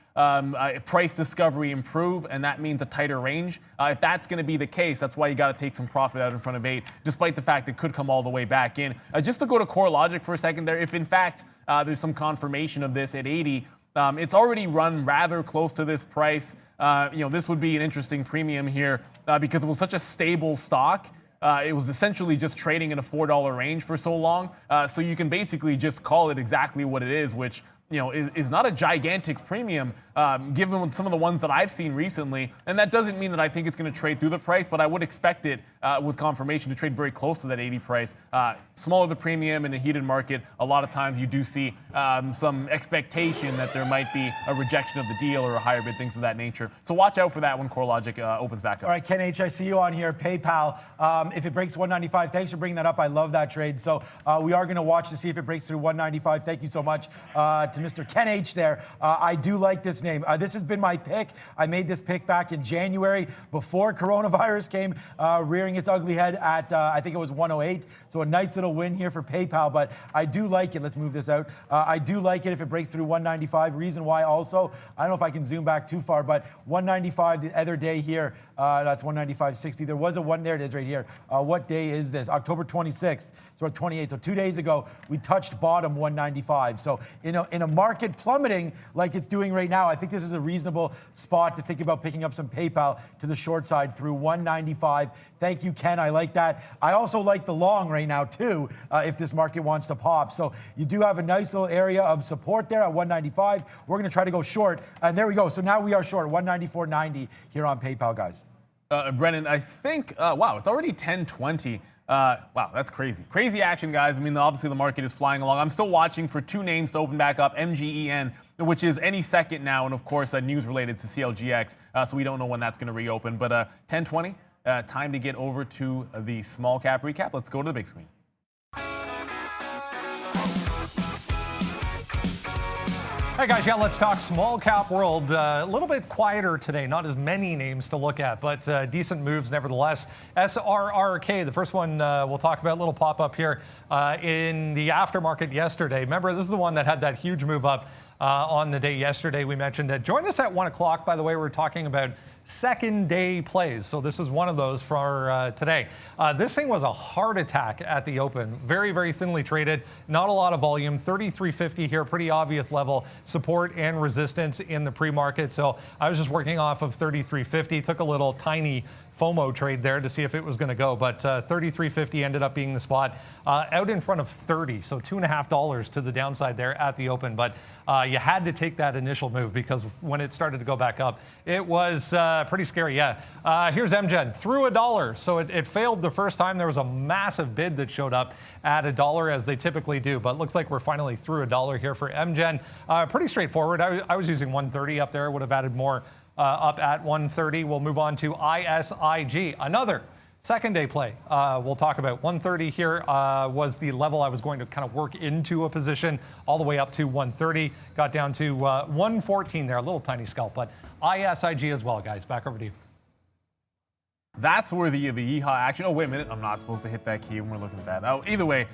price discovery improve, and that means a tighter range. If that's going to be the case, that's why you got to take some profit out in front of 8, despite the fact it could come all the way back in. Just to go to core logic for a second there, if in fact there's some confirmation of this at 80, it's already run rather close to this price. This would be an interesting premium here because it was such a stable stock. It was essentially just trading in a $4 range for so long. So you can basically just call it exactly what it is, which is not a gigantic premium given some of the ones that I've seen recently. And that doesn't mean that I think it's going to trade through the price, but I would expect it with confirmation to trade very close to that 80 price. Smaller the premium in a heated market, a lot of times you do see some expectation that there might be a rejection of the deal or a higher bid, things of that nature. So watch out for that when CoreLogic opens back up. All right, Ken H., I see you on here. PayPal, if it breaks 195, thanks for bringing that up. I love that trade. So we are going to watch to see if it breaks through 195. Thank you so much to Mr. Ken H. there. I do like this name. This has been my pick. I made this pick back in January before coronavirus came rearing its ugly head at, I think it was 108. So a nice little win here for PayPal, but I do like it. Let's move this out. I do like it if it breaks through 195. Reason why also, I don't know if I can zoom back too far, but 195 the other day here, that's 195.60. There was a one, there it is right here. What day is this? October 26th. So 28. So 2 days ago, we touched bottom 195. So in a market plummeting like it's doing right now, I think this is a reasonable spot to think about picking up some PayPal to the short side through 195. Thank you, Ken. I like that. I also like the long right now too, if this market wants to pop. So you do have a nice little area of support there at 195. We're going to try to go short. And there we go. So now we are short 194.90 here on PayPal, guys. Brennan, I think, wow, it's already 10:20. Wow, that's crazy. Crazy action, guys. I mean, obviously the market is flying along. I'm still watching for 2 names to open back up, MGEN, which is any second now, and of course, news related to CLGX, so we don't know when that's going to reopen. But 10:20, time to get over to the small cap recap. Let's go to the big screen. Hey guys, yeah, let's talk small cap world. A little bit quieter today, not as many names to look at, but decent moves nevertheless. SRRK, the first one we'll talk about, a little pop up here in the aftermarket yesterday. Remember, this is the one that had that huge move up on the day yesterday. We mentioned it. Join us at 1 o'clock, by the way. We're talking about second day plays. So this is one of those for today. This thing was a heart attack at the open. Very, very thinly traded. Not a lot of volume. 33.50 here. Pretty obvious level. Support and resistance in the pre-market. So I was just working off of 33.50. Took a little tiny FOMO trade there to see if it was going to go, but 33.50 ended up being the spot out in front of 30, so $2.50 to the downside there at the open. But you had to take that initial move because when it started to go back up, it was pretty scary. Yeah, here's MGen through $1, so it failed the first time. There was a massive bid that showed up at $1 as they typically do, but looks like we're finally through $1 here for MGen. Pretty straightforward. I was using 130 up there. Would have added more. Up at 130. We'll move on to ISIG, another second day play. We'll talk about 130 here was the level I was going to kind of work into a position all the way up to 130. Got down to 114 there, a little tiny scalp, but ISIG as well, guys. Back over to you. That's worthy of a yeehaw action. Oh, wait a minute. I'm not supposed to hit that key when we're looking at that. Oh, either way,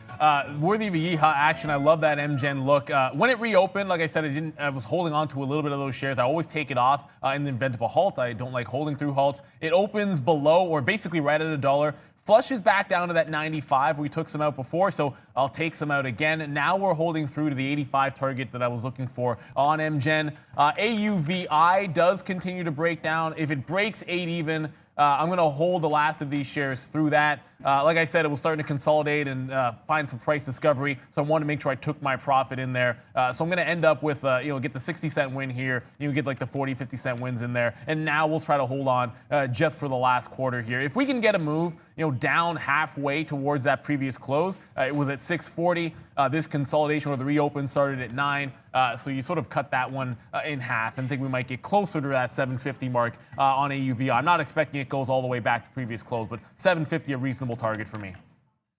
worthy of a yeehaw action. I love that MGen look. When it reopened, like I said, I was holding on to a little bit of those shares. I always take it off in the event of a halt. I don't like holding through halts. It opens below or basically right at $1. Flushes back down to that 95. We took some out before, so I'll take some out again. Now we're holding through to the 85 target that I was looking for on MGen. AUVI does continue to break down. If it breaks 8 even, I'm going to hold the last of these shares through that. Like I said, it was starting to consolidate and find some price discovery, so I wanted to make sure I took my profit in there. So I'm going to end up with, get the 60-cent win here. You get like the 40, 50-cent wins in there. And now we'll try to hold on just for the last quarter here. If we can get a move, down halfway towards that previous close, it was at 640. This consolidation or the reopen started at 9. So you sort of cut that one in half and think we might get closer to that 750 mark on AUV. I'm not expecting it goes all the way back to previous close, but 750 a reasonable target for me.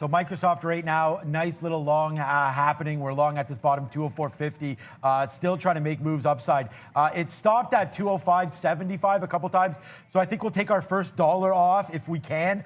So Microsoft right now, nice little long happening. We're long at this bottom, 204.50. Still trying to make moves upside. It stopped at 205.75 a couple times. So I think we'll take our first dollar off if we can.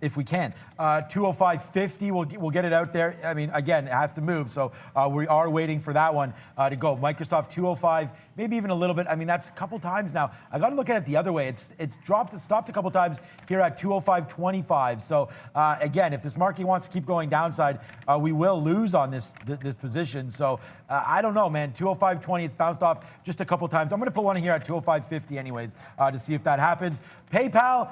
205.50, we'll get it out there. I mean, again, it has to move, so we are waiting for that one to go. Microsoft 205, maybe even a little bit. I mean, that's a couple times now. I got to look at it the other way. It's stopped a couple times here at 205.25. So again, if this market wants to keep going downside, we will lose on this position. So I don't know, man. 205.20, it's bounced off just a couple times. I'm going to put one here at 205.50 anyways to see if that happens. PayPal,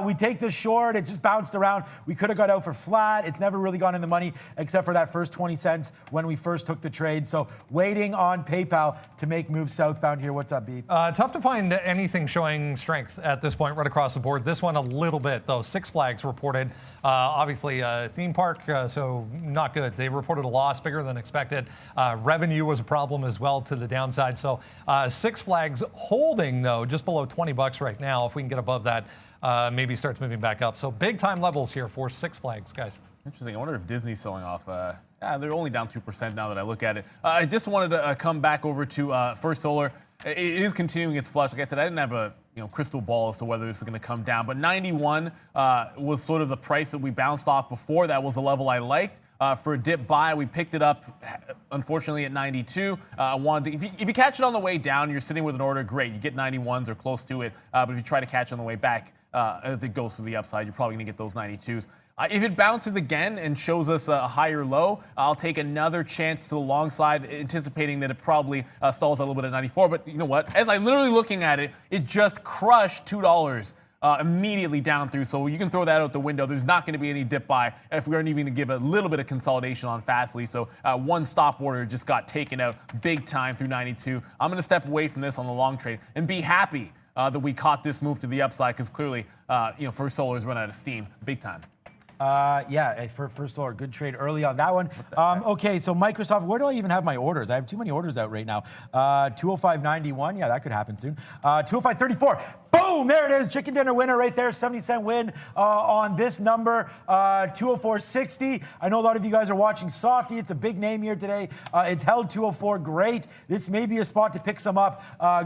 we take this short. It just bounced around. We could have got out for flat. It's never really gone in the money except for that first 20 cents when we first took the trade. So waiting on PayPal to make moves southbound here. What's up, Beat? Tough to find anything showing strength at this point right across the board. This one a little bit, though. Six Flags reported, obviously, theme park, so not good. They reported a loss bigger than expected. Revenue was a problem as well to the downside. So Six Flags holding, though, just below $20 right now. If we can get above that, maybe starts moving back up. So big time levels here for Six Flags, guys. Interesting. I wonder if Disney's selling off. They're only down 2% now that I look at it. I just wanted to come back over to First Solar. It is continuing its flush. Like I said, I didn't have a crystal ball as to whether this is going to come down. But 91 was sort of the price that we bounced off before. That was the level I liked. For a dip buy, we picked it up, unfortunately, at 92. If you catch it on the way down, you're sitting with an order, great. You get 91s or close to it. But if you try to catch it on the way back, as it goes through the upside, you're probably going to get those 92s. If it bounces again and shows us a higher low, I'll take another chance to the long side, anticipating that it probably stalls a little bit at 94. But you know what? As I'm literally looking at it, it just crushed $2 immediately down through. So you can throw that out the window. There's not going to be any dip buy if we aren't even going to give a little bit of consolidation on Fastly. So one stop order just got taken out big time through 92. I'm going to step away from this on the long trade and be happy that we caught this move to the upside, because clearly, First Solar has run out of steam big time. For First Solar, good trade early on that one. Okay, so Microsoft, where do I even have my orders? I have too many orders out right now. 205.91, yeah, that could happen soon. 205.34, boom, there it is, chicken dinner winner right there, 70-cent win on this number. 204.60, I know a lot of you guys are watching Softy. It's a big name here today. It's held 204, great. This may be a spot to pick some up.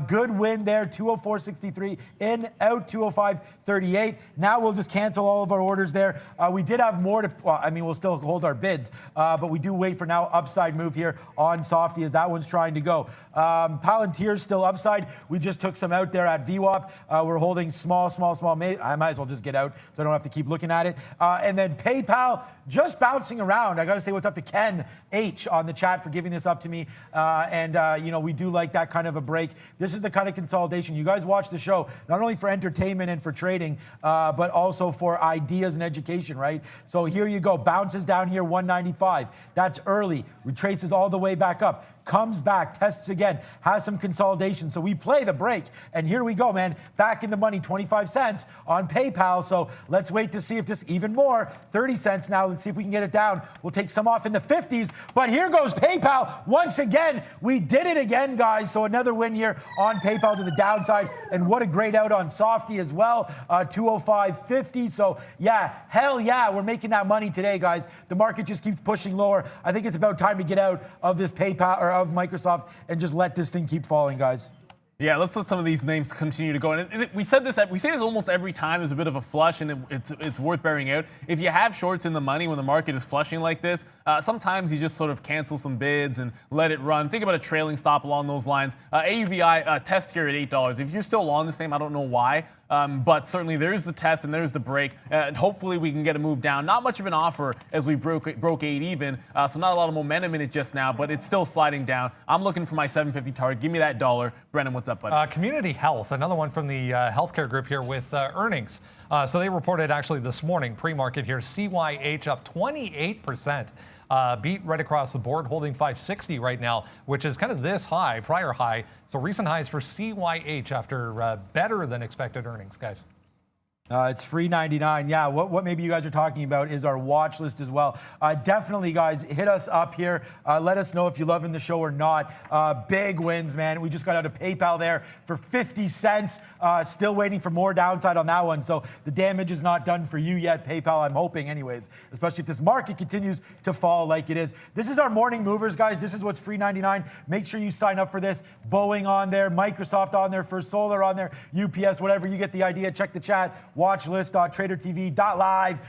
Good win there, 204.63, in, out, 205.38. Now we'll just cancel all of our orders there. We did have more to, we'll still hold our bids, but we do wait for now upside move here on Softy as that one's trying to go. Palantir's still upside. We just took some out there at VWAP. We're holding small. I might as well just get out so I don't have to keep looking at it. And then PayPal just bouncing around. I got to say what's up to Ken H on the chat for giving this up to me. We do like that kind of a break. This is the kind of consolidation. You guys watch the show, not only for entertainment and for trading, but also for ideas and education, right? So here you go. Bounces down here, 195. That's early. Retraces all the way back up. Comes back, tests again, has some consolidation. So we play the break. And here we go, man. Back in the money, 25 cents on PayPal. So let's wait to see if this even more. 30 cents now. Let's see if we can get it down. We'll take some off in the 50s. But here goes PayPal. Once again, we did it again, guys. So another win here on PayPal to the downside. And what a great out on Softy as well. 205.50. So yeah, hell yeah, we're making that money today, guys. The market just keeps pushing lower. I think it's about time to get out of this PayPal or of Microsoft and just let this thing keep falling, guys. Yeah, let's let some of these names continue to go. And we say this almost every time there's a bit of a flush, and it's worth bearing out. If you have shorts in the money when the market is flushing like this, sometimes you just sort of cancel some bids and let it run. Think about a trailing stop along those lines. AUVI test here at $8. If you're still long this name, I don't know why. But certainly there's the test and there's the break, and hopefully we can get a move down. Not much of an offer as we broke 8 even, so not a lot of momentum in it just now, but it's still sliding down. I'm looking for my 750 target. Give me that dollar. Brennan, what's up, buddy? Community Health, another one from the healthcare group here with earnings. So they reported actually this morning, pre-market here, CYH up 28%. Beat right across the board, holding 560 right now, which is kind of this high, prior high. So recent highs for CYH after better than expected earnings, guys. It's free 99. Yeah, what maybe you guys are talking about is our watch list as well. Definitely, guys, hit us up here. Let us know if you're loving the show or not. Big wins, man. We just got out of PayPal there for 50 cents. Still waiting for more downside on that one. So the damage is not done for you yet, PayPal, I'm hoping anyways, especially if this market continues to fall like it is. This is our morning movers, guys. This is what's free 99. Make sure you sign up for this. Boeing on there, Microsoft on there, First Solar on there, UPS, whatever. You get the idea. Check the chat. Watch list, tradertv.live.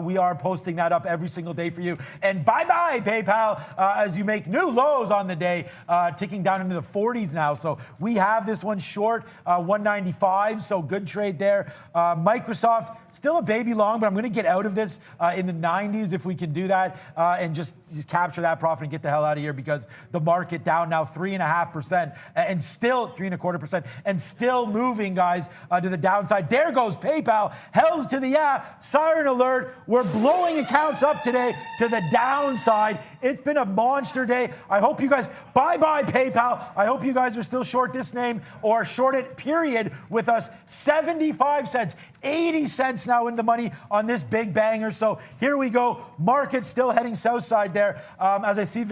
We are posting that up every single day for you. And bye-bye, PayPal, as you make new lows on the day, ticking down into the 40s now. So we have this one short, 195, so good trade there. Microsoft, still a baby long, but I'm going to get out of this in the 90s if we can do that, and just capture that profit and get the hell out of here, because the market down now 3.5% and still 3.25% and still moving, guys, to the downside. There goes PayPal. Hells to the yeah. Siren alert. We're blowing accounts up today to the downside. It's been a monster day. I hope you guys, bye-bye PayPal. I hope you guys are still short this name or short it, period, with us. 75 cents, 80 cents now in the money on this big banger. So here we go. Market still heading south side there. As I see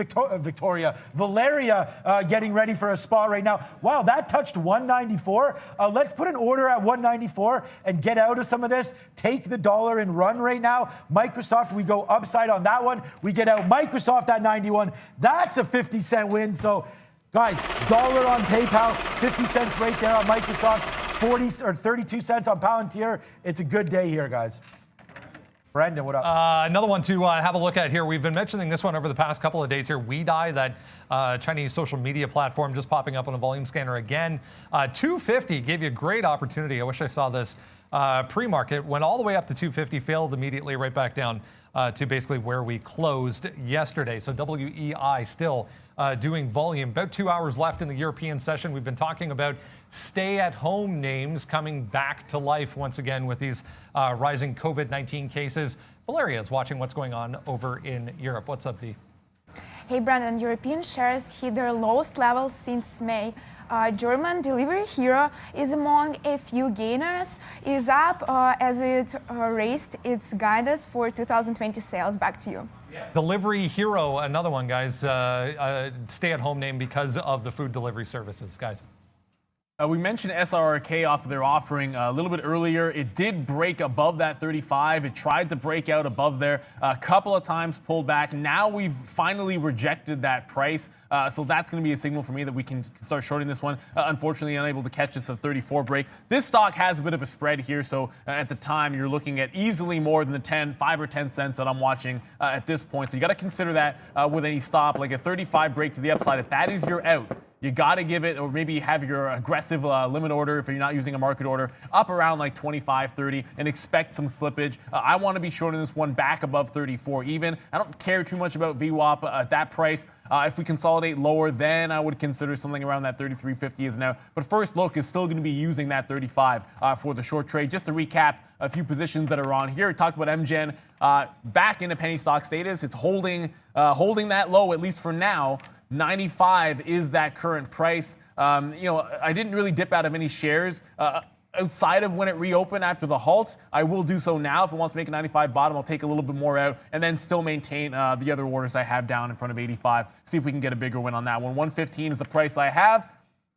Valeria getting ready for a spot right now. Wow, that touched 194. Let's put an order at 194 and get out of some of this. Take the dollar and run right now. Microsoft, we go upside on that one. We get out Microsoft at 91. That's a 50-cent win. So, guys, dollar on PayPal, 50 cents right there on Microsoft, 40 or 32 cents on Palantir. It's a good day here, guys. Brendan, what up? Another one to have a look at here. We've been mentioning this one over the past couple of days here. weekday, that Chinese social media platform, just popping up on a volume scanner again. 250 gave you a great opportunity. I wish I saw this pre-market. Went all the way up to 250, failed immediately right back down to basically where we closed yesterday. So WEI still doing volume. About 2 hours left in the European session. We've been talking about stay-at-home names coming back to life once again with these rising COVID-19 cases. Valeria is watching what's going on over in Europe. What's up, V? Hey, Brandon, European shares hit their lowest level since May. German delivery hero is among a few gainers, is up as it raised its guidance for 2020 sales. Back to you. Delivery Hero, another one, guys. Stay-at-home name because of the food delivery services, guys. We mentioned SRK off of their offering a little bit earlier. It did break above that 35. It tried to break out above there a couple of times, pulled back. Now we've finally rejected that price. So that's going to be a signal for me that we can start shorting this one. Unfortunately, unable to catch this at 34 break. This stock has a bit of a spread here. So at the time, you're looking at easily more than the 5 or 10 cents that I'm watching at this point. So you got to consider that with any stop, like a 35 break to the upside. If that is your out, you got to give it, or maybe have your aggressive limit order if you're not using a market order, up around like 25, 30, and expect some slippage. I want to be shorting this one back above 34 even. I don't care too much about VWAP at that price. If we consolidate lower, then I would consider something around that 33.50 is now. But first look is still going to be using that 35 for the short trade. Just to recap a few positions that are on here. We talked about MGen back into penny stock status. It's holding that low, at least for now. 95 is that current price. I didn't really dip out of any shares outside of when it reopened after the halt. I will do so now. If it wants to make a 95 bottom, I'll take a little bit more out and then still maintain the other orders I have down in front of 85. See if we can get a bigger win on that one. 115 is the price I have.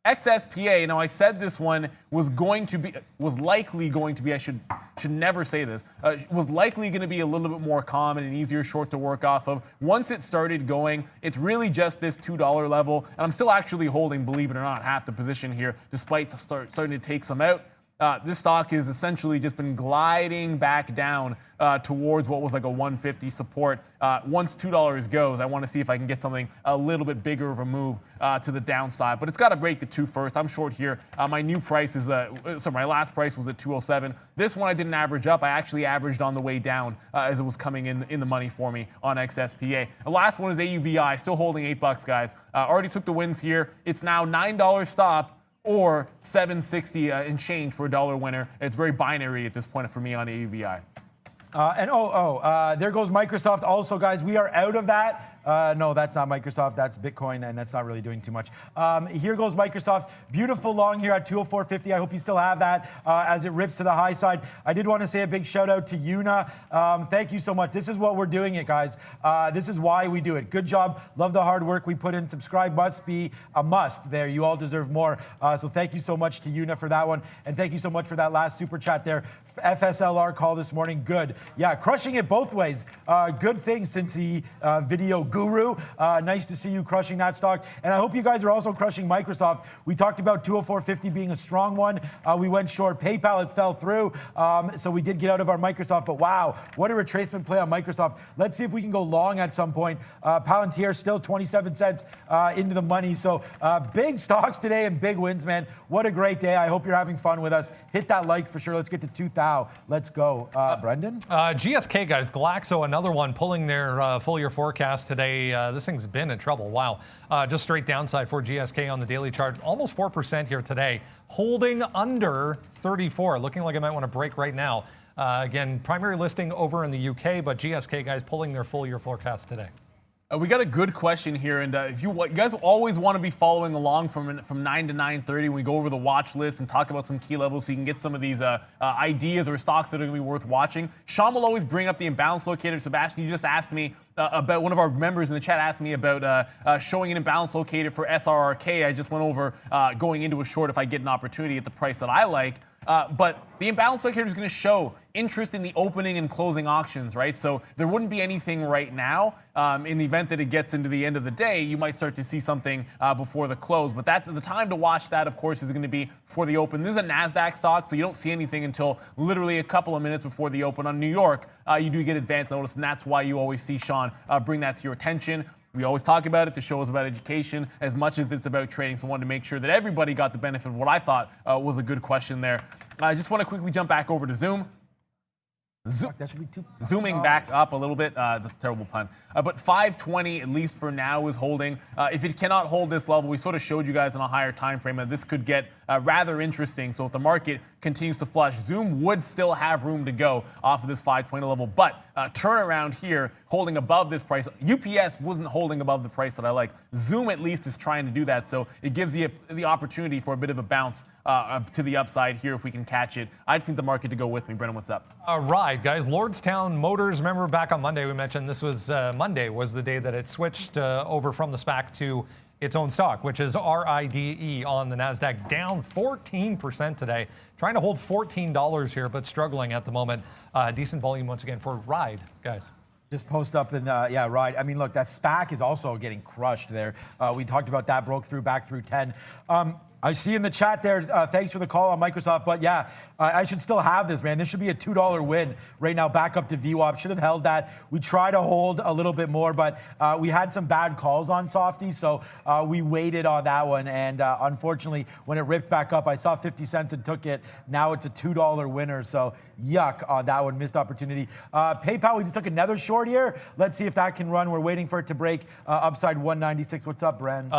XSPA, now I said this one was likely going to be, I should should never say this, was likely going to be a little bit more calm and an easier short to work off of. Once it started going, it's really just this $2 level, and I'm still actually holding, believe it or not, half the position here, despite starting to take some out. This stock has essentially just been gliding back down towards what was like a 150 support. Once $2 goes, I want to see if I can get something a little bit bigger of a move to the downside. But it's got to break the 2 first. I'm short here. My new price is, my last price was at 207. This one I didn't average up. I actually averaged on the way down as it was coming in the money for me on XSPA. The last one is AUVI, still holding $8, guys. Already took the wins here. It's now $9 stop, or $7.60 and change for a dollar winner. It's very binary at this point for me on AUVI. There goes Microsoft. Also, guys, we are out of that. No, that's not Microsoft. That's Bitcoin, and that's not really doing too much. Here goes Microsoft. Beautiful long here at 204.50. I hope you still have that as it rips to the high side. I did want to say a big shout out to Una. Thank you so much. This is what we're doing it, guys. This is why we do it. Good job. Love the hard work we put in. Subscribe must be a must there. You all deserve more. So thank you so much to Una for that one. And thank you so much for that last super chat there. FSLR call this morning. Good. Yeah, crushing it both ways. Good thing since the video guru. Nice to see you crushing that stock. And I hope you guys are also crushing Microsoft. We talked about 204.50 being a strong one. We went short PayPal. It fell through. So we did get out of our Microsoft. But wow, what a retracement play on Microsoft. Let's see if we can go long at some point. Palantir still 27 cents into the money. So big stocks today and big wins, man. What a great day. I hope you're having fun with us. Hit that like for sure. Let's get to 2,000. Let's go. Brendan? GSK, guys. Glaxo, another one pulling their full year forecast today. This thing's been in trouble. Wow. Just straight downside for GSK on the daily chart. Almost 4% here today. Holding under 34. Looking like it might want to break right now. Again, primary listing over in the UK, but GSK, guys, pulling their full year forecast today. We got a good question here, and if you guys always want to be following along from 9 to 9:30 when we go over the watch list and talk about some key levels so you can get some of these ideas or stocks that are going to be worth watching. Sean will always bring up the imbalance locator. Sebastian, you just asked me about, one of our members in the chat asked me about showing an imbalance locator for SRRK. I just went over going into a short if I get an opportunity at the price that I like. But the imbalance locator is going to show interest in the opening and closing auctions, right? So there wouldn't be anything right now. In the event that it gets into the end of the day, you might start to see something before the close. But that's the time to watch that, of course, is going to be before the open. This is a NASDAQ stock, so you don't see anything until literally a couple of minutes before the open. On New York, you do get advance notice, and that's why you always see Sean bring that to your attention. We always talk about it. The show is about education as much as it's about trading. So I wanted to make sure that everybody got the benefit of what I thought was a good question there. I just want to quickly jump back over to Zoom. That should be Zooming back up a little bit, that's a terrible pun. But 520, at least for now, is holding. If it cannot hold this level, we sort of showed you guys on a higher time frame that this could get rather interesting. So if the market continues to flush, Zoom would still have room to go off of this 520 level. But turnaround here, holding above this price. UPS wasn't holding above the price that I like. Zoom at least is trying to do that. So it gives you the opportunity for a bit of a bounce to the upside here if we can catch it. I just think the market to go with me. Brendan, what's up? All right, guys. Lordstown Motors. Remember back on Monday we mentioned this was Monday was the day that it switched over from the SPAC to its own stock, which is RIDE on the NASDAQ, down 14% today. Trying to hold $14 here, but struggling at the moment. Decent volume once again for RIDE, guys. Just post up and yeah, right. I mean, look, that SPAC is also getting crushed there. We talked about that, broke through back through 10. I see in the chat there, thanks for the call on Microsoft, but yeah, I should still have this, man. This should be a $2 win right now, back up to VWAP. Should have held that. We try to hold a little bit more, but we had some bad calls on Softy, so we waited on that one, and unfortunately, when it ripped back up, I saw 50 cents and took it. Now it's a $2 winner, so yuck on that one, missed opportunity. PayPal, we just took another short here. Let's see if that can run. We're waiting for it to break upside 196. What's up, Bren?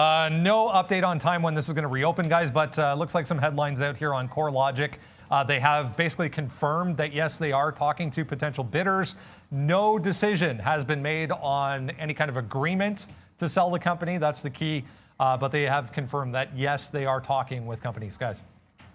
No update on time when this is going to reopen, guys, but looks like some headlines out here on CoreLogic. They have basically confirmed that, yes, they are talking to potential bidders. No decision has been made on any kind of agreement to sell the company. That's the key. But they have confirmed that, yes, they are talking with companies, guys.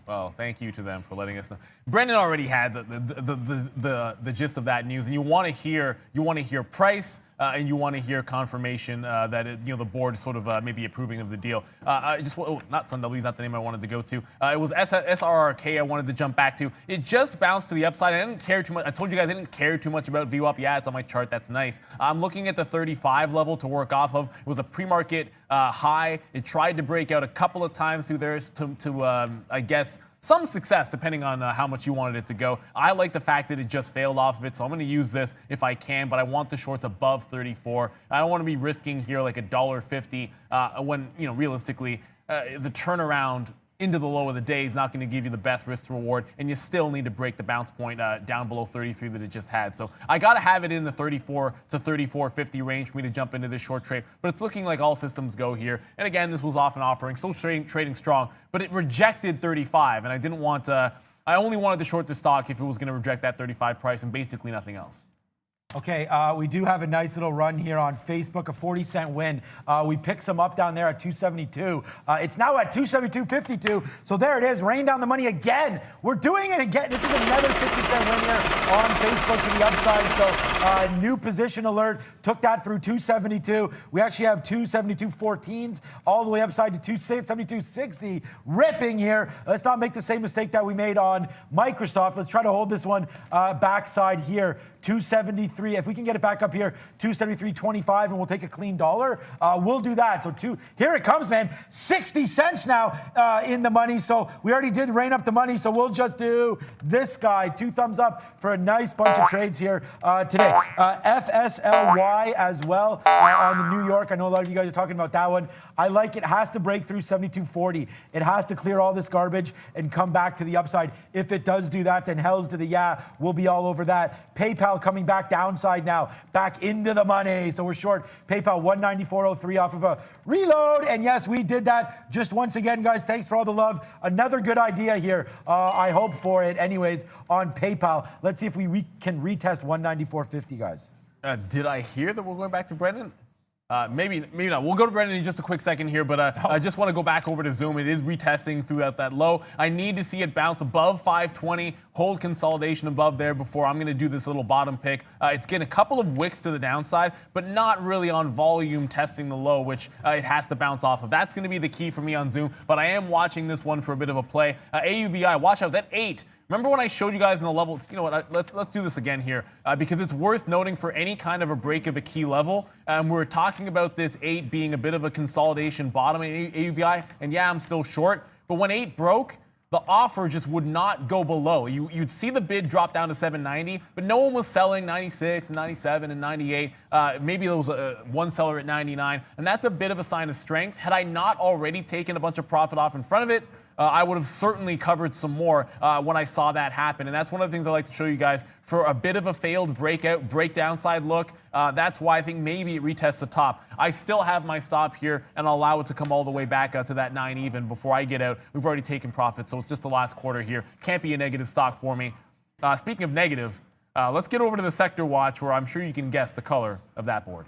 Well, thank you to them for letting us know. Brendan already had the gist of that news, and you want to hear price. and you want to hear confirmation that the board is sort of maybe approving of the deal. Not Sun W is not the name I wanted to go to. It was SRRK I wanted to jump back to. It just bounced to the upside. I didn't care too much. I told you guys I didn't care too much about VWAP. Yeah, it's on my chart. That's nice. I'm looking at the 35 level to work off of. It was a pre-market high. It tried to break out a couple of times through there to I guess, some success depending on how much you wanted it to go. I like the fact that it just failed off of it, so I'm going to use this if I can, but I want the shorts above 34. I don't want to be risking here like $1.50 when, realistically, the turnaround into the low of the day is not going to give you the best risk to reward, and you still need to break the bounce point down below 33 that it just had. So I got to have it in the 34 to 34.50 range for me to jump into this short trade, but it's looking like all systems go here. And again, this was off an offering, still trading strong, but it rejected 35, and I didn't want to. I only wanted to short the stock if it was going to reject that 35 price and basically nothing else. Okay, we do have a nice little run here on Facebook, a 40-cent win. We picked some up down there at 272. It's now at 272.52, so there it is. Rain down the money again. We're doing it again. This is another 50-cent win here on Facebook to the upside, so new position alert. Took that through 272. We actually have 272.14s all the way upside to 272.60. Ripping here. Let's not make the same mistake that we made on Microsoft. Let's try to hold this one backside here. 273. If we can get it back up here, 273.25, and we'll take a clean dollar, we'll do that. So here it comes, man. 60 cents now in the money. So we already did rain up the money. So we'll just do this guy. 2 thumbs up for a nice bunch of trades here today. FSLY as well on the New York. I know a lot of you guys are talking about that one. I like it. Has to break through 72.40. It has to clear all this garbage and come back to the upside. If it does do that, then hell's to the yeah. We'll be all over that. PayPal coming back downside now, back into the money. So we're short PayPal 194.03 off of a reload. And yes, we did that just once again, guys. Thanks for all the love. Another good idea here. I hope for it anyways on PayPal. Let's see if we can retest 194.50, guys. Did I hear that we're going back to Brendan? Maybe not. We'll go to Brendan in just a quick second here, but I just want to go back over to Zoom. It is retesting throughout that low. I need to see it bounce above 520, hold consolidation above there before I'm going to do this little bottom pick. It's getting a couple of wicks to the downside, but not really on volume testing the low, which it has to bounce off of. That's going to be the key for me on Zoom, but I am watching this one for a bit of a play. AUVI, watch out, that 8. Remember when I showed you guys in the level, you know what, let's do this again here because it's worth noting for any kind of a break of a key level. We're talking about this 8 being a bit of a consolidation bottom in AUVI, and yeah, I'm still short. But when 8 broke, the offer just would not go below. You'd see the bid drop down to 790, but no one was selling 96 and 97 and 98. Maybe there was one seller at 99, and that's a bit of a sign of strength. Had I not already taken a bunch of profit off in front of it, I would have certainly covered some more when I saw that happen. And that's one of the things I like to show you guys for a bit of a failed breakout, break downside look. That's why I think maybe it retests the top. I still have my stop here and I'll allow it to come all the way back to that 9 even before I get out. We've already taken profit, so it's just the last quarter here. Can't be a negative stock for me. Speaking of negative, let's get over to the sector watch where I'm sure you can guess the color of that board.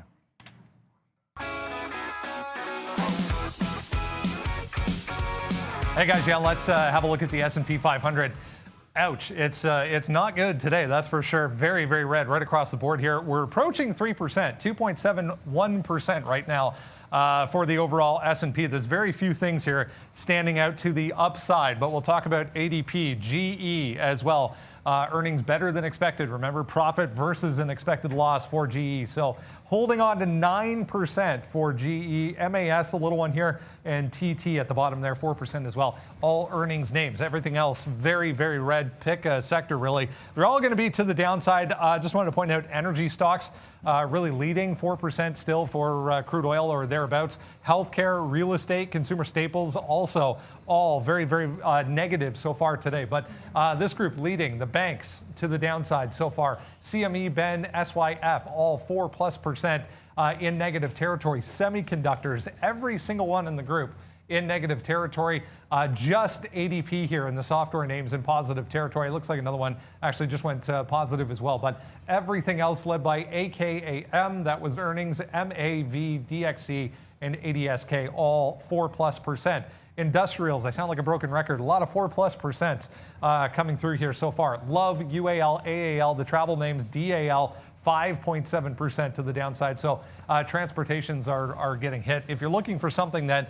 Hey guys, yeah, let's have a look at the S&P 500. Ouch, it's not good today, that's for sure. Very, very red right across the board here. We're approaching 3%, 2.71% right now for the overall S&P. There's very few things here standing out to the upside, but we'll talk about ADP, GE as well. Earnings better than expected. Remember, profit versus an expected loss for GE. So holding on to 9% for GE, MAS, a little one here, and TT at the bottom there, 4% as well. All earnings names. Everything else very, very red. Pick a sector, really. They're all going to be to the downside. Just wanted to point out energy stocks really leading, 4% still for crude oil or thereabouts. Healthcare, real estate, consumer staples, also all very, very negative so far today. But this group leading, the banks to the downside so far. CME, Ben, SYF, all 4+% in negative territory. Semiconductors, every single one in the group in negative territory. Just ADP here in the software names in positive territory. It looks like another one actually just went positive as well. But everything else led by AKAM, that was earnings, MAV, DXC, and ADSK, all 4+%. Industrials, I sound like a broken record. A lot of 4+% coming through here so far. Love, UAL, AAL, the travel names, DAL, 5.7% to the downside. So transportations are getting hit. If you're looking for something that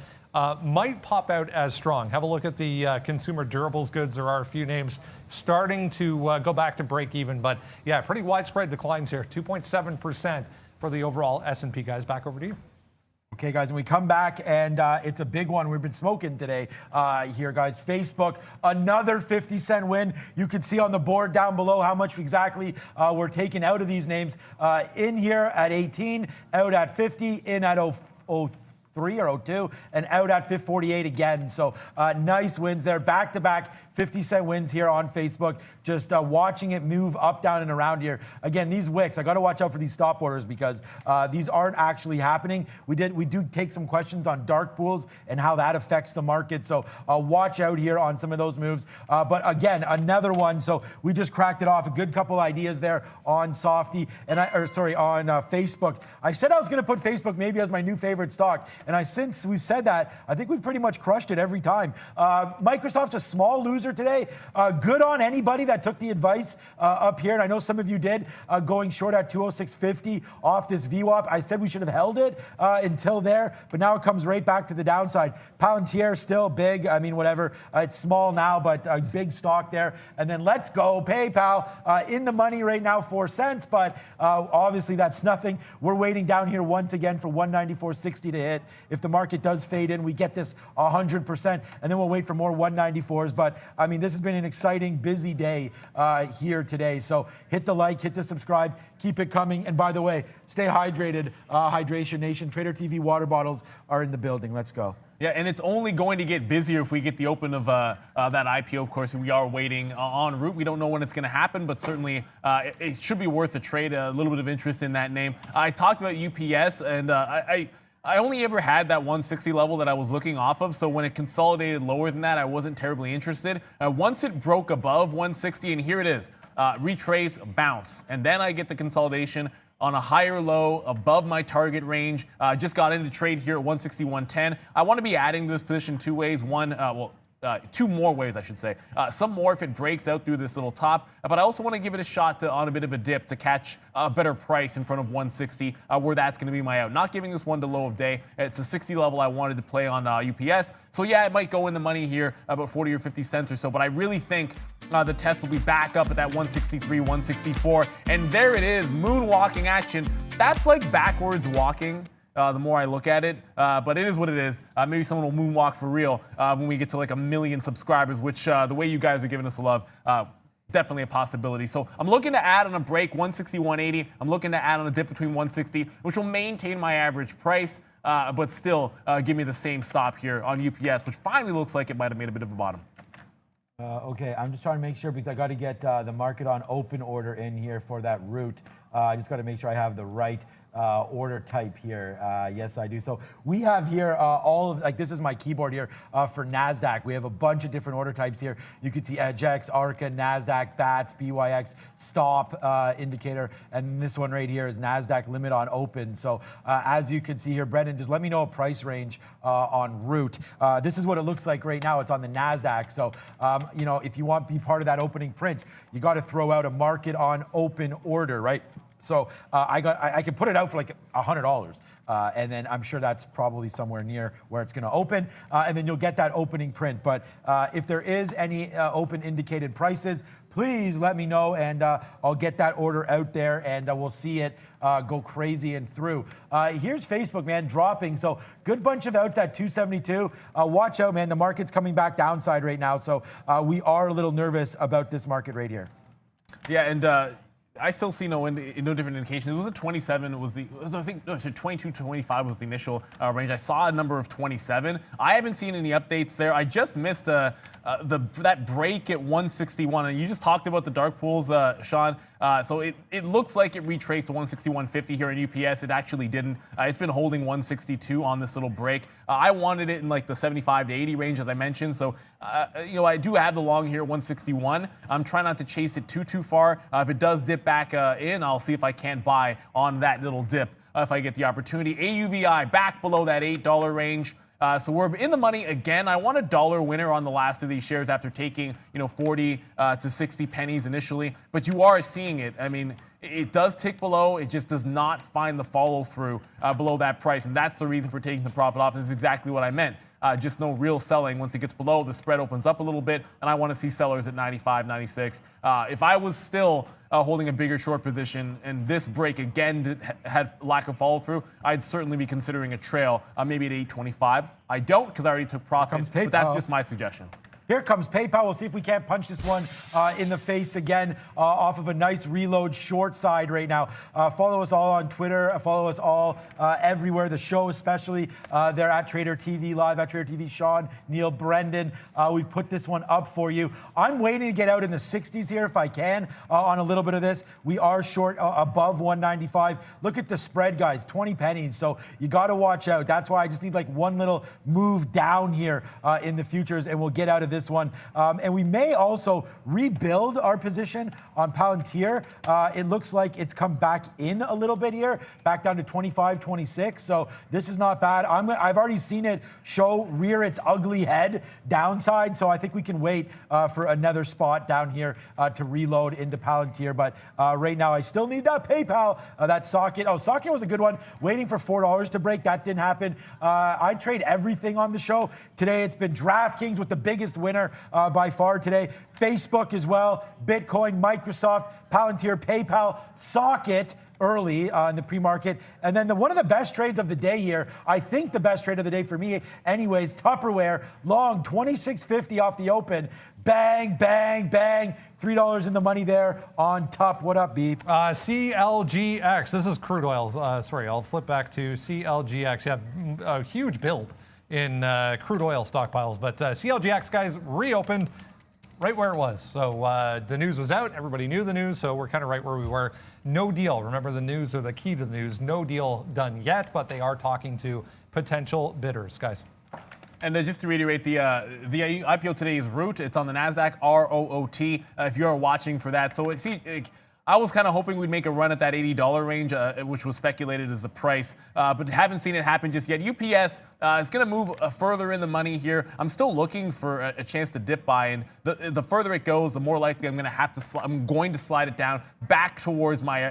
might pop out as strong, have a look at the consumer durables goods. There are a few names starting to go back to break even. But yeah, pretty widespread declines here. 2.7% for the overall S&P, guys. Back over to you. Okay, guys, and we come back, and it's a big one. We've been smoking today here, guys. Facebook, another 50-cent win. You can see on the board down below how much exactly we're taking out of these names. In here at 18, out at 50, in at 03 or 02, and out at 548 again. So nice wins there. Back-to-back 50-cent wins here on Facebook. Just watching it move up, down, and around here. Again, these wicks, I got to watch out for these stop orders because these aren't actually happening. We do take some questions on dark pools and how that affects the market. So watch out here on some of those moves. But again, another one. So we just cracked it off. A good couple ideas there on Softy and on Facebook. I said I was going to put Facebook maybe as my new favorite stock. And since we've said that, I think we've pretty much crushed it every time. Microsoft's a small loser today. Good on anybody that took the advice up here. And I know some of you did, going short at 206.50 off this VWAP. I said we should have held it until there, but now it comes right back to the downside. Palantir still big. I mean, whatever. It's small now, but a big stock there. And then let's go. PayPal in the money right now, 4 cents, but obviously that's nothing. We're waiting down here once again for 194.60 to hit. If the market does fade in, we get this 100%, and then we'll wait for more 194s. But I mean, this has been an exciting, busy day here today. So hit the like, hit the subscribe, keep it coming. And by the way, stay hydrated, Hydration Nation. Trader TV water bottles are in the building. Let's go. Yeah, and it's only going to get busier if we get the open of that IPO. Of course, we are waiting en route. We don't know when it's going to happen, but certainly it should be worth a trade. A little bit of interest in that name. I talked about UPS, and I only ever had that 160 level that I was looking off of, so when it consolidated lower than that, I wasn't terribly interested. Once it broke above 160, and here it is, retrace, bounce, and then I get the consolidation on a higher low above my target range. Just got into trade here at 161.10. I want to be adding to this position two ways. Two more ways, I should say. Some more if it breaks out through this little top, but I also want to give it a shot on a bit of a dip to catch a better price in front of 160, where that's going to be my out. Not giving this one to low of day. It's a 60 level I wanted to play on UPS. So yeah, it might go in the money here, about 40 or 50 cents or so, but I really think the test will be back up at that 163, 164, and there it is, moonwalking action. That's like backwards walking. The more I look at it, but it is what it is. Maybe someone will moonwalk for real when we get to like 1 million subscribers, which the way you guys are giving us a love, definitely a possibility. So I'm looking to add on a break 160, 180. I'm looking to add on a dip between 160, which will maintain my average price, but still give me the same stop here on UPS, which finally looks like it might have made a bit of a bottom. Okay, I'm just trying to make sure because I got to get the market on open order in here for that route. I just got to make sure I have the right order type here. Yes, I do. So we have here all of, like, this is my keyboard here for NASDAQ. We have a bunch of different order types here. You can see EDGX, ARCA, NASDAQ, BATS, BYX, stop indicator, and this one right here is NASDAQ limit on open. So as you can see here, Brendan, just let me know a price range on route. This is what it looks like right now. It's on the NASDAQ. So, you know, if you want to be part of that opening print, you got to throw out a market on open order, right? So I could put it out for like $100, and then I'm sure that's probably somewhere near where it's going to open, and then you'll get that opening print. But if there is any open indicated prices, please let me know, and I'll get that order out there, and we'll see it go crazy and through. Here's Facebook, man, dropping. So good bunch of outs at 272. Watch out, man. The market's coming back downside right now, so we are a little nervous about this market right here. Yeah, and I still see no different indication. It was a 27. It was I think 22 to 25 was the initial range. I saw a number of 27. I haven't seen any updates there. I just missed that break at 161. And you just talked about the dark pools, Sean. So it looks like it retraced to 161.50 here in UPS. It actually didn't. It's been holding 162 on this little break. I wanted it in like the 75 to 80 range, as I mentioned. So, you know, I do have the long here at 161. I'm trying not to chase it too far. If it does dip back in, I'll see if I can't buy on that little dip if I get the opportunity. AUVI back below that $8 range. So we're in the money again. I want a dollar winner on the last of these shares after taking 40 to 60 pennies initially, but you are seeing it. I mean, it does tick below. It just does not find the follow through below that price, and that's the reason for taking the profit off. And this is exactly what I meant. Just no real selling. Once it gets below, the spread opens up a little bit, and I want to see sellers at 95, 96. If I was still holding a bigger short position and this break again had lack of follow through, I'd certainly be considering a trail, maybe at 825. I don't, because I already took profits, but that's just my suggestion. Here comes PayPal. We'll see if we can't punch this one in the face again off of a nice reload short side right now. Follow us all on Twitter. Follow us all everywhere. The show especially. They're at TraderTV.live, at TraderTV. Sean, Neil, Brendan. We've put this one up for you. I'm waiting to get out in the 60s here if I can on a little bit of this. We are short above 195. Look at the spread, guys. 20 pennies. So you got to watch out. That's why I just need like one little move down here in the futures, and we'll get out of this one. And we may also rebuild our position on Palantir. It looks like it's come back in a little bit here, back down to 25, 26. So this is not bad. I've already seen it rear its ugly head downside. So I think we can wait for another spot down here to reload into Palantir. But right now I still need that PayPal, that socket. Oh, socket was a good one. Waiting for $4 to break. That didn't happen. I trade everything on the show. Today it's been DraftKings with the biggest winner by far today. Facebook as well, Bitcoin, Microsoft, Palantir, PayPal, Socket early in the pre-market. And then one of the best trades of the day here, I think the best trade of the day for me anyways, Tupperware, long, 26.50 off the open. Bang, bang, bang. $3 in the money there on top. What up, B? CLGX. This is crude oil. Sorry, I'll flip back to CLGX. Yeah, a huge build in crude oil stockpiles. But CLGX, guys, reopened right where it was. So the news was out. Everybody knew the news. So we're kind of right where we were. No deal. Remember, the news are the key to the news. No deal done yet, but they are talking to potential bidders, guys. And just to reiterate, the IPO today is Root. It's on the NASDAQ, ROOT, if you're watching for that. So I was kind of hoping we'd make a run at that $80 range, which was speculated as the price, but haven't seen it happen just yet. UPS is going to move further in the money here. I'm still looking for a chance to dip by, and the further it goes, the more likely I'm going to have to. I'm going to slide it down back towards my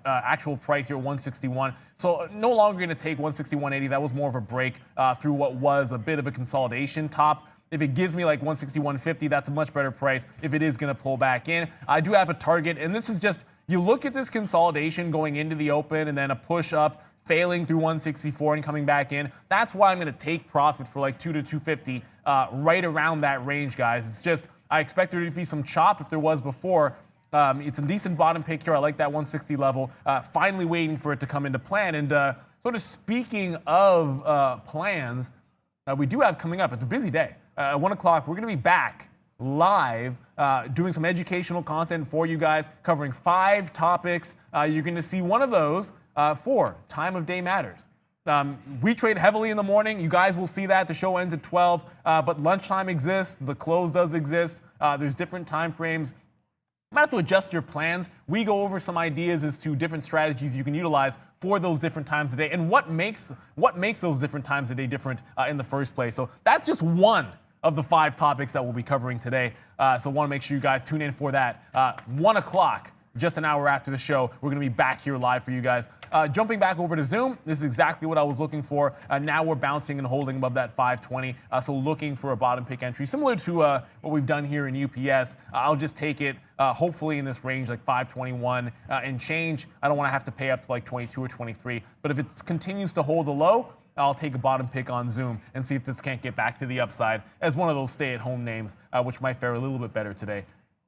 actual price here, 161. So no longer going to take 161.80. That was more of a break through what was a bit of a consolidation top. If it gives me like 161.50, that's a much better price if it is going to pull back in. I do have a target, and this is just, you look at this consolidation going into the open and then a push up, failing through 164 and coming back in. That's why I'm going to take profit for like 2 to 250 right around that range, guys. It's just, I expect there to be some chop if there was before. It's a decent bottom pick here. I like that 160 level. Finally waiting for it to come into plan. And sort of speaking of plans, we do have coming up, it's a busy day. At 1 o'clock, we're going to be back live doing some educational content for you guys, covering 5 topics. You're going to see one of those for Time of Day Matters. We trade heavily in the morning. You guys will see that. The show ends at 12, but lunchtime exists. The close does exist. There's different time frames. You might have to adjust your plans. We go over some ideas as to different strategies you can utilize for those different times of day and what makes those different times of day different in the first place. So that's just one of the 5 topics that we'll be covering today. So want to make sure you guys tune in for that. 1 o'clock, just an hour after the show, we're going to be back here live for you guys. Jumping back over to Zoom, this is exactly what I was looking for. Now we're bouncing and holding above that 520. So looking for a bottom pick entry, similar to what we've done here in UPS. I'll just take it hopefully in this range, like 521 and change. I don't want to have to pay up to like 22 or 23. But if it continues to hold a low, I'll take a bottom pick on Zoom and see if this can't get back to the upside as one of those stay-at-home names, which might fare a little bit better today.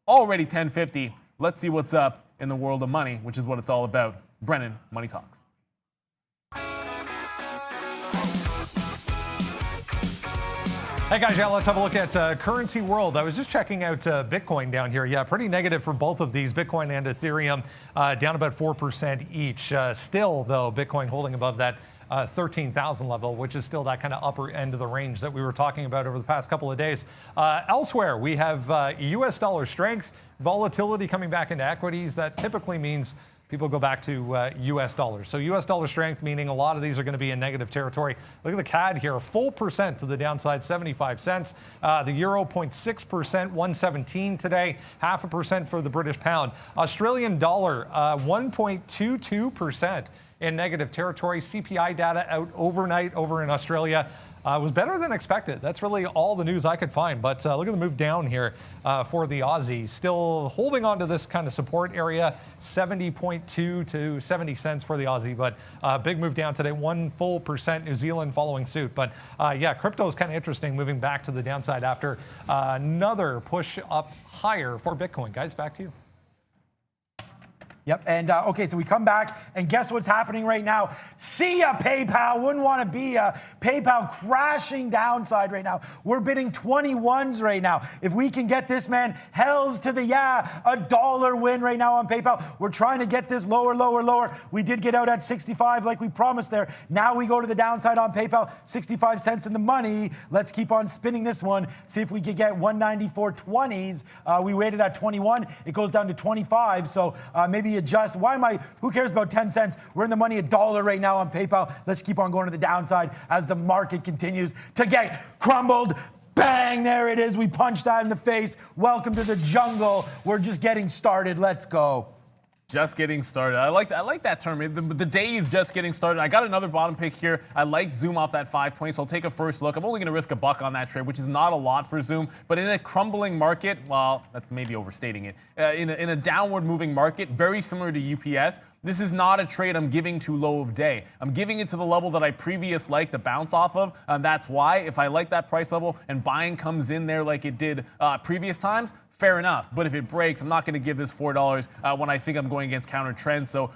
Already 1050. Let's see what's up in the world of money, which is what it's all about. Brennan, Money Talks. Hey guys, yeah, let's have a look at currency world. I was just checking out Bitcoin down here. Yeah, pretty negative for both of these, Bitcoin and Ethereum, down about 4% each. Still, though, Bitcoin holding above that 13,000 level, which is still that kind of upper end of the range that we were talking about over the past couple of days. Elsewhere, we have US dollar strength, volatility coming back into equities. That typically means people go back to US dollars. So US dollar strength, meaning a lot of these are going to be in negative territory. Look at the CAD here, a full percent to the downside, 75 cents. The euro, 0.6%, 117 today, 0.5% for the British pound. Australian dollar, 1.22% in negative territory. CPI data out overnight over in Australia. Was better than expected. That's really all the news I could find. But look at the move down here for the Aussie. Still holding on to this kind of support area, 70.2 to 70 cents for the Aussie. But big move down today, 1% New Zealand following suit. But yeah, crypto is kind of interesting, moving back to the downside after another push up higher for Bitcoin. Guys, back to you. Yep, and okay, so we come back, and guess what's happening right now? See ya, PayPal. Wouldn't want to be a PayPal crashing downside right now. We're bidding 21s right now. If we can get this, man, hells to the yeah, $1 win right now on PayPal. We're trying to get this lower, lower, lower. We did get out at 65 like we promised there. Now we go to the downside on PayPal, 65 cents in the money. Let's keep on spinning this one, see if we could get 194.20s. We waited at 21. It goes down to 25, so maybe adjust. Who cares about 10 cents? We're in the money $1 right now on PayPal. Let's keep on going to the downside as the market continues to get crumbled. Bang, there it is. We punched that in the face. Welcome to the jungle. We're just getting started. Let's go. Just getting started. I like that term. The day is just getting started. I got another bottom pick here. I like Zoom off that 520, so I'll take a first look. I'm only going to risk $1 on that trade, which is not a lot for Zoom. But in a crumbling market, well, that's maybe overstating it. In a downward moving market, very similar to UPS, this is not a trade I'm giving too low of day. I'm giving it to the level that I previous liked to bounce off of. And that's why if I like that price level and buying comes in there like it did previous times, fair enough. But if it breaks, I'm not going to give this $4 when I think I'm going against counter trends. So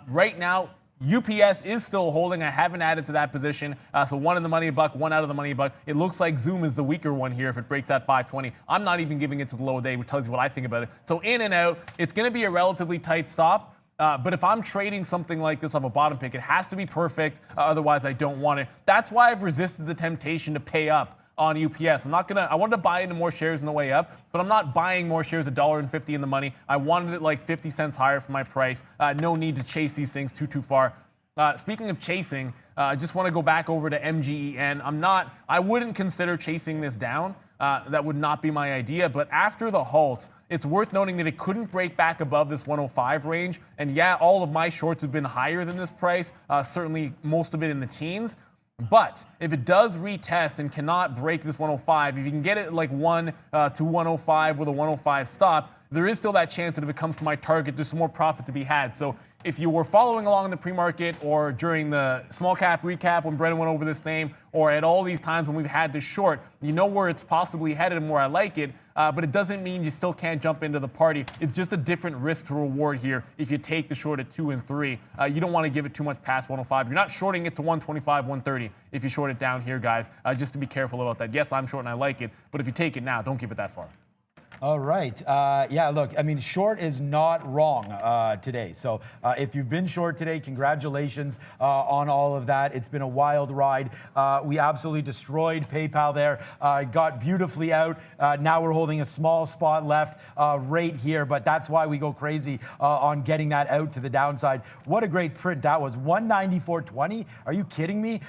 right now, UPS is still holding. I haven't added to that position. So one in the money $1, one out of the money $1. It looks like Zoom is the weaker one here if it breaks at 520. I'm not even giving it to the low day, which tells you what I think about it. So in and out, it's going to be a relatively tight stop. But if I'm trading something like this off a bottom pick, it has to be perfect. Otherwise, I don't want it. That's why I've resisted the temptation to pay up on UPS. I wanted to buy into more shares on the way up, but I'm not buying more shares $1.50 in the money. I wanted it like 50 cents higher for my price. No need to chase these things too far. Speaking of chasing, I just want to go back over to MGEN. I wouldn't consider chasing this down. That would not be my idea. But after the halt, it's worth noting that it couldn't break back above this 105 range. And yeah, all of my shorts have been higher than this price, certainly most of it in the teens. But if it does retest and cannot break this 105, if you can get it like 1 to 105 with a 105 stop, there is still that chance that if it comes to my target, there's some more profit to be had. So if you were following along in the pre-market or during the small cap recap when Brendan went over this name, or at all these times when we've had this short, you know where it's possibly headed and where I like it, but it doesn't mean you still can't jump into the party. It's just a different risk to reward here if you take the short at 2 and 3. You don't want to give it too much past 105. You're not shorting it to 125, 130 if you short it down here, guys, just to be careful about that. Yes, I'm short and I like it, but if you take it now, don't give it that far. All right. Yeah, look, I mean, short is not wrong today. So if you've been short today, congratulations on all of that. It's been a wild ride. We absolutely destroyed PayPal there. Got beautifully out. Now we're holding a small spot left right here, but that's why we go crazy on getting that out to the downside. What a great print that was. 194.20. Are you kidding me?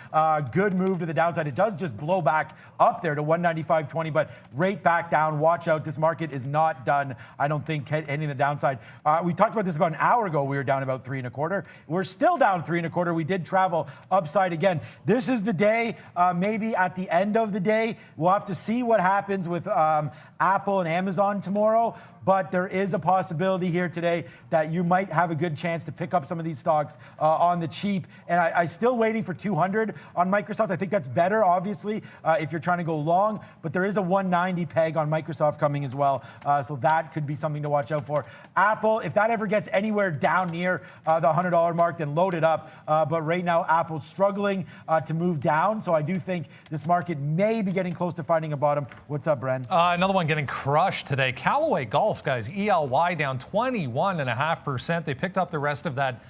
Good move to the downside. It does just blow back up there to 195.20, but right back down. Watch out. This market is not done. I don't think hitting the downside. We talked about this about an hour ago. We were down about 3 1/4. We're still down 3 1/4. We did travel upside again. This is the day, maybe at the end of the day. We'll have to see what happens with Apple and Amazon tomorrow. But there is a possibility here today that you might have a good chance to pick up some of these stocks on the cheap. And I'm still waiting for 200 on Microsoft. I think that's better, obviously, if you're trying to go long. But there is a 190 peg on Microsoft coming as well. So that could be something to watch out for. Apple, if that ever gets anywhere down near the $100 mark, then load it up. But right now, Apple's struggling to move down. So I do think this market may be getting close to finding a bottom. What's up, Bren? Another one getting crushed today. Callaway Golf, guys, ELY down 21.5%. They picked up the rest of that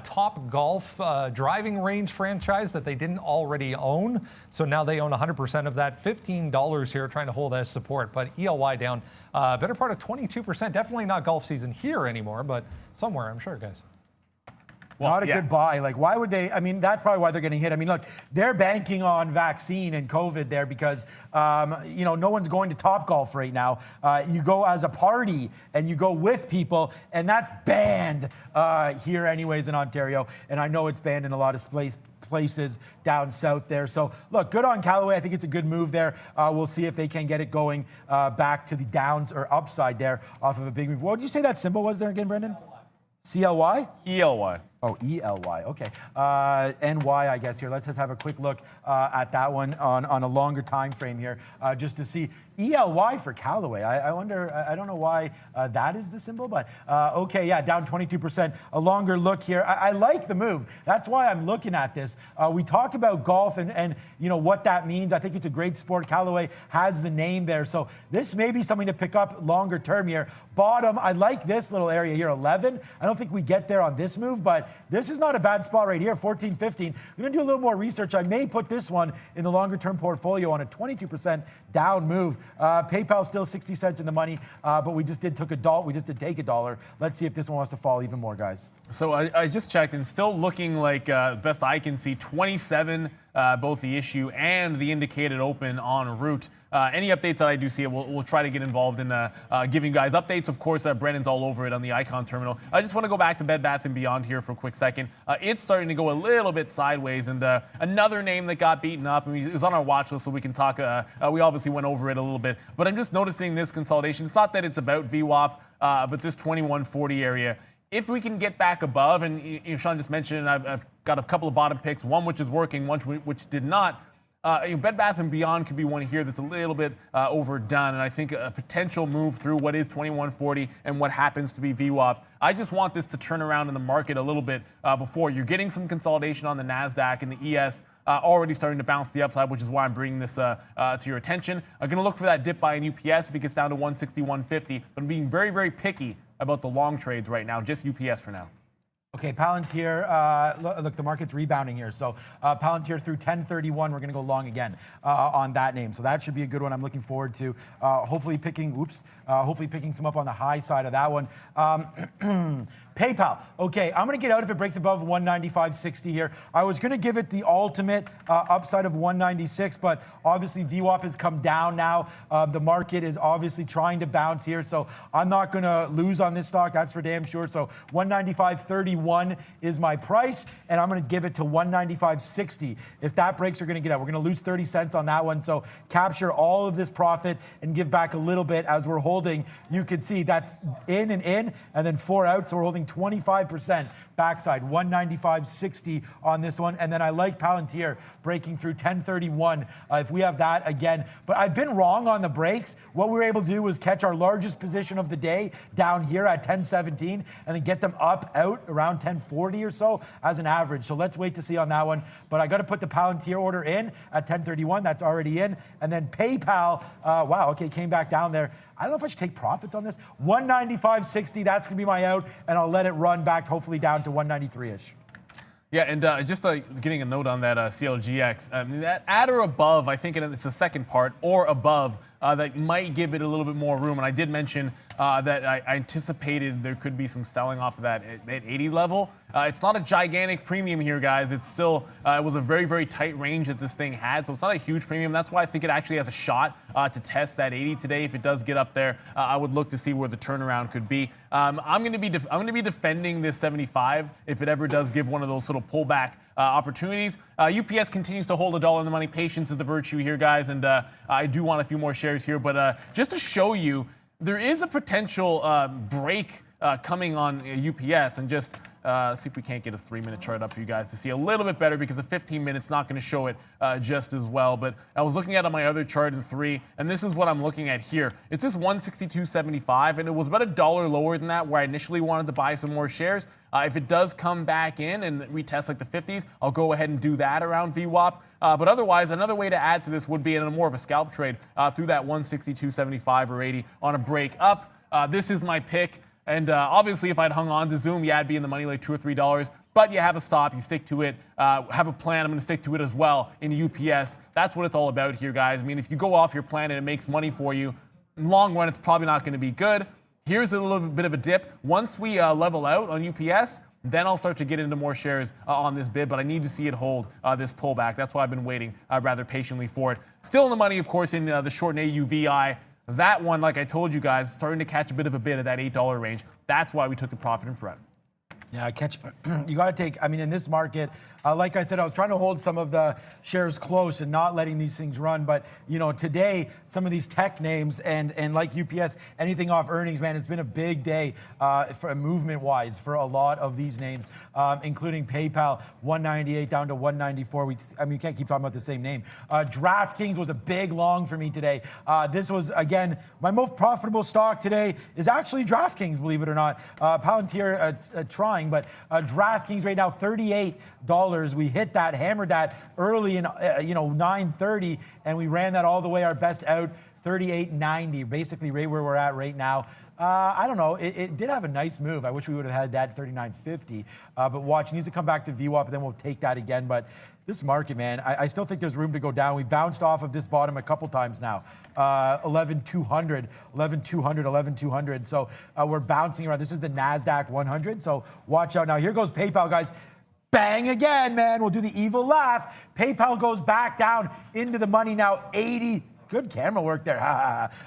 Top Golf driving range franchise that they didn't already own. So now they own 100% of that. $15 here trying to hold as support. But ELY down better part of 22%. Definitely not golf season here anymore, but somewhere, I'm sure, guys. Not a yeah. good buy. Like, why would they? I mean, that's probably why they're getting hit. I mean, look, they're banking on vaccine and COVID there because, no one's going to Topgolf right now. You go as a party and you go with people, and that's banned here anyways in Ontario. And I know it's banned in a lot of places down south there. So look, good on Callaway. I think it's a good move there. We'll see if they can get it going back to the downs or upside there off of a big move. What did you say that symbol was there again, Brendan? CLY? ELY. Oh, ELY. Okay. NY, I guess here. Let's just have a quick look at that one on a longer time frame here, just to see. ELY for Callaway. I wonder, I don't know why that is the symbol, but okay, yeah, down 22%. A longer look here. I like the move. That's why I'm looking at this. We talk about golf and what that means. I think it's a great sport. Callaway has the name there. So this may be something to pick up longer term here. Bottom, I like this little area here, 11. I don't think we get there on this move, but this is not a bad spot right here, 14, 15. I'm going to do a little more research. I may put this one in the longer term portfolio on a 22% down move. PayPal still 60 cents in the money, but we just did take $1. Let's see if this one wants to fall even more, guys. So I just checked, and still looking like best I can see 27, both the issue and the indicated open en route. Any updates that I do see, we'll try to get involved in giving guys updates. Of course, Brennan's all over it on the Icon Terminal. I just want to go back to Bed Bath & Beyond here for a quick second. It's starting to go a little bit sideways, and another name that got beaten up, I mean, it was on our watch list, so we can talk. We obviously went over it a little bit, but I'm just noticing this consolidation. It's not that it's about VWAP, but this 2140 area. If we can get back above, and Sean just mentioned, I've got a couple of bottom picks, one which is working, one which did not. Bed Bath & Beyond could be one here that's a little bit overdone, and I think a potential move through what is 2140 and what happens to be VWAP. I just want this to turn around in the market a little bit before. You're getting some consolidation on the NASDAQ and the ES already starting to bounce to the upside, which is why I'm bringing this to your attention. I'm going to look for that dip by an UPS if it gets down to 160, 150, but I'm being very, very picky about the long trades right now, just UPS for now. Okay, Palantir, look, the market's rebounding here. So Palantir through 1031, we're going to go long again on that name. So that should be a good one. I'm looking forward to hopefully picking some up on the high side of that one. PayPal. Okay, I'm going to get out if it breaks above 195.60 here. I was going to give it the ultimate upside of 196, but obviously VWAP has come down now. The market is obviously trying to bounce here, so I'm not going to lose on this stock. That's for damn sure. So 195.31 is my price, and I'm going to give it to 195.60. If that breaks, we're going to get out. We're going to lose 30 cents on that one. So capture all of this profit and give back a little bit as we're holding. You can see that's in, and then 4 out. So we're holding 25% backside, 195.60 on this one. And then I like Palantir breaking through 1031 if we have that again. But I've been wrong on the breaks. What we were able to do was catch our largest position of the day down here at 1017 and then get them up out around 1040 or so as an average. So let's wait to see on that one. But I got to put the Palantir order in at 1031. That's already in. And then PayPal, wow, okay, came back down there. I don't know if I should take profits on this. 195.60, that's going to be my out, and I'll let it run back, hopefully down to 193-ish. Yeah, and just getting a note on that CLGX, that at or above, I think it's the second part, or above, that might give it a little bit more room. And I did mention that I anticipated there could be some selling off of that at 80 level. It's not a gigantic premium here, guys. It's still, it was a very, very tight range that this thing had, so it's not a huge premium. That's why I think it actually has a shot to test that 80 today. If it does get up there, I would look to see where the turnaround could be. I'm going to be defending this 75 if it ever does give one of those sort of pullback opportunities. UPS continues to hold $1 in the money. Patience is the virtue here, guys, and I do want a few more shares here. But just to show you, there is a potential break coming on UPS, and just see if we can't get a 3-minute chart up for you guys to see a little bit better, because the 15 minutes not going to show it just as well. But I was looking at on my other chart in 3, and this is what I'm looking at here. It's this 162.75, and it was about $1 lower than that where I initially wanted to buy some more shares. If it does come back in and retest like the 50s, I'll go ahead and do that around VWAP. But otherwise, another way to add to this would be in a more of a scalp trade through that 162.75 or 80 on a break up. This is my pick. And obviously, if I'd hung on to Zoom, yeah, I'd be in the money like $2 or $3. But you have a stop, you stick to it, have a plan. I'm going to stick to it as well in UPS. That's what it's all about here, guys. I mean, if you go off your plan and it makes money for you, in the long run, it's probably not going to be good. Here's a little bit of a dip. Once we level out on UPS, Then I'll start to get into more shares on this bid, but I need to see it hold this pullback. That's why I've been waiting rather patiently for it. Still in the money, of course, in the short and AUVI. That one, like I told you guys, starting to catch a bit of a bid at that $8 range. That's why we took the profit in front. Yeah, you got to take, I mean, in this market, like I said, I was trying to hold some of the shares close and not letting these things run. But, you know, today, some of these tech names and like UPS, anything off earnings, man, it's been a big day for movement-wise for a lot of these names, including PayPal, 198 down to 194. I mean, you can't keep talking about the same name. DraftKings was a big long for me today. This was, again, my most profitable stock today is actually DraftKings, believe it or not. Palantir trying, but DraftKings right now, $38. We hit that, hammered that early in 9:30, and we ran that all the way our best out, 38.90, basically right where we're at right now. I don't know. It did have a nice move. I wish we would have had that 39.50. But watch, it needs to come back to VWAP, and then we'll take that again. But this market, man, I still think there's room to go down. We've bounced off of this bottom a couple times now. 11,200, 11,200, 11,200. So we're bouncing around. This is the NASDAQ 100. So watch out. Now, here goes PayPal, guys. Bang again, man. We'll do the evil laugh. PayPal goes back down into the money now, 80. Good camera work there.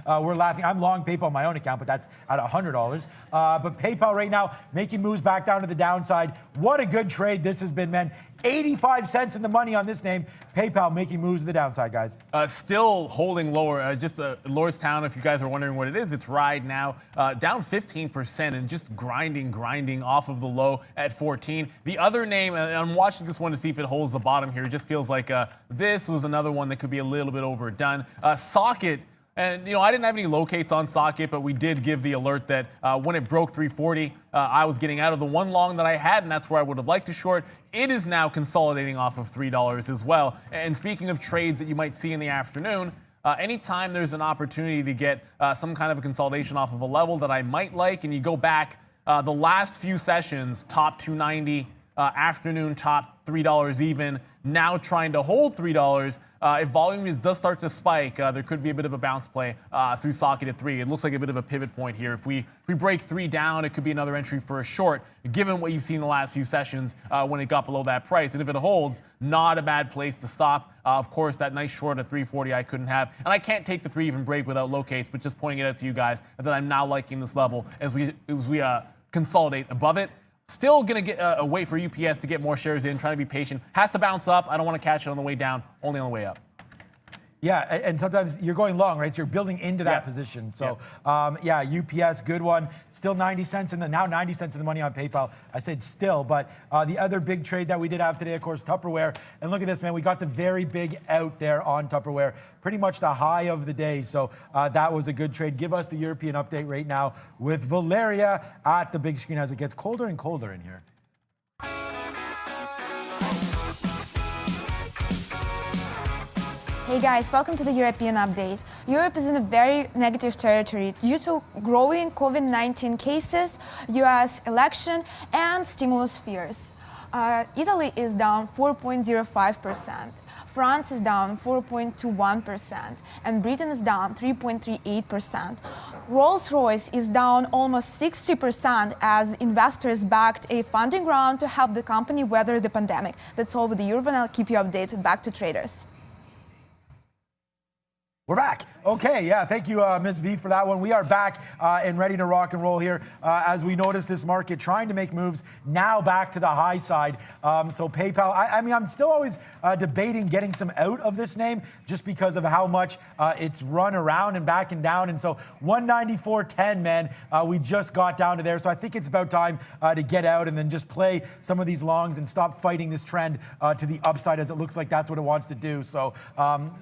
We're laughing. I'm long PayPal on my own account, but that's at $100. But PayPal right now making moves back down to the downside. What a good trade this has been, man. 85 cents in the money on this name. PayPal making moves to the downside, guys. Still holding lower. Lordstown, if you guys are wondering what it is, it's Ride now down 15% and just grinding off of the low at 14. The other name, and I'm watching this one to see if it holds the bottom here. It just feels like this was another one that could be a little bit overdone. Socket. And, you know, I didn't have any locates on Socket, but we did give the alert that when it broke 340, I was getting out of the one long that I had, and that's where I would have liked to short. It is now consolidating off of $3 as well. And speaking of trades that you might see in the afternoon, anytime there's an opportunity to get some kind of a consolidation off of a level that I might like, and you go back the last few sessions, top 290, afternoon top $3 even, now trying to hold $3. If volume does start to spike, there could be a bit of a bounce play through Socket at 3. It looks like a bit of a pivot point here. If we break 3 down, it could be another entry for a short, given what you've seen in the last few sessions when it got below that price. And if it holds, not a bad place to stop. Of course, that nice short at 340 I couldn't have. And I can't take the 3 even break without locates, but just pointing it out to you guys that I'm now liking this level as we consolidate above it. Still going to wait for UPS to get more shares in, trying to be patient. Has to bounce up. I don't want to catch it on the way down, only on the way up. Yeah, and sometimes you're going long, right? So you're building into that position. So, yeah, UPS, good one. Still 90 cents now 90 cents in the money on PayPal. I said still, but the other big trade that we did have today, of course, Tupperware. And look at this, man. We got the very big out there on Tupperware. Pretty much the high of the day. So that was a good trade. Give us the European update right now with Valeria at the big screen as it gets colder and colder in here. Hey guys, welcome to the European update. Europe is in a very negative territory due to growing COVID-19 cases, US election, and stimulus fears. Italy is down 4.05%, France is down 4.21%, and Britain is down 3.38%. Rolls-Royce is down almost 60% as investors backed a funding round to help the company weather the pandemic. That's all with the Europe, and I'll keep you updated. Back to traders. We're back. Okay, yeah, thank you, Ms. V, for that one. We are back and ready to rock and roll here as we notice this market trying to make moves now back to the high side. So PayPal, I mean, I'm still always debating getting some out of this name just because of how much it's run around and back and down. And so 194.10, man, we just got down to there. So I think it's about time to get out and then just play some of these longs and stop fighting this trend to the upside, as it looks like that's what it wants to do. So,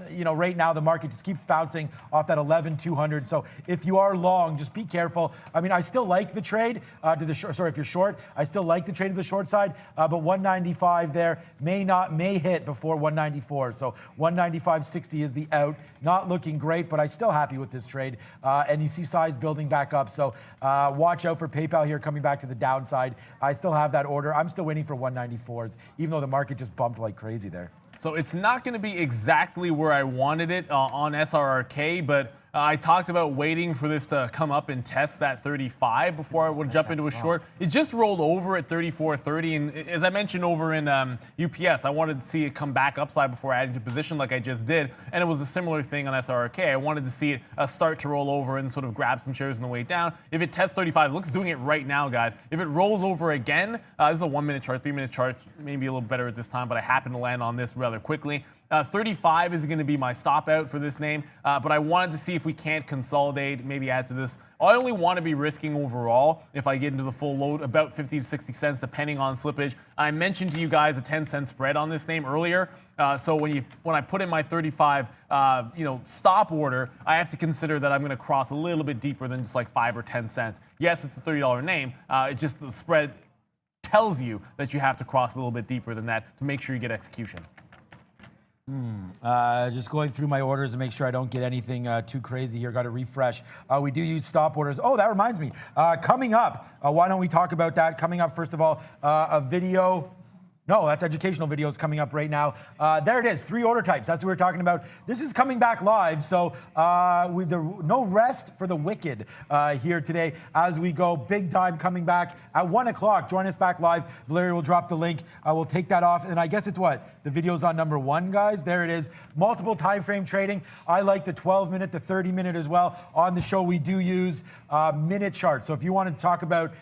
you know, right now the market just keeps bouncing off that 11,200. So if you are long, just be careful. I mean, I still like the trade to the short. Sorry, if you're short, I still like the trade to the short side. But 195 there may hit before 194. So 195.60 is the out. Not looking great, but I'm still happy with this trade. And you see size building back up. So watch out for PayPal here coming back to the downside. I still have that order. I'm still waiting for 194s, even though the market just bumped like crazy there. So it's not going to be exactly where I wanted it on SRRK, but I talked about waiting for this to come up and test that 35 before I would jump into a short. It just rolled over at 34.30, and as I mentioned over in UPS, I wanted to see it come back upside before adding to position like I just did, and it was a similar thing on SRK. I wanted to see it start to roll over and sort of grab some shares on the way down. If it tests 35, it looks doing it right now, guys. If it rolls over again, this is a 1-minute chart, 3-minute chart, maybe a little better at this time, but I happen to land on this rather quickly. 35 is going to be my stop out for this name, but I wanted to see if we can't consolidate, maybe add to this. I only want to be risking overall, if I get into the full load, about 50 to 60 cents, depending on slippage. I mentioned to you guys a 10-cent spread on this name earlier. So when I put in my 35, stop order, I have to consider that I'm going to cross a little bit deeper than just like 5 or 10 cents. Yes, it's a $30 name. It's just the spread tells you that you have to cross a little bit deeper than that to make sure you get execution. Just going through my orders to make sure I don't get anything too crazy here. Got to refresh. We do use stop orders. Oh, that reminds me. Coming up, why don't we talk about that? Coming up, first of all, a video. No, that's educational videos coming up right now. There it is, 3 order types. That's what we're talking about. This is coming back live, so with no rest for the wicked here today as we go big time coming back at 1 o'clock. Join us back live. Valeria will drop the link. We'll take that off, and I guess it's what? The video's on number 1, guys. There it is. Multiple time frame trading. I like the 12-minute, the 30-minute as well. On the show, we do use minute charts. So if you want to talk about,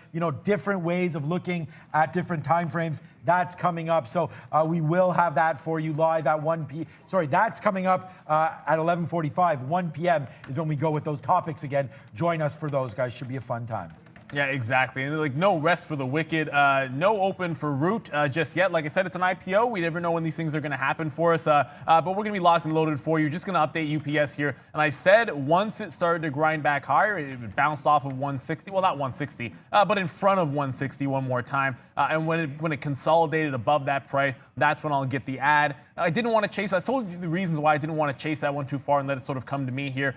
different ways of looking at different time frames, that's coming up. So we will have that for you live at 1 p.m. Sorry, that's coming up at 11:45. 1 p.m. is when we go with those topics again. Join us for those, guys. Should be a fun time. Yeah, exactly. And like no rest for the wicked, no open for Root just yet. Like I said, it's an IPO. We never know when these things are going to happen for us, but we're going to be locked and loaded for you. Just going to update UPS here. And I said once it started to grind back higher, it bounced off of 160. Well, not 160, but in front of 160 one more time. And when it consolidated above that price, that's when I'll get the ad. I didn't want to chase. I told you the reasons why I didn't want to chase that one too far and let it sort of come to me here.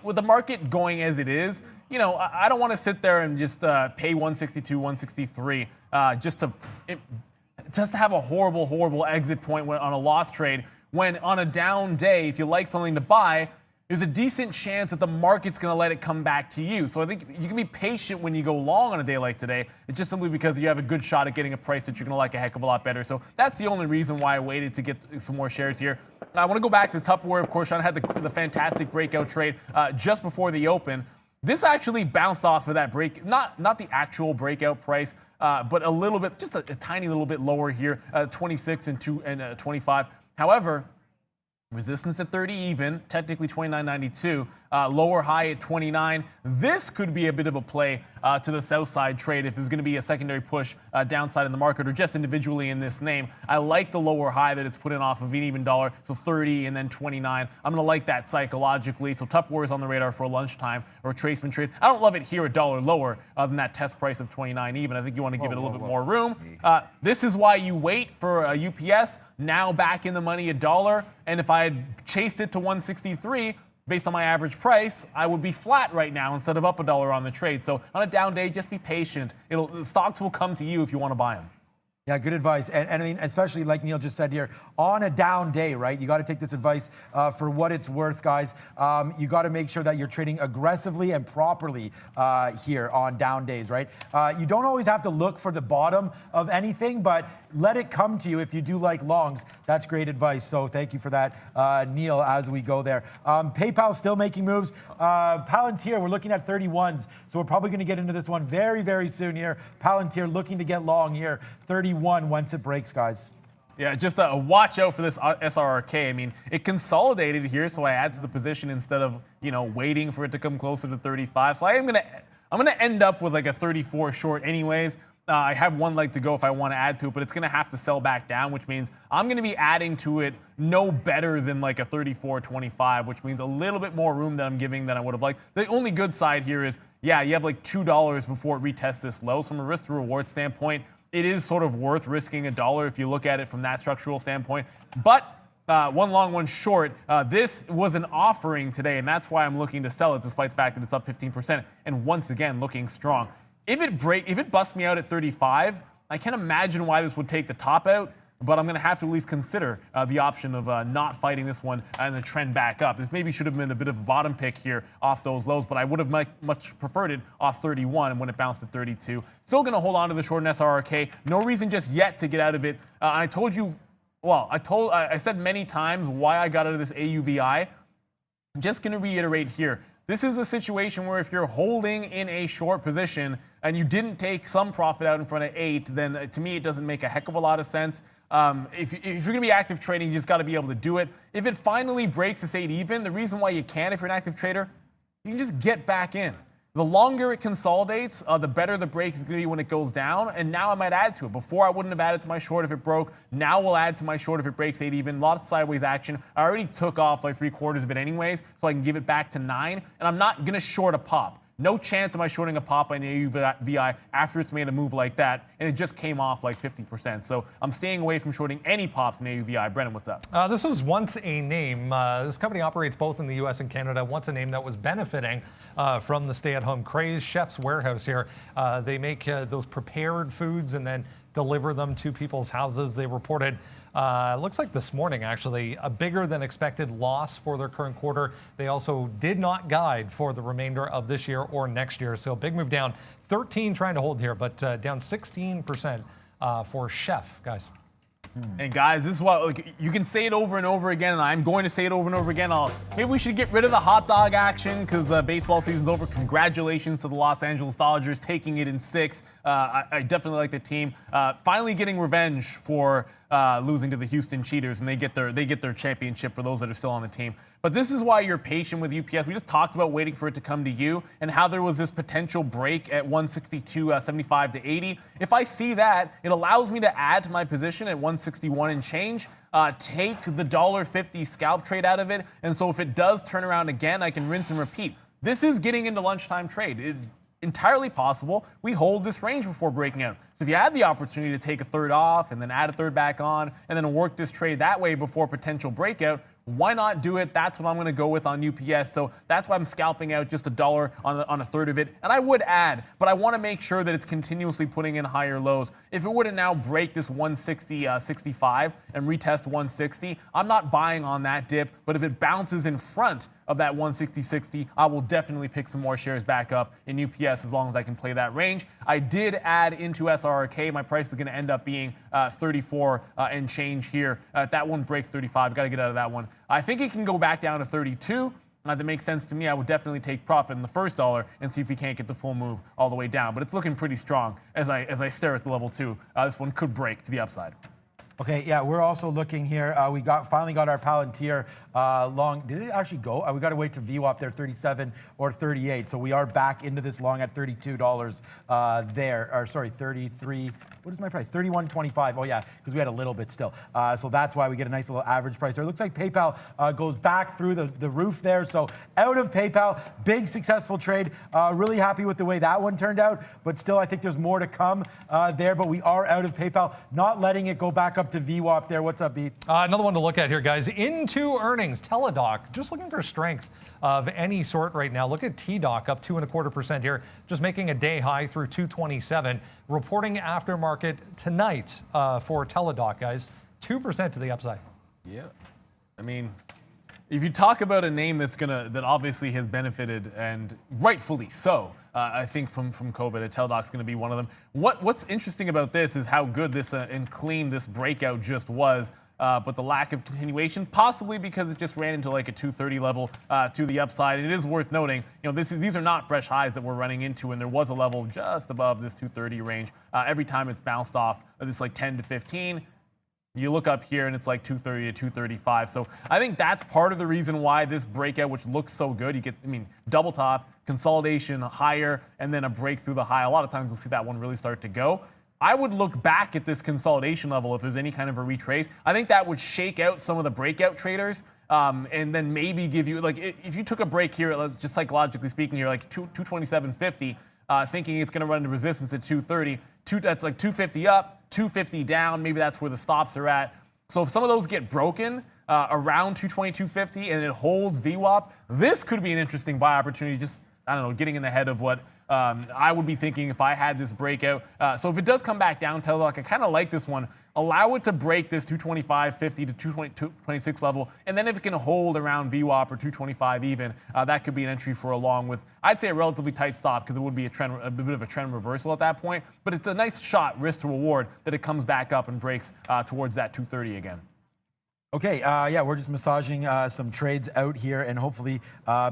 With the market going as it is, I don't want to sit there and just pay 162, 163 just to have a horrible exit point on a loss trade. When on a down day, if you like something to buy, there's a decent chance that the market's going to let it come back to you. So I think you can be patient when you go long on a day like today. It's just simply because you have a good shot at getting a price that you're going to like a heck of a lot better. So that's the only reason why I waited to get some more shares here. I want to go back to Tupperware. Of course, Sean had the fantastic breakout trade just before the open. This actually bounced off of that break, not the actual breakout price, but a little bit, just a tiny little bit lower here, 26 and 25. However, resistance at 30 even, technically 29.92, lower high at 29. This could be a bit of a play to the south side trade if there's going to be a secondary push downside in the market or just individually in this name. I like the lower high that it's put in off of an even dollar, so 30 and then 29. I'm going to like that psychologically. So Tupperware is on the radar for a lunchtime or a tracement trade. I don't love it here a dollar lower than that test price of 29 even. I think you want to give it a little bit more room. This is why you wait for a UPS, now back in the money $1. And if I had chased it to 163, based on my average price, I would be flat right now instead of up $1 on the trade. So on a down day, just be patient. The stocks will come to you if you want to buy them. Yeah, good advice. And I mean, especially like Neil just said here, on a down day, right? You got to take this advice for what it's worth, guys. You got to make sure that you're trading aggressively and properly here on down days, right? You don't always have to look for the bottom of anything, but let it come to you if you do like longs. That's great advice. So thank you for that, Neil, as we go there. PayPal still making moves. Palantir, we're looking at 31s. So we're probably going to get into this one very, very soon here. Palantir looking to get long here. 31 once it breaks, guys. Yeah, just a watch out for this SRK. I mean, it consolidated here, so I add to the position instead of waiting for it to come closer to 35. So I'm gonna end up with like a 34 short, anyways. I have one leg to go if I want to add to it, but it's gonna have to sell back down, which means I'm gonna be adding to it no better than like a 34.25, which means a little bit more room that I'm giving than I would have liked. The only good side here is, yeah, you have like $2 before it retests this low. So from a risk to reward standpoint, it is sort of worth risking $1 if you look at it from that structural standpoint. But one long, one short, this was an offering today, and that's why I'm looking to sell it despite the fact that it's up 15%. And once again, looking strong. If it busts me out at 35, I can't imagine why this would take the top out. but I'm going to have to at least consider the option of not fighting this one and the trend back up. This maybe should have been a bit of a bottom pick here off those lows, but I would have much preferred it off 31 and when it bounced to 32. Still going to hold on to the short in SRRK. No reason just yet to get out of it. I told you, well, I said many times why I got out of this AUVI. I'm just going to reiterate here. This is a situation where if you're holding in a short position and you didn't take some profit out in front of 8, then to me it doesn't make a heck of a lot of sense. If you're going to be active trading, you just got to be able to do it. If it finally breaks this 8 even, the reason why you can, if you're an active trader, you can just get back in. The longer it consolidates, the better the break is going to be when it goes down. And now I might add to it. Before I wouldn't have added to my short if it broke. Now we'll add to my short if it breaks 8 even. Lots of sideways action. I already took off like 3/4 of it anyways, so I can give it back to 9. And I'm not going to short a pop. No chance am I shorting a pop on the AUVI after it's made a move like that, and it just came off like 50%. So I'm staying away from shorting any pops in AUVI. Brennan, what's up? This was once a name. This company operates both in the U.S. and Canada. Once a name that was benefiting from the stay-at-home craze. Chef's Warehouse here. They make those prepared foods and then deliver them to people's houses. They reported, looks like this morning actually, a bigger than expected loss for their current quarter. They also did not guide for the remainder of this year or next year. So big move down, 13 trying to hold here, but down 16% for Chef, guys. And guys, this is what, like, you can say it over and over again, and I'm going to say it over and over again. Maybe we should get rid of the hot dog action because baseball season's over. Congratulations to the Los Angeles Dodgers taking it in 6. I definitely like the team finally getting revenge for losing to the Houston Cheaters, and they get their championship for those that are still on the team. But this is why you're patient with UPS. We just talked about waiting for it to come to you and how there was this potential break at 162.75 to 80. If I see that, it allows me to add to my position at 161 and change, take the $1.50 scalp trade out of it, and so if it does turn around again, I can rinse and repeat. This is getting into lunchtime trade. It's entirely possible we hold this range before breaking out. So if you had the opportunity to take a third off and then add a third back on and then work this trade that way before potential breakout, why not do it? That's what I'm going to go with on UPS. So that's why I'm scalping out just $1 on a third of it. And I would add, but I want to make sure that it's continuously putting in higher lows. If it were to now break this 160.65 and retest 160, I'm not buying on that dip. But if it bounces in front of that 160.60, I will definitely pick some more shares back up in UPS as long as I can play that range. I did add into SRRK. My price is going to end up being 34 and change here. If that one breaks 35, got to get out of that one. I think it can go back down to 32. That makes sense to me. I would definitely take profit in the first $1 and see if we can't get the full move all the way down. But it's looking pretty strong as I stare at the level 2. This one could break to the upside. Okay, yeah, we're also looking here. We finally got our Palantir long. Did it actually go? We got to wait to VWAP there, 37 or 38. So we are back into this long at $32 there. Or sorry, 33. What is my price? 31.25. Oh yeah, because we had a little bit still. So that's why we get a nice little average price there. It looks like PayPal goes back through the roof there. So out of PayPal, big successful trade. Really happy with the way that one turned out. But still, I think there's more to come there. But we are out of PayPal, not letting it go back up to VWAP there. What's up, Beat? Another one to look at here, guys. Into earnings, Teladoc, just looking for strength of any sort right now. Look at TDoc up 2.25% here, just making a day high through 227. Reporting aftermarket tonight for Teladoc, guys. 2% to the upside. Yeah, I mean, if you talk about a name that obviously has benefited, and rightfully so, I think from COVID, Teladoc's going to be one of them. What's interesting about this is how good this and clean this breakout just was. But the lack of continuation, possibly because it just ran into like a 230 level to the upside. And it is worth noting, these are not fresh highs that we're running into, and there was a level just above this 230 range. Every time it's bounced off this like 10 to 15, you look up here and it's like 230 to 235. So I think that's part of the reason why this breakout, which looks so good, you get, double top, consolidation higher, and then a break through the high. A lot of times we'll see that one really start to go. I would look back at this consolidation level if there's any kind of a retrace. I think that would shake out some of the breakout traders and then maybe give you, like, if you took a break here, just psychologically speaking here, like 227.50, thinking it's going to run into resistance at 230, that's like 250 up, 250 down, maybe that's where the stops are at. So if some of those get broken around 220, 250 and it holds VWAP, this could be an interesting buy opportunity, just, I don't know, getting in the head of what I would be thinking if I had this breakout. So if it does come back down, like I kind of like this one. Allow it to break this 225.50 to 226 level, and then if it can hold around VWAP or 225 even, that could be an entry for along with, I'd say, a relatively tight stop because it would be a bit of a trend reversal at that point. But it's a nice shot, risk to reward, that it comes back up and breaks towards that 230 again. Okay, yeah, we're just massaging some trades out here and hopefully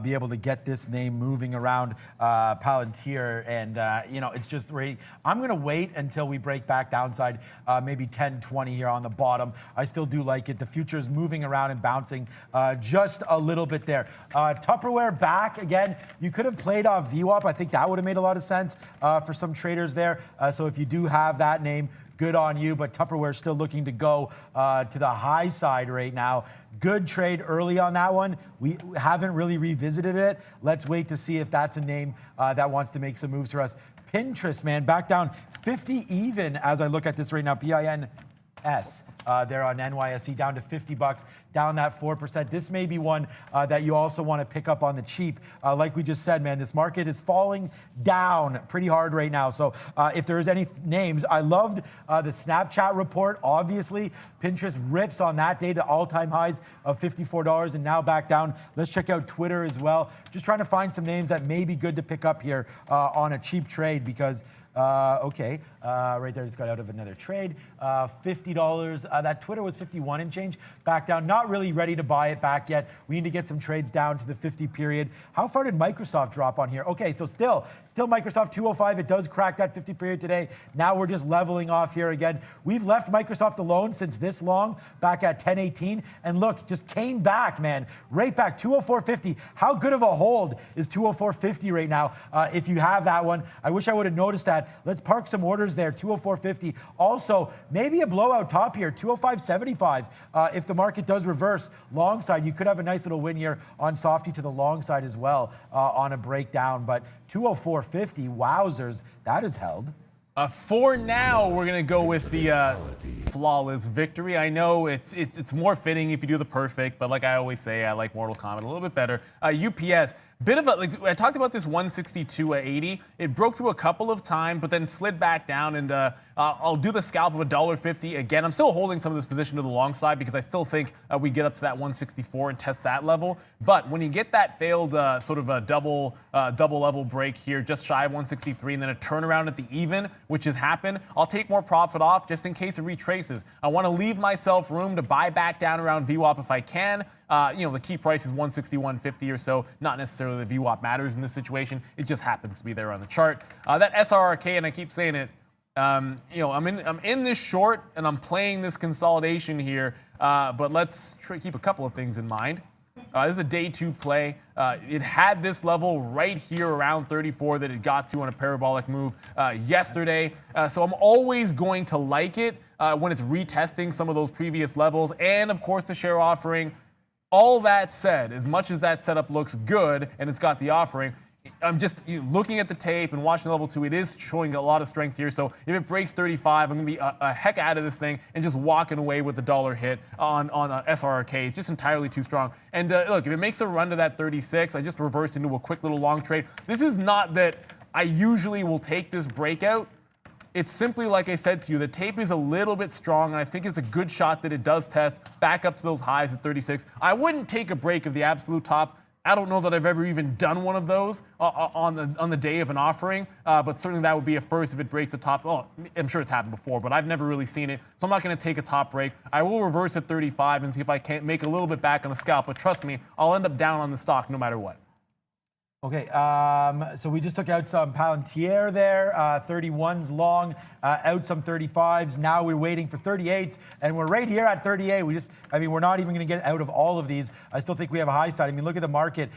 be able to get this name moving around Palantir. And, you know, it's just ready. I'm going to wait until we break back downside, maybe 10, 20 here on the bottom. I still do like it. The future is moving around and bouncing just a little bit there. Tupperware back again. You could have played off VWAP. I think that would have made a lot of sense for some traders there. So if you do have that name, good on you, but Tupperware still looking to go to the high side right now. Good trade early on that one. We haven't really revisited it. Let's wait to see if that's a name that wants to make some moves for us. Pinterest, man, back down 50 even as I look at this right now. PINS there on NYSE, down to $50, down that 4%. This may be one that you also want to pick up on the cheap. Like we just said, man, this market is falling down pretty hard right now. So if there is any names, I loved the Snapchat report. Obviously, Pinterest rips on that day to all-time highs of $54 and now back down. Let's check out Twitter as well. Just trying to find some names that may be good to pick up here on a cheap trade because okay, right there, just got out of another trade. $50. That Twitter was 51 and change. Back down. Not really ready to buy it back yet. We need to get some trades down to the 50 period. How far did Microsoft drop on here? Okay, so still Microsoft 205. It does crack that 50 period today. Now we're just leveling off here again. We've left Microsoft alone since this long, back at 1018. And look, just came back, man. Right back, 204.50. How good of a hold is 204.50 right now? If you have that one, I wish I would have noticed that. Let's park some orders there, 204.50. Also, maybe a blowout top here, 205.75. If the market does reverse long side, you could have a nice little win here on Softy to the long side as well on a breakdown. But 204.50, wowzers, that is held. For now, we're going to go with the flawless victory. I know it's more fitting if you do the perfect, but like I always say, I like Mortal Kombat a little bit better. UPS, bit of a, like I talked about this 162 at 80. It broke through a couple of times, but then slid back down, and I'll do the scalp of $1.50. Again, I'm still holding some of this position to the long side because I still think we get up to that 164 and test that level. But when you get that failed sort of a double level break here, just shy of 163, and then a turnaround at the even, which has happened, I'll take more profit off just in case it retraces. I want to leave myself room to buy back down around VWAP if I can. You know, the key price is 161.50 or so. Not necessarily the VWAP matters in this situation. It just happens to be there on the chart. That SRRK, and I keep saying it, you know, I'm in this short and I'm playing this consolidation here. But let's keep a couple of things in mind. This is a day two play. It had this level right here around 34 that it got to on a parabolic move yesterday. So I'm always going to like it when it's retesting some of those previous levels. And of course, the share offering. All that said, as much as that setup looks good and it's got the offering, I'm just looking at the tape and watching level 2. It is showing a lot of strength here. So if it breaks 35, I'm going to be a heck out of this thing and just walking away with the dollar hit on SRRK. It's just entirely too strong. And look, if it makes a run to that 36, I just reversed into a quick little long trade. This is not that I usually will take this breakout. It's simply, like I said to you, the tape is a little bit strong, and I think it's a good shot that it does test back up to those highs at 36. I wouldn't take a break of the absolute top. I don't know that I've ever even done one of those on the day of an offering, but certainly that would be a first if it breaks the top. Oh, I'm sure it's happened before, but I've never really seen it, so I'm not going to take a top break. I will reverse at 35 and see if I can't make a little bit back on the scalp, but trust me, I'll end up down on the stock no matter what. Okay, so we just took out some Palantir there, 31s long, out some 35s. Now we're waiting for 38s, and we're right here at 38. We're not even going to get out of all of these. I still think we have a high side. I mean, look at the market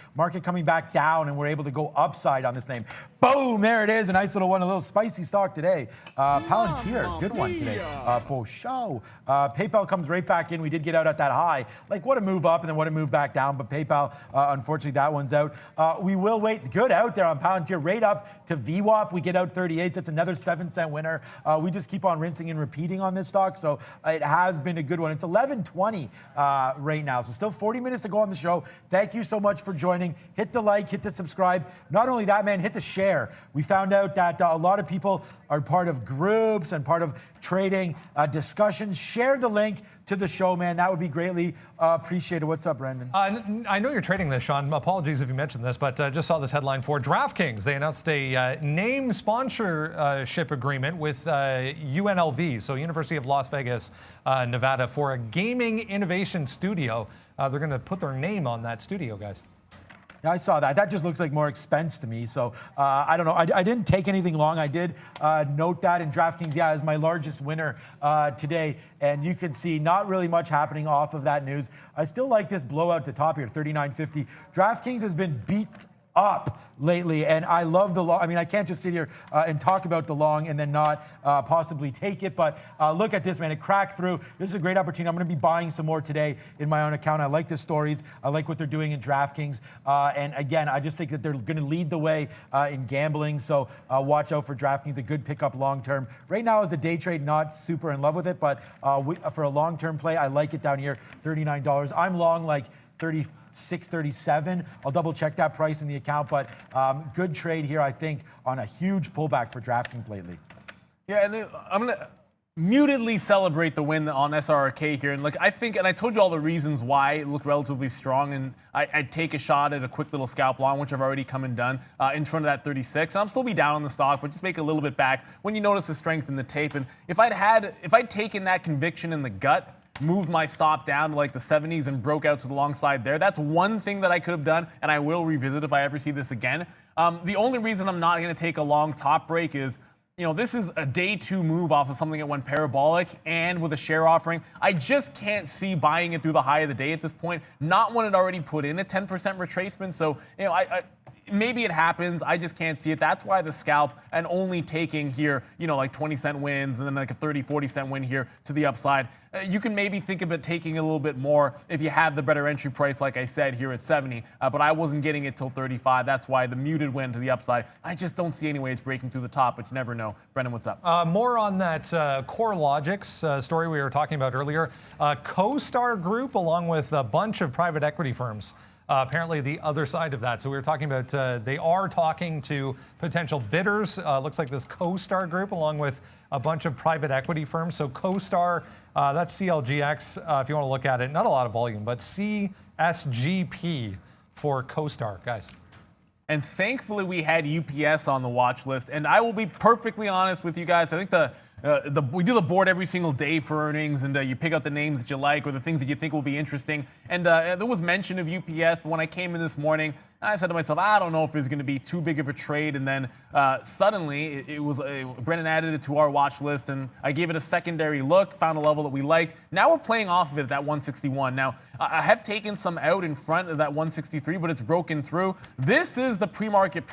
coming back down, and we're able to go upside on this name. Boom, there it is, a nice little one, a little spicy stock today. Palantir, good one today, for show. PayPal comes right back in. We did get out at that high. Like, what a move up, and then what a move back down, but PayPal, unfortunately, that one's out. We will Still wait, good out there on Palantir, right up to VWAP. We get out 38, that's another 7-cent winner. We just keep on rinsing and repeating on this stock, so it has been a good one. It's 11:20 right now, so still 40 minutes to go on the show. Thank you so much for joining. Hit the like, hit the subscribe. Not only that, man, hit the share. We found out that a lot of people are part of groups and part of trading discussions. Share the link to the show, man. That would be greatly appreciated. What's up, Brandon? I know you're trading this, Sean. Apologies if you mentioned this, but just saw this headline for DraftKings. They announced a name sponsorship agreement with UNLV, so University of Las Vegas, Nevada, for a gaming innovation studio. They're going to put their name on that studio, guys. Yeah, I saw that. That just looks like more expense to me. So I don't know. I didn't take anything long. I did note that in DraftKings, yeah, is my largest winner today. And you can see not really much happening off of that news. I still like this blowout to top here, 39.50. DraftKings has been beat up lately, and I love the long. I mean, I can't just sit here and talk about the long and then not possibly take it, but look at this, man. It cracked through. This is a great opportunity. I'm going to be buying some more today in my own account. I like the stories. I like what they're doing in DraftKings, and again, I just think that they're going to lead the way in gambling, so watch out for DraftKings, a good pickup long term. Right now, as a day trade, not super in love with it, but for a long-term play, I like it down here, $39. I'm long like 36.37. I'll double check that price in the account, but good trade here, I think, on a huge pullback for DraftKings lately. Yeah, and I'm gonna mutedly celebrate the win on SRK here, and like I think, and I told you all the reasons why it looked relatively strong, and I'd take a shot at a quick little scalp long, which I've already come and done in front of that 36. And I'm still be down on the stock, but just make a little bit back when you notice the strength in the tape. And if I'd taken that conviction in the gut, moved my stop down to like the 70s and broke out to the long side there. That's one thing that I could have done, and I will revisit if I ever see this again. The only reason I'm not going to take a long top break is, this is a day 2 move off of something that went parabolic and with a share offering. I just can't see buying it through the high of the day at this point, not when it already put in a 10% retracement. So, maybe it happens. I just can't see it. That's why the scalp and only taking here, like 20-cent wins and then like a 30, 40-cent win here to the upside. You can maybe think of it taking a little bit more if you have the better entry price, like I said, here at 70. But I wasn't getting it till 35. That's why the muted win to the upside. I just don't see any way it's breaking through the top, but you never know. Brendan, what's up? More on that CoreLogix story we were talking about earlier. CoStar Group, along with a bunch of private equity firms, apparently the other side of that. So we were talking about, they are talking to potential bidders. Looks like this CoStar Group, along with a bunch of private equity firms. So CoStar, that's CLGX, if you want to look at it. Not a lot of volume, but CSGP for CoStar, guys. And thankfully we had UPS on the watch list. And I will be perfectly honest with you guys. I think we do the board every single day for earnings, and you pick out the names that you like or the things that you think will be interesting. And there was mention of UPS, but when I came in this morning, I said to myself, I don't know if it's going to be too big of a trade. And then suddenly it was Brendan added it to our watch list, and I gave it a secondary look, found a level that we liked. Now we're playing off of it at that 161. Now I have taken some out in front of that 163, but it's broken through. This is the pre-market,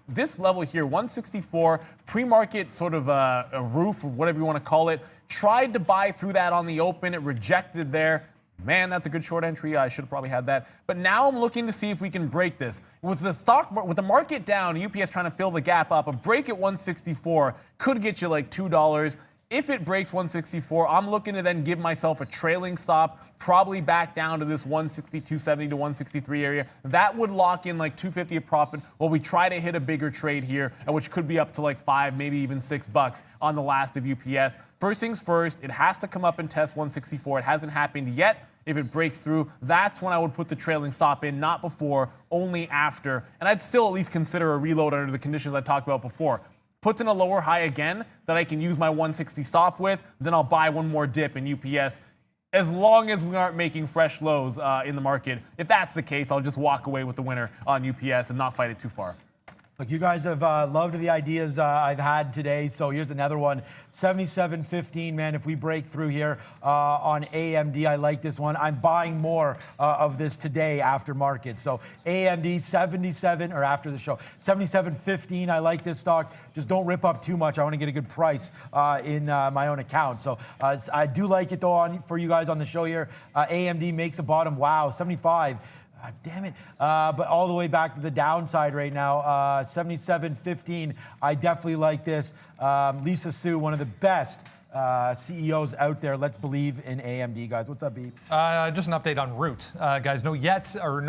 this level here, 164, pre-market sort of a roof, or whatever you want to call it. Tried to buy through that on the open. It rejected there. Man, that's a good short entry. I should have probably had that. But now I'm looking to see if we can break this. With the market down, UPS trying to fill the gap up, a break at 164 could get you like $2. If it breaks 164, I'm looking to then give myself a trailing stop, probably back down to this 162.70 to 163 area. That would lock in like $250 of profit while we try to hit a bigger trade here, which could be up to like $5, maybe even $6 on the last of UPS. First things first, it has to come up and test 164. It hasn't happened yet. If it breaks through, that's when I would put the trailing stop in, not before, only after. And I'd still at least consider a reload under the conditions I talked about before. Puts in a lower high again that I can use my 160 stop with, then I'll buy one more dip in UPS, as long as we aren't making fresh lows in the market. If that's the case, I'll just walk away with the winner on UPS and not fight it too far. Look, you guys have loved the ideas I've had today, so here's another one. 77.15, man, if we break through here on AMD, I like this one. I'm buying more of this today after market. So AMD 77, or after the show, 77.15, I like this stock. Just don't rip up too much. I want to get a good price in my own account. So I do like it, though, for you guys on the show here. AMD makes a bottom, wow, 75. God damn it. But all the way back to the downside right now, 77.15. I definitely like this. Lisa Su, one of the best CEOs out there. Let's believe in AMD, guys. What's up, B? Just an update on Root. Guys, no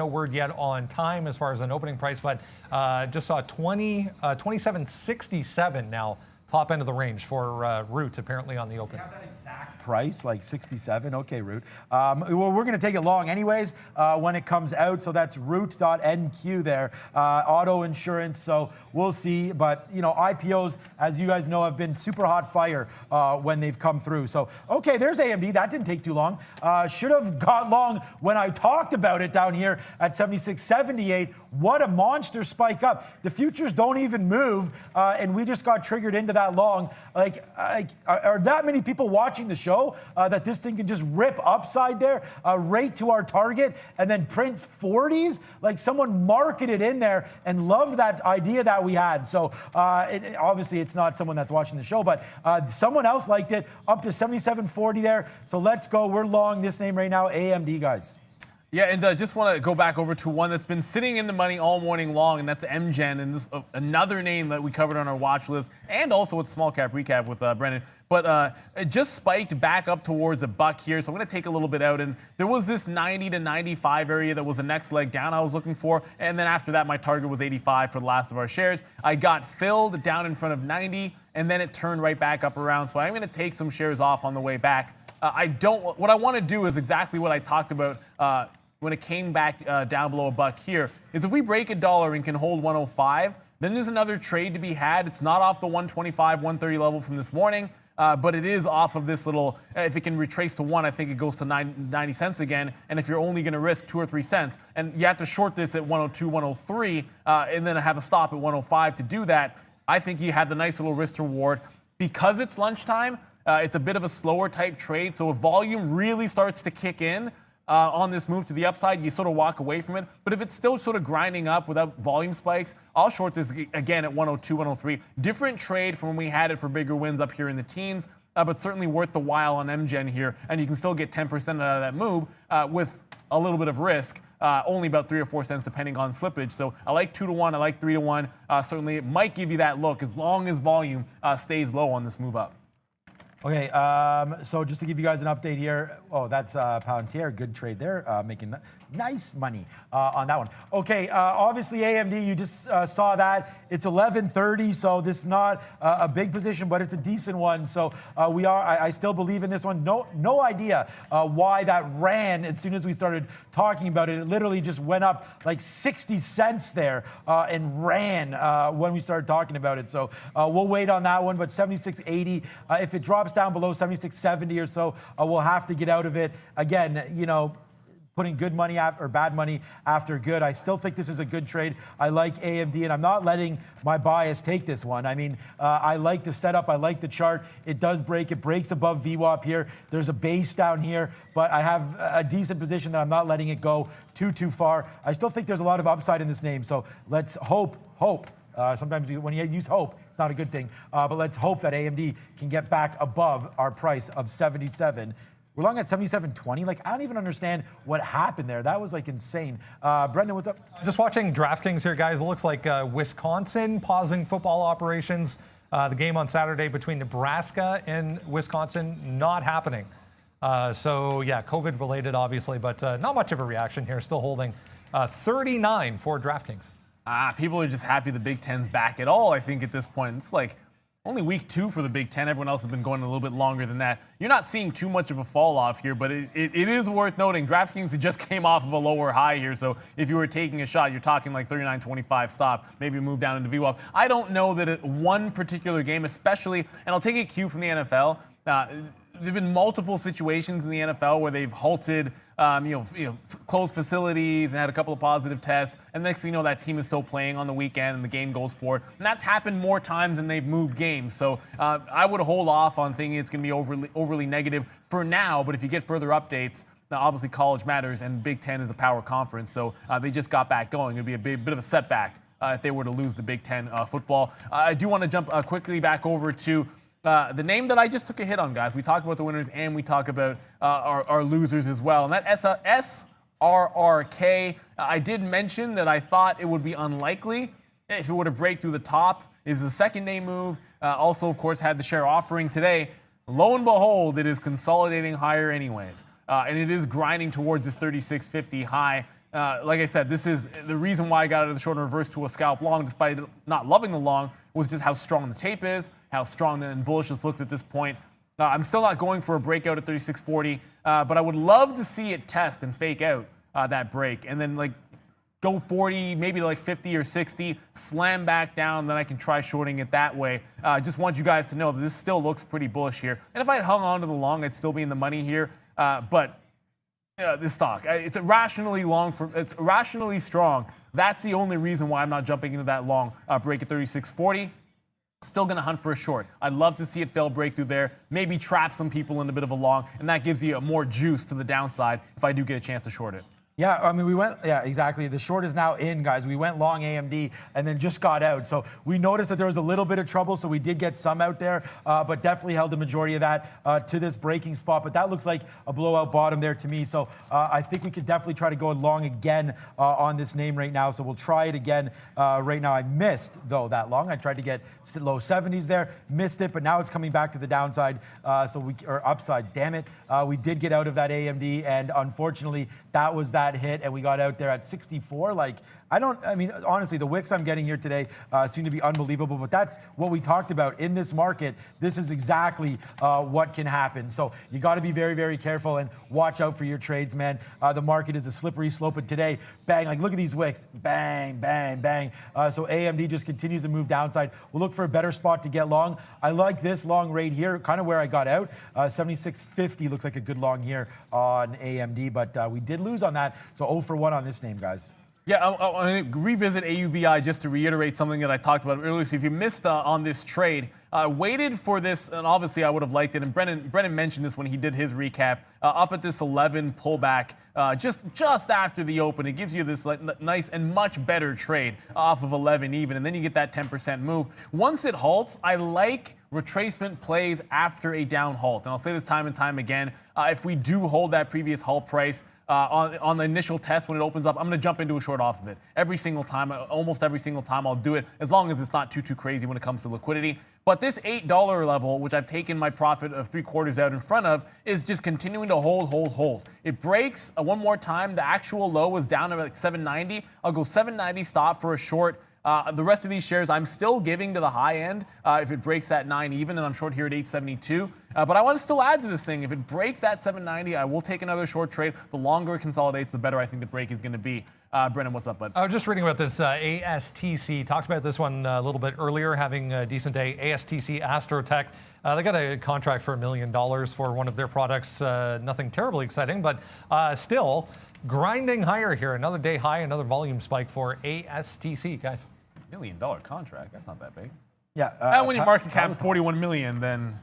word yet on time as far as an opening price, but just saw 27.67 now. Top end of the range for Root, apparently on the open. Have that exact price, like 67. Okay, Root. Well, we're going to take it long anyways when it comes out. So that's root.nq there. Auto insurance. So we'll see. But, you know, IPOs, as you guys know, have been super hot fire when they've come through. So, okay, there's AMD. That didn't take too long. Should have got long when I talked about it down here at 76.78. What a monster spike up. The futures don't even move. And we just got triggered into that long. Are that many people watching the show that this thing can just rip upside there right to our target and then prints 40s? Like someone marketed in there and loved that idea that we had. So obviously it's not someone that's watching the show, but someone else liked it up to 77.40 there. So let's go. We're long this name right now, AMD, guys. Yeah, and just want to go back over to one that's been sitting in the money all morning long, and that's MGen, and this another name that we covered on our watch list, and also with Small Cap Recap with Brendan. But it just spiked back up towards $1 here, so I'm going to take a little bit out. And there was this 90 to 95 area that was the next leg down I was looking for, and then after that, my target was 85 for the last of our shares. I got filled down in front of 90, and then it turned right back up around. So I'm going to take some shares off on the way back. What I want to do is exactly what I talked about when it came back down below $1 here, is if we break $1 and can hold 105, then there's another trade to be had. It's not off the 125, 130 level from this morning, but it is off of this little, if it can retrace to 1, I think it goes to 90 cents again, and if you're only going to risk 2 or 3 cents, and you have to short this at 102, 103, and then have a stop at 105 to do that, I think you have the nice little risk to reward. Because it's lunchtime, it's a bit of a slower type trade, so if volume really starts to kick in, on this move to the upside, you sort of walk away from it. But if it's still sort of grinding up without volume spikes, I'll short this again at 102, 103. Different trade from when we had it for bigger wins up here in the teens, but certainly worth the while on MGen here. And you can still get 10% out of that move with a little bit of risk, only about 3 or 4 cents depending on slippage. So I like 2 to 1, I like 3 to 1. Certainly it might give you that look as long as volume stays low on this move up. Okay, so just to give you guys an update here. Oh, that's Palantir. Good trade there, making nice money on that one. Okay, obviously AMD, you just saw that. It's 11:30, so this is not a big position, but it's a decent one. So I still believe in this one. No idea why that ran as soon as we started talking about it. It literally just went up like 60 cents there and ran when we started talking about it. So we'll wait on that one, but 76.80, if it drops down below 76.70 or so, we'll have to get out of it. Again, you know, putting good money or bad money after good. I still think this is a good trade. I like AMD, and I'm not letting my bias take this one. I mean, I like the setup. I like the chart. It does break. It breaks above VWAP here. There's a base down here, but I have a decent position that I'm not letting it go too far. I still think there's a lot of upside in this name, so let's hope. Sometimes when you use hope, it's not a good thing. But let's hope that AMD can get back above our price of 77. We're long at 77.20. Like, I don't even understand what happened there. That was like insane. Brendan, what's up? Just watching DraftKings here, guys. It looks like Wisconsin pausing football operations. The game on Saturday between Nebraska and Wisconsin not happening. So yeah, COVID related, obviously, but not much of a reaction here. Still holding 39 for DraftKings. People are just happy the Big Ten's back at all, I think, at this point. It's like only week 2 for the Big Ten. Everyone else has been going a little bit longer than that. You're not seeing too much of a fall off here, but it is worth noting. DraftKings just came off of a lower high here, so if you were taking a shot, you're talking like 39.25 stop, maybe move down into VWAP. I don't know that one particular game, especially, and I'll take a cue from the NFL, there have been multiple situations in the NFL where they've halted, closed facilities and had a couple of positive tests, and next thing you know, that team is still playing on the weekend and the game goes forward. And that's happened more times than they've moved games. So I would hold off on thinking it's going to be overly negative for now. But if you get further updates, now obviously college matters, and Big Ten is a power conference, so they just got back going. It'd be a bit of a setback if they were to lose the Big Ten football. I do want to jump quickly back over to the name that I just took a hit on, guys. We talk about the winners and we talk about our losers as well. And that RRK. I did mention that I thought it would be unlikely if it would have break through the top. Is a second day move. Also, of course, had the share offering today. Lo and behold, it is consolidating higher anyways. And it is grinding towards this 36.50 high. Like I said, this is the reason why I got out of the short and reverse to a scalp long, despite not loving the long, was just how strong the tape is, how strong and bullish this looks at this point. I'm still not going for a breakout at 36.40, but I would love to see it test and fake out that break, and then like go 40, maybe like 50 or 60, slam back down, then I can try shorting it that way. Just want you guys to know that this still looks pretty bullish here. And if I had hung on to the long, I'd still be in the money here. But this stock, it's irrationally long, it's irrationally strong. That's the only reason why I'm not jumping into that long break at 36.40. Still going to hunt for a short. I'd love to see it fail breakthrough there, maybe trap some people in a bit of a long, and that gives you more juice to the downside if I do get a chance to short it. Yeah, I mean, exactly. The short is now in, guys. We went long AMD and then just got out. So we noticed that there was a little bit of trouble, so we did get some out there, but definitely held the majority of that to this breaking spot. But that looks like a blowout bottom there to me. So I think we could definitely try to go long again on this name right now. So we'll try it again right now. I missed, though, that long. I tried to get low 70s there, missed it, but now it's coming back to the downside, or upside, damn it. We did get out of that AMD, and unfortunately, that was that hit, and we got out there at 64. Honestly, the wicks I'm getting here today seem to be unbelievable, but that's what we talked about in this market. This is exactly what can happen. So you got to be very, very careful and watch out for your trades, man. The market is a slippery slope, and today, bang, like look at these wicks, bang, bang, bang. So AMD just continues to move downside. We'll look for a better spot to get long. I like this long right here, kind of where I got out. 76.50 looks like a good long here on AMD, but we did lose on that. So 0 for 1 on this name, guys. Yeah, I'm going to revisit AUVI just to reiterate something that I talked about earlier. So if you missed on this trade, waited for this, and obviously I would have liked it, and Brennan mentioned this when he did his recap, up at this 11 pullback just after the open. It gives you this nice and much better trade off of 11 even, and then you get that 10% move. Once it halts, I like retracement plays after a down halt, and I'll say this time and time again, if we do hold that previous halt price, on the initial test when it opens up, I'm going to jump into a short off of it. Every single time, almost every single time I'll do it, as long as it's not too crazy when it comes to liquidity. But this $8 level, which I've taken my profit of 3/4 out in front of, is just continuing to hold. It breaks one more time. The actual low was down to like 790. I'll go 790 stop for a short. The rest of these shares I'm still giving to the high end if it breaks that 9 even, and I'm short here at 872. But I want to still add to this thing. If it breaks that 790, I will take another short trade. The longer it consolidates, the better I think the break is going to be. Brennan, what's up, bud? I was just reading about this ASTC. Talked about this one a little bit earlier, having a decent day. ASTC Astrotech. They got a contract for $1 million for one of their products. Nothing terribly exciting, but still grinding higher here. Another day high, another volume spike for ASTC, guys. $1 million contract. That's not that big. Yeah. When your market cap is 41 million, then.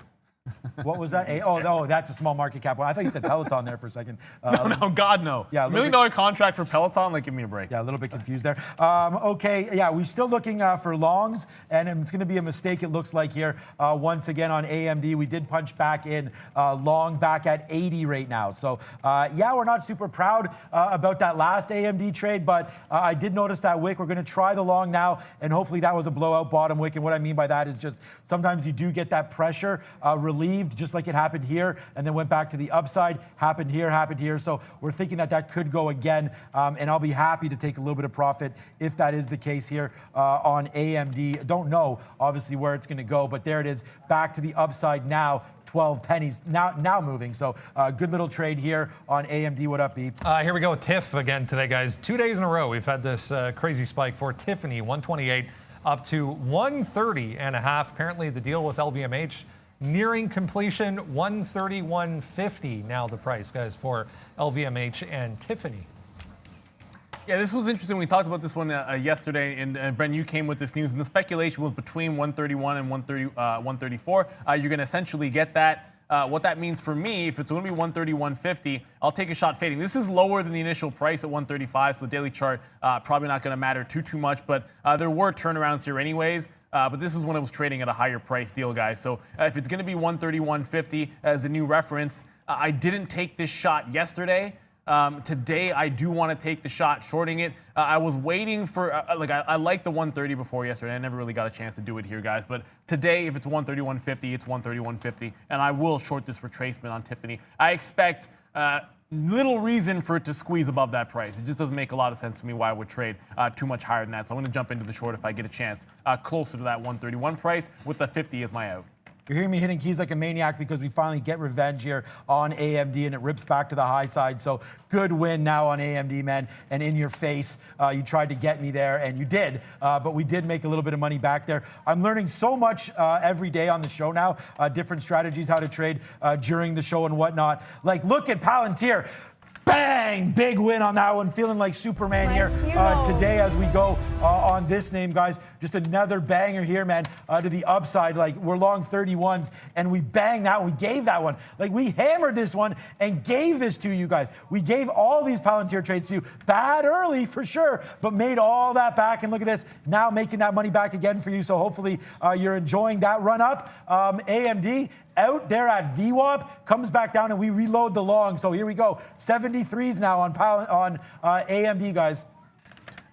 What was that? Oh, that's a small market cap one. I thought you said Peloton there for a second. No, God, no. Yeah, $1 million contract for Peloton? Like, give me a break. Yeah, a little bit confused there. Okay, yeah, we're still looking for longs, and it's going to be a mistake, it looks like here. Once again on AMD, we did punch back in long back at 80 right now. So, yeah, we're not super proud about that last AMD trade, but I did notice that wick. We're going to try the long now, and hopefully that was a blowout bottom wick. And what I mean by that is just sometimes you do get that pressure relieved, just like it happened here, and then went back to the upside, happened here. So we're thinking that could go again, and I'll be happy to take a little bit of profit if that is the case here on AMD. Don't know, obviously, where it's going to go, but there it is, back to the upside now. 12 pennies now moving. So good little trade here on AMD. What up, Beep? Here we go with TIFF again today, guys. 2 days in a row, we've had this crazy spike for Tiffany, 128 up to 130.5. Apparently, the deal with LVMH nearing completion, 131.50 now the price, guys, for LVMH and Tiffany. Yeah, this was interesting. We talked about this one yesterday, and Bren, you came with this news, and the speculation was between 131 and 134. You're going to essentially get that. What that means for me, if it's going to be 131.50, I'll take a shot fading. This is lower than the initial price at 135, so the daily chart probably not going to matter too much, but there were turnarounds here anyways. But this is when it was trading at a higher price deal, guys. So if it's going to be 131.50 as a new reference, I didn't take this shot yesterday. Today, I do want to take the shot shorting it. I was waiting for, I liked the 130 before yesterday. I never really got a chance to do it here, guys. But today, if it's 130.150, it's 130.150. And I will short this retracement on Tiffany. I expect little reason for it to squeeze above that price. It just doesn't make a lot of sense to me why I would trade too much higher than that. So I'm going to jump into the short if I get a chance closer to that 131 price with the 50 as my out. You're hearing me hitting keys like a maniac because we finally get revenge here on AMD and it rips back to the high side. So good win now on AMD, man. And in your face, you tried to get me there and you did. But we did make a little bit of money back there. I'm learning so much every day on the show now, different strategies, how to trade during the show and whatnot. Like, look at Palantir. Bang! Big win on that one. Feeling like Superman here today as we go on this name, guys. Just another banger here, man, to the upside. Like, we're long 31s, and we banged that one. We gave that one. Like, we hammered this one and gave this to you guys. We gave all these Palantir trades to you. Bad early, for sure, but made all that back. And look at this, now making that money back again for you. So hopefully you're enjoying that run up. AMD, out there at VWAP, comes back down and we reload the long. So here we go. 73s now on AMD, guys.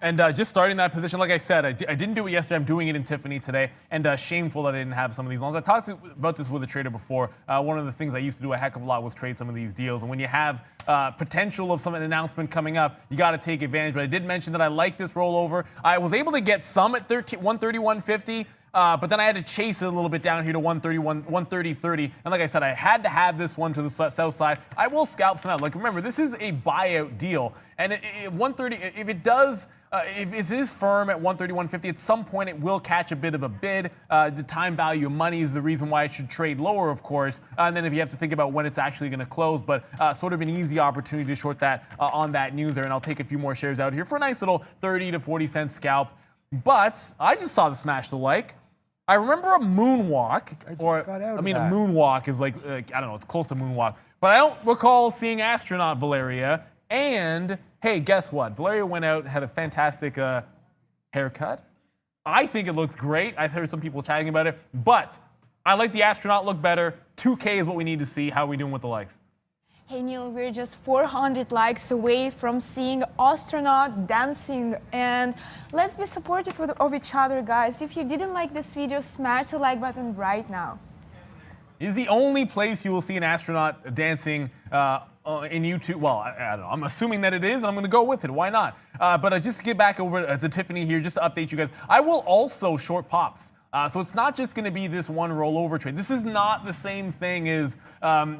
And just starting that position, like I said, I didn't do it yesterday. I'm doing it in Tiffany today. And shameful that I didn't have some of these longs. I talked about this with a trader before. One of the things I used to do a heck of a lot was trade some of these deals. And when you have potential of an announcement coming up, you got to take advantage. But I did mention that I like this rollover. I was able to get some at 131.50. But then I had to chase it a little bit down here to 130.30. And like I said, I had to have this one to the south side. I will scalp some out. Like, remember, this is a buyout deal. And 130, if it does, if it is firm at 130.150, at some point it will catch a bit of a bid. The time value of money is the reason why I should trade lower, of course. And then if you have to think about when it's actually going to close, but sort of an easy opportunity to short that on that news there. And I'll take a few more shares out here for a nice little 30 to 40 cent scalp. But I just saw the smash the like. I remember a moonwalk, a moonwalk is like, I don't know, it's close to moonwalk. But I don't recall seeing astronaut Valeria. And hey, guess what? Valeria went out, had a fantastic haircut. I think it looks great. I've heard some people chatting about it. But I like the astronaut look better. 2K is what we need to see. How are we doing with the likes? Hey Neil, we're just 400 likes away from seeing astronaut dancing, and let's be supportive of each other, guys. If you didn't like this video, smash the like button right now. It is the only place you will see an astronaut dancing in YouTube. Well, I don't know. I'm assuming that it is. I'm going to go with it. Why not? But just to get back over to Tiffany here, just to update you guys, I will also short pops. So it's not just going to be this one rollover trade. This is not the same thing as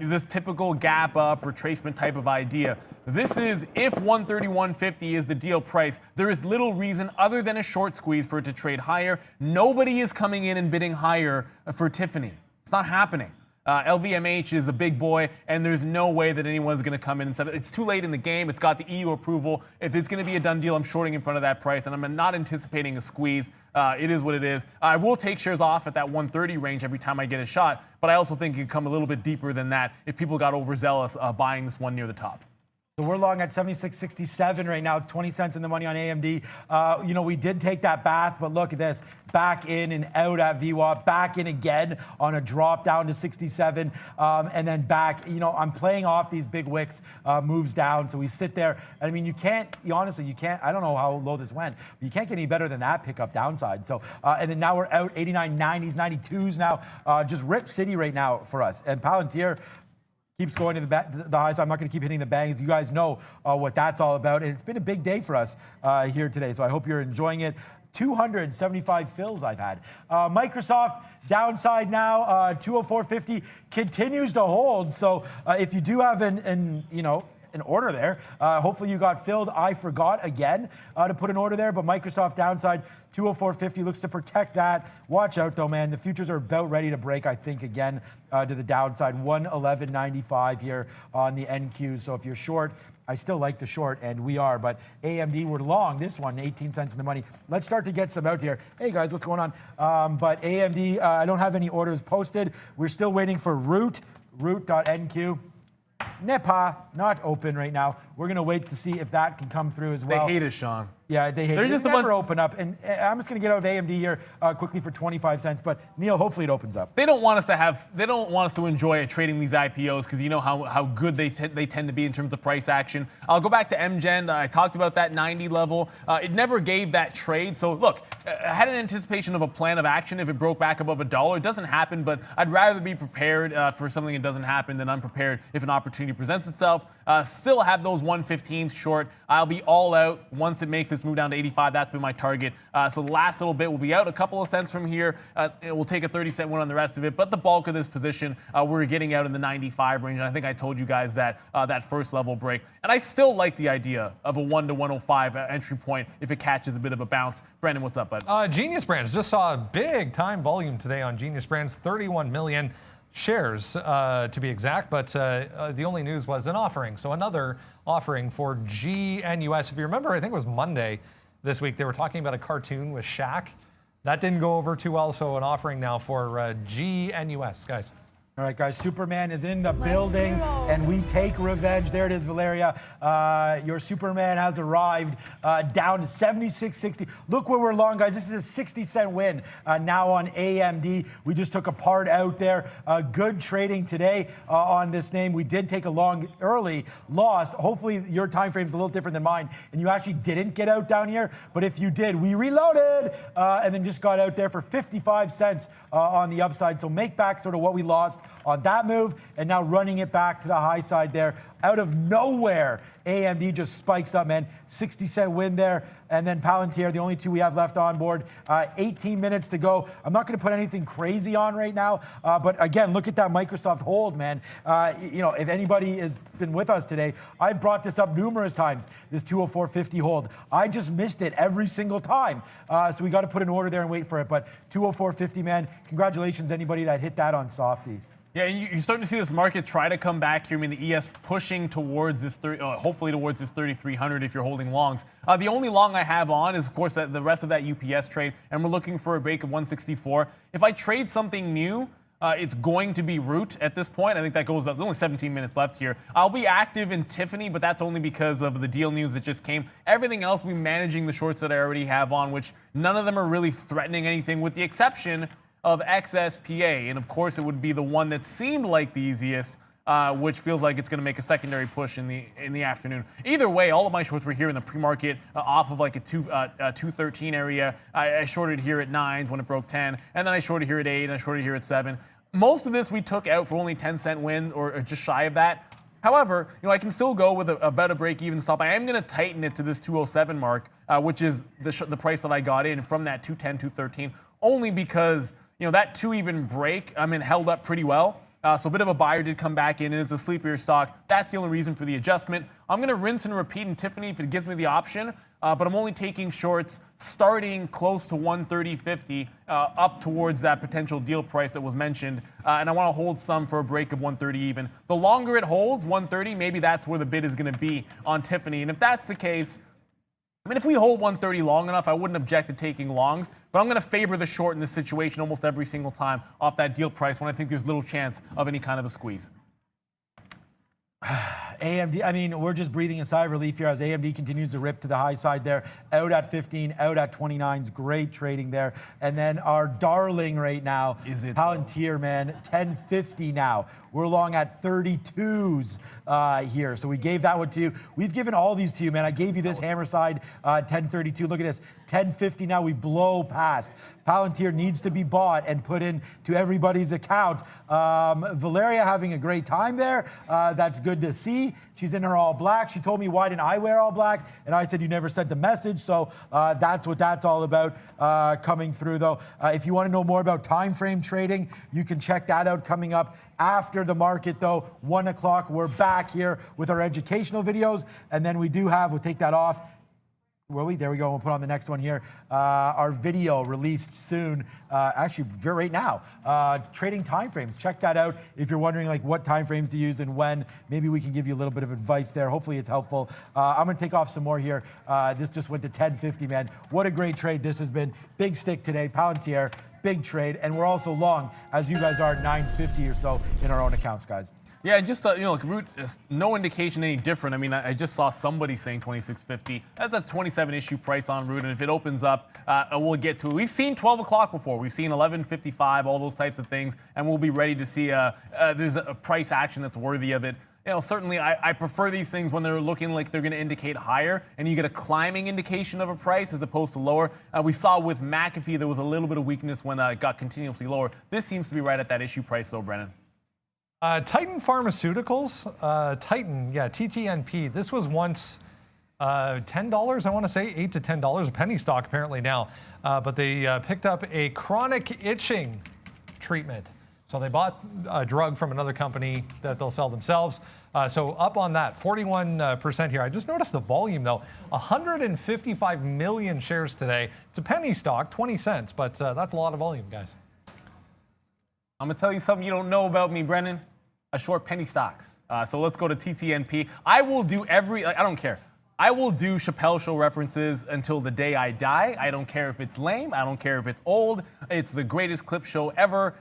this typical gap up retracement type of idea. This is, if 131.50 is the deal price, there is little reason other than a short squeeze for it to trade higher. Nobody is coming in and bidding higher for Tiffany. It's not happening. LVMH is a big boy, and there's no way that anyone's going to come in and say it's too late in the game. It's got the EU approval. If it's going to be a done deal, I'm shorting in front of that price, and I'm not anticipating a squeeze. It is what it is. I will take shares off at that 130 range every time I get a shot, but I also think it could come a little bit deeper than that if people got overzealous buying this one near the top. So we're long at 76.67 right now. It's 20 cents in the money on AMD. We did take that bath, but look at this. Back in and out at VWAP, back in again on a drop down to 67, and then back. I'm playing off these big wicks, moves down. So we sit there. I mean, you honestly, you can't, I don't know how low this went, but you can't get any better than that pickup downside. So, and then now we're out 89, 90s, 92s now. Just Rip City right now for us. And Palantir keeps going to the highs. So I'm not going to keep hitting the bangs. You guys know what that's all about. And it's been a big day for us here today. So I hope you're enjoying it. 275 fills I've had. Microsoft downside now, 204.50 continues to hold. So if you do have an order there, hopefully you got filled. I forgot again to put an order there, but Microsoft downside 204.50 looks to protect that. Watch out though, man. The futures are about ready to break, I think, again to the downside. 111.95 here on the NQ. So if you're short, I still like the short, and we are, but AMD, we're long this one, 18 cents in the money. Let's start to get some out here. Hey guys, what's going on? But AMD, I don't have any orders posted. We're still waiting for root.NQ. NEPA, not open right now. We're going to wait to see if that can come through as well. They hate it, Sean. Yeah, they hate They're it. just They a never bunch- open up. And I'm just going to get out of AMD here quickly for 25 cents. But Neil, hopefully it opens up. They don't want us to have. They don't want us to enjoy trading these IPOs because you know how good they tend to be in terms of price action. I'll go back to MGen. I talked about that 90 level. It never gave that trade. So look, I had an anticipation of a plan of action if it broke back above $1. It doesn't happen, but I'd rather be prepared for something that doesn't happen than unprepared if an opportunity presents itself. Still have those 115s short. I'll be all out once it makes this move down to 85. That's been my target. So the last little bit will be out a couple of cents from here. It will take a 30-cent win on the rest of it. But the bulk of this position, we're getting out in the 95 range. And I think I told you guys that that first level break. And I still like the idea of a 1 to 105 entry point if it catches a bit of a bounce. Brandon, what's up, bud? Genius Brands just saw a big time volume today on Genius Brands, 31 million shares to be exact, but the only news was an offering. So another offering for GNUS. If you remember, I think it was Monday this week, they were talking about a cartoon with Shaq. That didn't go over too well, so an offering now for GNUS, guys. All right, guys, Superman is in the building, and we take revenge. There it is, Valeria. Your Superman has arrived down to 76.60. Look where we're long, guys. This is a 60-cent win now on AMD. We just took a part out there. Good trading today on this name. We did take a long early, lost. Hopefully, your time frame is a little different than mine, and you actually didn't get out down here. But if you did, we reloaded and then just got out there for 55 cents on the upside. So make back sort of what we lost on that move, and now running it back to the high side there. Out of nowhere, AMD just spikes up, man. 60-cent win there. And then Palantir, the only two we have left on board. 18 minutes to go. I'm not going to put anything crazy on right now. But again, look at that Microsoft hold, man. You know, if anybody has been with us today, I've brought this up numerous times, this 204.50 hold. I just missed it every single time. So we got to put an order there and wait for it. But 204.50, man, congratulations anybody that hit that on Softy. Yeah, and you're starting to see this market try to come back here. I mean, the ES pushing towards this, hopefully towards this 3,300 if you're holding longs. The only long I have on is, of course, the rest of that UPS trade, and we're looking for a break of 164. If I trade something new, it's going to be Root at this point. I think that goes up. There's only 17 minutes left here. I'll be active in Tiffany, but that's only because of the deal news that just came. Everything else, we're managing the shorts that I already have on, which none of them are really threatening anything with the exception of XSPA, and of course it would be the one that seemed like the easiest, which feels like it's going to make a secondary push in the afternoon. Either way, all of my shorts were here in the pre-market off of like a 213 area. I shorted here at 9s when it broke 10, and then I shorted here at 8, and I shorted here at 7. Most of this we took out for only 10-cent win or just shy of that. However, you know, I can still go with about a break-even stop. I am going to tighten it to this 207 mark, which is the price that I got in from that 210, 213, only because you know, that 2-even break, held up pretty well. So a bit of a buyer did come back in, and it's a sleepier stock. That's the only reason for the adjustment. I'm going to rinse and repeat in Tiffany if it gives me the option, but I'm only taking shorts starting close to 130.50 up towards that potential deal price that was mentioned, and I want to hold some for a break of 130 even. The longer it holds, 130, maybe that's where the bid is going to be on Tiffany, and if that's the case, I mean, if we hold 130 long enough, I wouldn't object to taking longs, but I'm going to favor the short in this situation almost every single time off that deal price when I think there's little chance of any kind of a squeeze. AMD, I mean, we're just breathing a sigh of relief here as AMD continues to rip to the high side there. Out at 15, out at 29s. Great trading there. And then our darling right now, Is it Palantir, man, 10.50 now. We're long at 32s here. So we gave that one to you. We've given all these to you, man. I gave you this hammer side, 10.32. Look at this, 10.50 now. We blow past. Palantir needs to be bought and put into everybody's account. Valeria having a great time there. That's good to see. She's in her all black. She told me, why didn't I wear all black? And I said, you never sent a message. So that's what that's all about coming through, though. If you want to know more about time frame trading, you can check that out coming up after the market, though. 1 o'clock, we're back here with our educational videos. And then we do have, we'll take that off. Will we? There we go. We'll put on the next one here. Our video released soon, actually right now. Trading timeframes. Check that out if you're wondering like what timeframes to use and when. Maybe we can give you a little bit of advice there. Hopefully it's helpful. I'm going to take off some more here. This just went to 10.50, man. What a great trade this has been. Big stick today. Palantir, big trade. And we're also long, as you guys are, 9.50 or so in our own accounts, guys. Yeah, just you know, like root, no indication any different. I mean, I just saw somebody saying 26.50. That's a 27 issue price on root, and if it opens up, we'll get to it. We've seen 12 o'clock before. We've seen 11.55, all those types of things, and we'll be ready to see there's a price action that's worthy of it. You know, certainly I prefer these things when they're looking like they're going to indicate higher and you get a climbing indication of a price as opposed to lower. We saw with McAfee there was a little bit of weakness when it got continuously lower. This seems to be right at that issue price though, Brennan. Titan Pharmaceuticals, Titan, yeah, TTNP. This was once $10, I want to say, $8 to $10, a penny stock apparently now. But they picked up a chronic itching treatment. So they bought a drug from another company that they'll sell themselves. So up on that, 41% here. I just noticed the volume though, 155 million shares today. It's a penny stock, 20 cents, but that's a lot of volume, guys. I'm gonna tell you something you don't know about me, Brennan. I short penny stocks. So let's go to TTNP. I will do I don't care. I will do Chappelle Show references until the day I die. I don't care if it's lame. I don't care if it's old. It's the greatest clip show ever.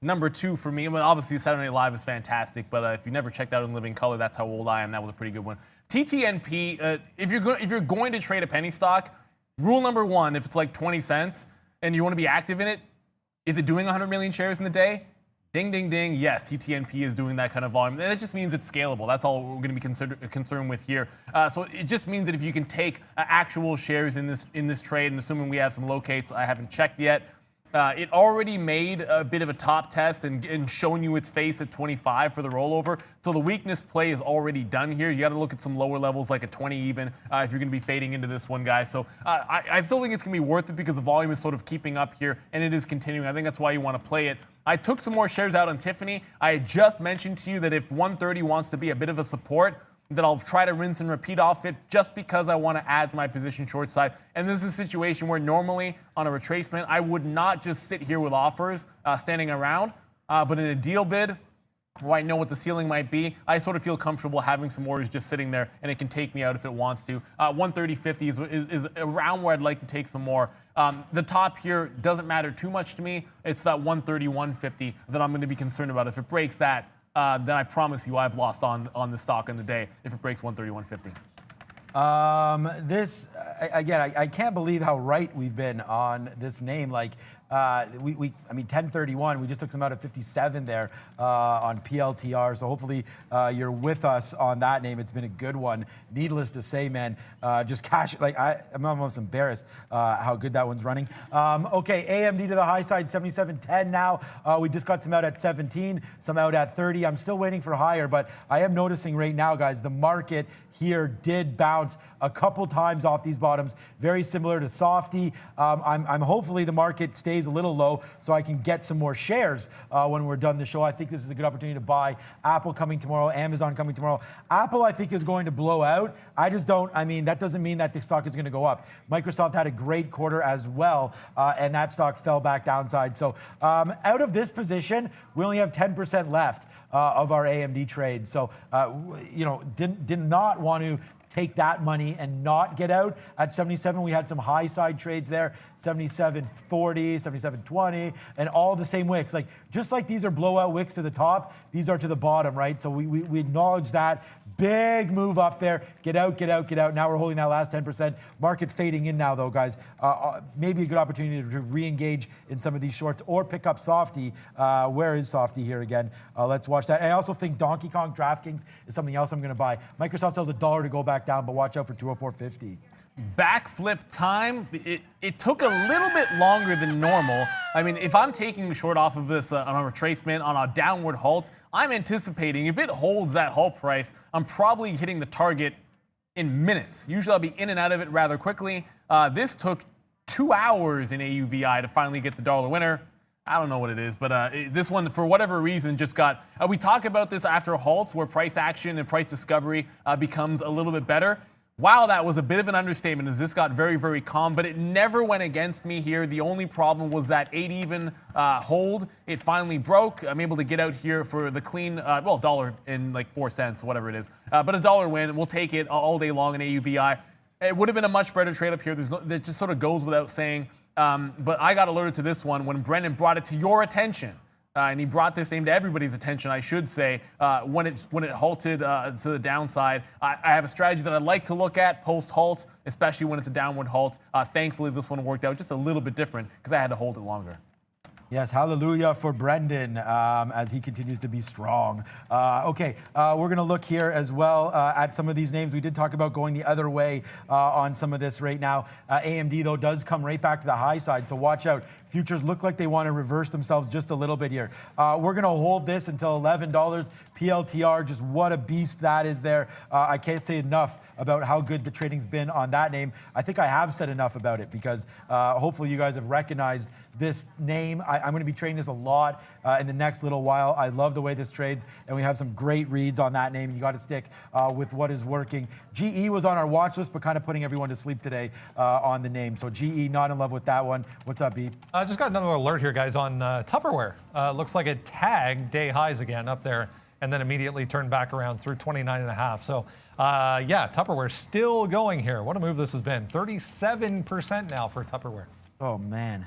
Number 2 for me. I mean, obviously, Saturday Night Live is fantastic, but if you never checked out In Living Color, that's how old I am. That was a pretty good one. TTNP, if you're going to trade a penny stock, rule number 1, if it's like 20 cents and you want to be active in it, is it doing 100 million shares in the day? Ding, ding, ding. Yes, TTNP is doing that kind of volume. That just means it's scalable. That's all we're going to be concerned with here. So it just means that if you can take actual shares in this trade, and assuming we have some locates, I haven't checked yet. It already made a bit of a top test and shown you its face at 25 for the rollover. So the weakness play is already done here. You got to look at some lower levels like a 20 even if you're going to be fading into this one, guys. So I still think it's going to be worth it because the volume is sort of keeping up here and it is continuing. I think that's why you want to play it. I took some more shares out on Tiffany. I had just mentioned to you that if 130 wants to be a bit of a support, that I'll try to rinse and repeat off it just because I want to add to my position short side. And this is a situation where normally on a retracement, I would not just sit here with offers standing around, but in a deal bid where I know what the ceiling might be, I sort of feel comfortable having some orders just sitting there and it can take me out if it wants to. 130.50 is around where I'd like to take some more. The top here doesn't matter too much to me. It's that 130.150 that I'm going to be concerned about. If it breaks that, then I promise you I've lost on the stock in the day if it breaks 131.50. I can't believe how right we've been on this name. Like, I mean, 1031, we just took some out at 57 there on PLTR. So hopefully you're with us on that name. It's been a good one. Needless to say, man, just cash. Like, I'm almost embarrassed how good that one's running. Okay, AMD to the high side, 77.10 now. We just got some out at 17, some out at 30. I'm still waiting for higher, but I am noticing right now, guys, the market here did bounce a couple times off these bottoms, very similar to Softy. I'm hopefully the market stays a little low so I can get some more shares when we're done the show. I think this is a good opportunity to buy. Apple coming tomorrow, Amazon coming tomorrow. Apple, I think, is going to blow out. That doesn't mean that the stock is going to go up. Microsoft had a great quarter as well, and that stock fell back downside. So out of this position, we only have 10% left of our AMD trade. So, did not want to take that money and not get out at 77. We had some high side trades there, 77.40, 77.20, and all the same wicks. Like, just like these are blowout wicks to the top, these are to the bottom, right? So we acknowledge that. Big move up there. Get out, get out, get out. Now we're holding that last 10%. Market fading in now, though, guys. Maybe a good opportunity to re-engage in some of these shorts or pick up Softy. Where is Softy here again? Let's watch that. And I also think Donkey Kong DraftKings is something else I'm going to buy. Microsoft sells $1 to go back down, but watch out for 204.50. Backflip time, it took a little bit longer than normal. I mean, if I'm taking the short off of this on a retracement, on a downward halt, I'm anticipating if it holds that halt price, I'm probably hitting the target in minutes. Usually I'll be in and out of it rather quickly. This took 2 hours in AUVI to finally get the dollar winner. I don't know what it is, but this one, for whatever reason, just got... we talk about this after halts where price action and price discovery becomes a little bit better. Wow, that was a bit of an understatement as this got very, very calm, but it never went against me here. The only problem was that 8 even hold. It finally broke. I'm able to get out here for the clean, $1 and like 4 cents, whatever it is. But a dollar win, we'll take it all day long in AUVI. It would have been a much better trade up here. That just sort of goes without saying. But I got alerted to this one when Brendan brought it to your attention and he brought this name to everybody's attention, I should say, when it halted to the downside. I have a strategy that I like to look at post-halt, especially when it's a downward halt. Thankfully, this one worked out just a little bit different because I had to hold it longer. Yes, hallelujah for Brendan as he continues to be strong. Okay, we're going to look here as well at some of these names. We did talk about going the other way on some of this right now. AMD, though, does come right back to the high side, so watch out. Futures look like they want to reverse themselves just a little bit here. We're going to hold this until $11. PLTR, just what a beast that is there. I can't say enough about how good the trading's been on that name. I think I have said enough about it because hopefully you guys have recognized this name. I'm going to be trading this a lot in the next little while. I love the way this trades, and we have some great reads on that name. You got to stick with what is working. GE was on our watch list, but kind of putting everyone to sleep today on the name. So GE, not in love with that one. What's up, B? I just got another alert here, guys, on Tupperware. Looks like it tagged day highs again up there and then immediately turned back around through 29.5. So, yeah, Tupperware still going here. What a move this has been. 37% now for Tupperware. Oh, man.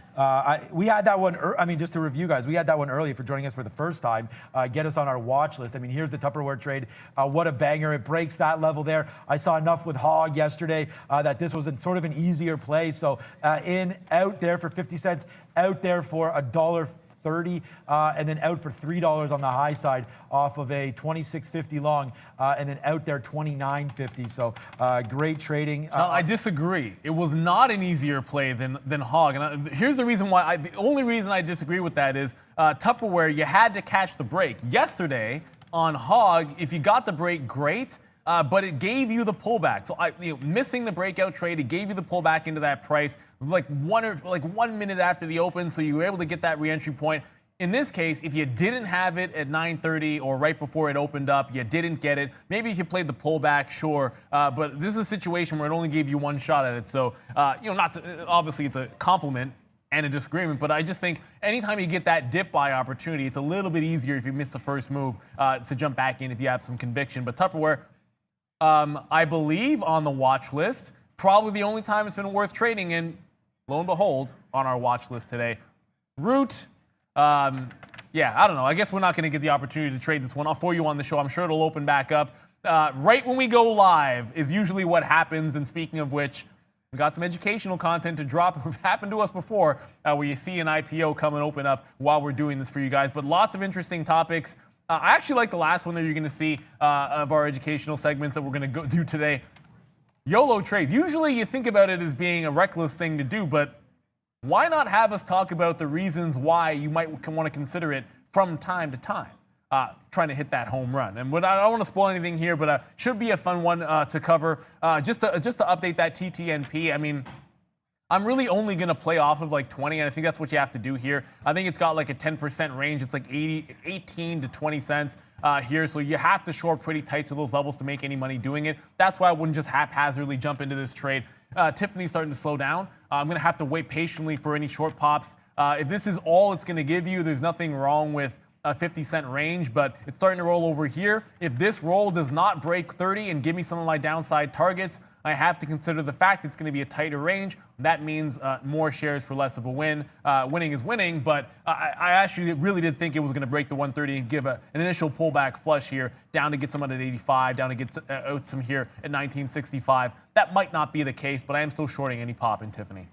We had that one, I mean, just to review, guys, we had that one early for joining us for the first time. Get us on our watch list. I mean, here's the Tupperware trade. What a banger. It breaks that level there. I saw enough with Hog yesterday that this was sort of an easier play. So out there for 50 cents, out there for $1.30, and then out for $3 on the high side off of a 26.50 long, and then out there 29.50. So great trading. No, I disagree. It was not an easier play than Hog. And here's the reason why. The only reason I disagree with that is Tupperware, you had to catch the break. Yesterday on Hog, if you got the break, great. But it gave you the pullback. So missing the breakout trade, it gave you the pullback into that price like 1 minute after the open, so you were able to get that re-entry point. In this case, if you didn't have it at 9:30 or right before it opened up, you didn't get it. Maybe if you played the pullback, sure. But this is a situation where it only gave you one shot at it. So, obviously it's a compliment and a disagreement, but I just think anytime you get that dip buy opportunity, it's a little bit easier if you miss the first move to jump back in if you have some conviction. But Tupperware, I believe on the watch list, probably the only time it's been worth trading, and lo and behold, on our watch list today. Root, yeah, I don't know. I guess we're not going to get the opportunity to trade this one for you on the show. I'm sure it'll open back up. Right when we go live is usually what happens, and speaking of which, we got some educational content to drop. It's happened to us before, where you see an IPO come and open up while we're doing this for you guys. But lots of interesting topics. I actually like the last one that you're going to see of our educational segments that we're going to go do today. YOLO trades. Usually you think about it as being a reckless thing to do, but why not have us talk about the reasons why you might want to consider it from time to time, trying to hit that home run. And I don't want to spoil anything here, but should be a fun one to cover. Just to update that TTNP, I mean, I'm really only going to play off of like 20, and I think that's what you have to do here. I think it's got like a 10% range. It's like 18 to 20 cents here, so you have to short pretty tight to those levels to make any money doing it. That's why I wouldn't just haphazardly jump into this trade. Tiffany's starting to slow down. I'm going to have to wait patiently for any short pops. If this is all it's going to give you, there's nothing wrong with a 50-cent range, but it's starting to roll over here. If this roll does not break 30 and give me some of my downside targets, I have to consider the fact it's going to be a tighter range. That means more shares for less of a win. Winning is winning, but I actually really did think it was going to break the 130 and give an initial pullback flush here, down to get some at 85, down to get out some here at 1965. That might not be the case, but I am still shorting any pop in Tiffany.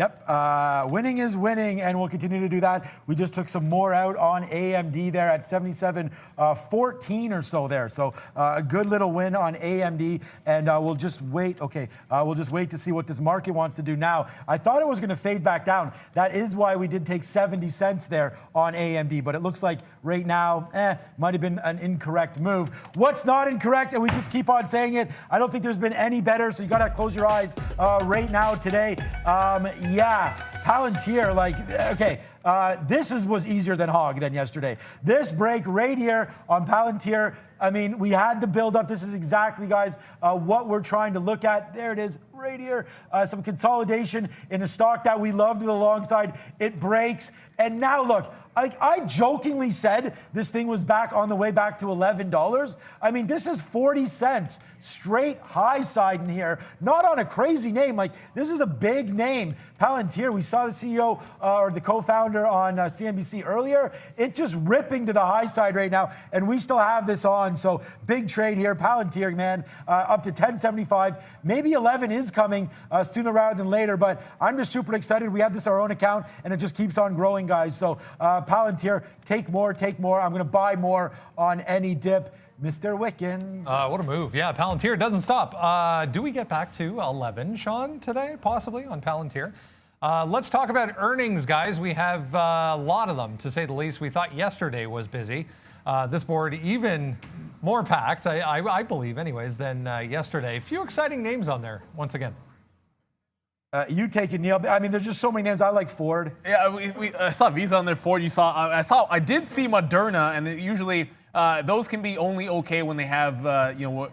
Yep, winning is winning, and we'll continue to do that. We just took some more out on AMD there at 77.14 or so there. So a good little win on AMD, and we'll just wait. Okay, we'll just wait to see what this market wants to do now. I thought it was going to fade back down. That is why we did take 70 cents there on AMD, but it looks like right now, might have been an incorrect move. What's not incorrect, and we just keep on saying it, I don't think there's been any better, so you got to close your eyes right now today. Yeah, Palantir, like, okay, this was easier than Hog than yesterday. This break right here on Palantir, I mean, we had the build up. This is exactly, guys, what we're trying to look at. There it is right here. Some consolidation in a stock that we love to the long side. It breaks. And now look, I jokingly said this thing was back on the way back to $11. I mean, this is 40 cents straight high side in here, not on a crazy name. Like, this is a big name. Palantir, we saw the CEO or the co-founder on CNBC earlier. It's just ripping to the high side right now, and we still have this on. So big trade here. Palantir, man, up to 10.75. Maybe 11 is coming sooner rather than later, but I'm just super excited. We have this our own account, and it just keeps on growing, guys. So Palantir, take more, take more. I'm going to buy more on any dip. Mr. Wickens. What a move. Yeah, Palantir doesn't stop. Do we get back to 11, Sean, today, possibly, on Palantir? Let's talk about earnings, guys. We have a lot of them, to say the least. We thought yesterday was busy. This board even more packed, I believe, anyways, than yesterday. A few exciting names on there, once again. You take it, Neil. I mean, there's just so many names. I like Ford. Yeah, I saw Visa on there. Ford. I did see Moderna, and usually those can be only okay when they have,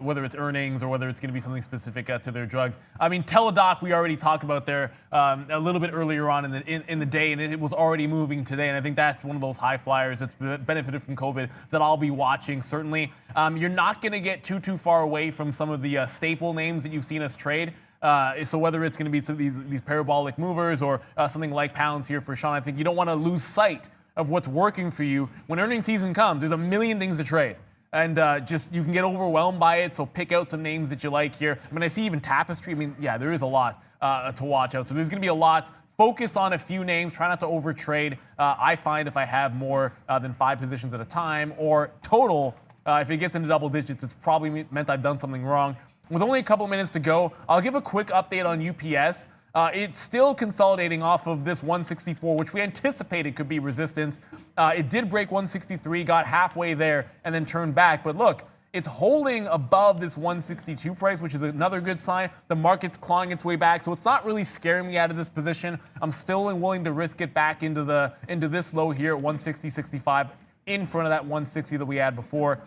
whether it's earnings or whether it's going to be something specific to their drugs. I mean, Teladoc we already talked about there a little bit earlier on in the day, and it was already moving today. And I think that's one of those high flyers that's benefited from COVID that I'll be watching certainly. You're not going to get too far away from some of the staple names that you've seen us trade. So whether it's going to be these parabolic movers or something like Palantir for Sean, I think you don't want to lose sight of what's working for you. When earnings season comes, there's a million things to trade. And you can get overwhelmed by it, so pick out some names that you like here. I mean, I see even Tapestry. I mean, yeah, there is a lot to watch out. So there's going to be a lot. Focus on a few names. Try not to overtrade. I find if I have more than 5 positions at a time or total, if it gets into double digits, it's probably meant I've done something wrong. With only a couple minutes to go, I'll give a quick update on UPS. It's still consolidating off of this 164, which we anticipated could be resistance. It did break 163, got halfway there, and then turned back. But look, it's holding above this 162 price, which is another good sign. The market's clawing its way back, so it's not really scaring me out of this position. I'm still willing to risk it back into this low here at 160.65, in front of that 160 that we had before.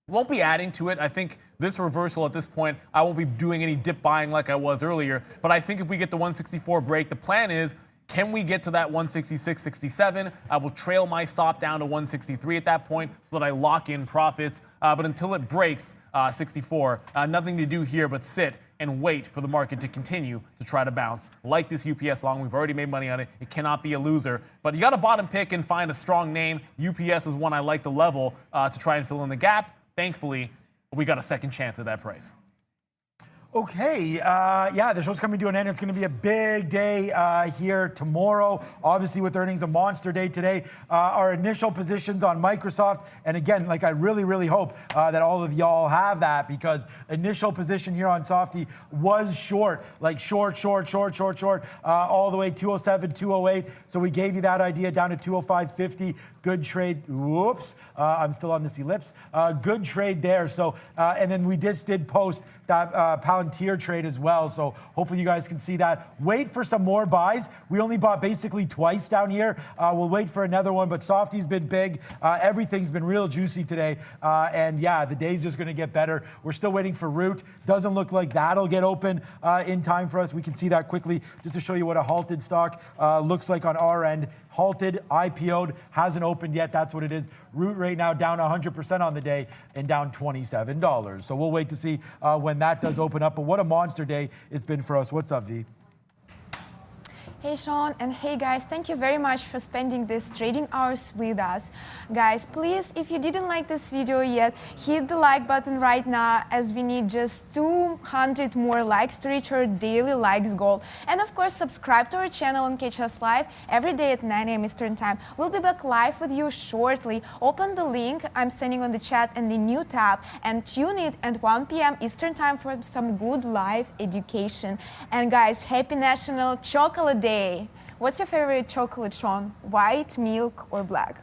Won't be adding to it. I think this reversal at this point, I won't be doing any dip buying like I was earlier. But I think if we get the 164 break, the plan is, can we get to that 166.67? I will trail my stop down to 163 at that point so that I lock in profits. But until it breaks 64, nothing to do here but sit and wait for the market to continue to try to bounce. Like this UPS long, we've already made money on it. It cannot be a loser. But you got to bottom pick and find a strong name. UPS is one I like to level to try and fill in the gap. Thankfully, we got a second chance at that price. Okay, yeah, the show's coming to an end. It's going to be a big day here tomorrow. Obviously, with earnings, a monster day today. Our initial positions on Microsoft, and again, like I really hope that all of y'all have that, because initial position here on Softy was short, like short, all the way 207, 208. So we gave you that idea down to 205.50. Good trade. Whoops, I'm still on this ellipse. Good trade there. So, and then we did post that Palantir trade as well. So hopefully you guys can see that. Wait for some more buys. We only bought basically twice down here. We'll wait for another one, but Softy's been big. Everything's been real juicy today. And yeah, the day's just going to get better. We're still waiting for Root. Doesn't look like that'll get open in time for us. We can see that quickly just to show you what a halted stock looks like on our end. Halted, IPO'd, hasn't opened yet. That's what it is. Root right now down 100% on the day and down $27. So we'll wait to see when that does open up. But what a monster day it's been for us. What's up, V? Hey Sean, and hey guys, thank you very much for spending these trading hours with us. Guys, please, if you didn't like this video yet, hit the like button right now, as we need just 200 more likes to reach our daily likes goal. And of course, subscribe to our channel and catch us live every day at 9 a.m. Eastern Time. We'll be back live with you shortly. Open the link I'm sending on the chat and the new tab, and tune in at 1 p.m. Eastern Time for some good live education. And guys, happy National Chocolate Day. What's your favorite chocolate, Sean? White, milk, or black?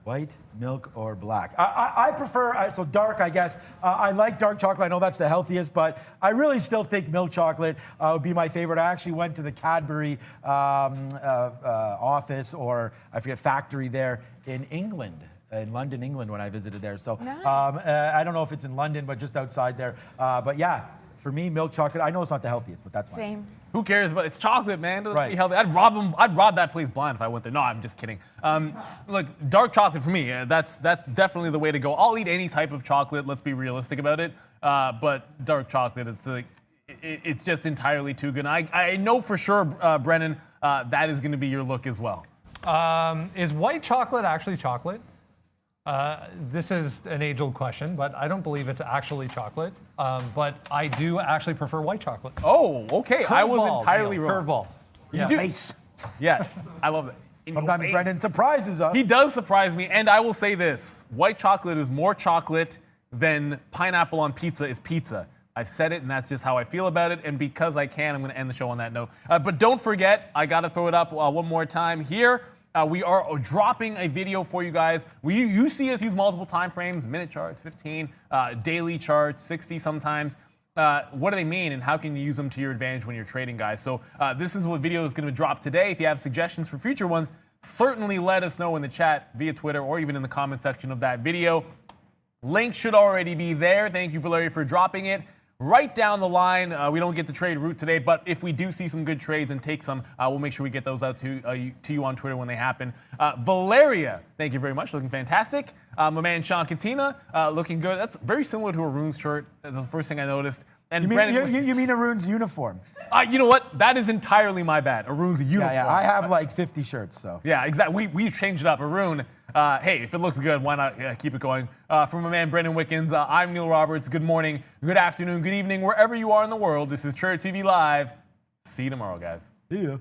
White, milk, or black? I prefer, so dark, I guess. I like dark chocolate. I know that's the healthiest, but I really still think milk chocolate would be my favorite. I actually went to the Cadbury office, or I forget, factory there in England. In London, England, when I visited there. So nice. I don't know if it's in London, but just outside there. But yeah, For me, milk chocolate. I know it's not the healthiest, but that's fine. Same. Who cares? But it's chocolate, man. It'll Right. be healthy. I'd rob that place blind if I went there. No, I'm just kidding. Look, dark chocolate for me. That's definitely the way to go. I'll eat any type of chocolate. Let's be realistic about it. But dark chocolate, it's just entirely too good. And I know for sure, Brennan, that is going to be your look as well. Is white chocolate actually chocolate? This is an age-old question, but I don't believe it's actually chocolate. But I do actually prefer white chocolate. Oh, okay. I was Curveball, entirely Neil, wrong. Curveball. Yeah. do- Face. Yeah, I love it. In your Sometimes face. Brendan surprises us. He does surprise me, and I will say this: white chocolate is more chocolate than pineapple on pizza is pizza. I've said it, and that's just how I feel about it. And because I can, I'm going to end the show on that note. But don't forget, I got to throw it up one more time here. We are dropping a video for you guys. You see us use multiple time frames, minute charts, 15, daily charts, 60 sometimes. What do they mean, and how can you use them to your advantage when you're trading, guys? So this is what video is going to drop today. If you have suggestions for future ones, certainly let us know in the chat via Twitter or even in the comment section of that video. Link should already be there. Thank you, Valeria, for dropping it. Right down the line, we don't get to trade route today, but if we do see some good trades and take some, we'll make sure we get those out to you on Twitter when they happen. Valeria, thank you very much, looking fantastic. My man Sean Katina, looking good. That's very similar to Arun's shirt. That's the first thing I noticed. And You mean, Brennan, you mean Arun's uniform? you know what? That is entirely my bad. Arun's uniform. Yeah, I have like 50 shirts, so. Yeah, exactly. We've changed it up. Arun, hey, if it looks good, why not keep it going? From my man Brendan Wickens, I'm Neil Roberts. Good morning, good afternoon, good evening, wherever you are in the world. This is Trader TV Live. See you tomorrow, guys. See ya.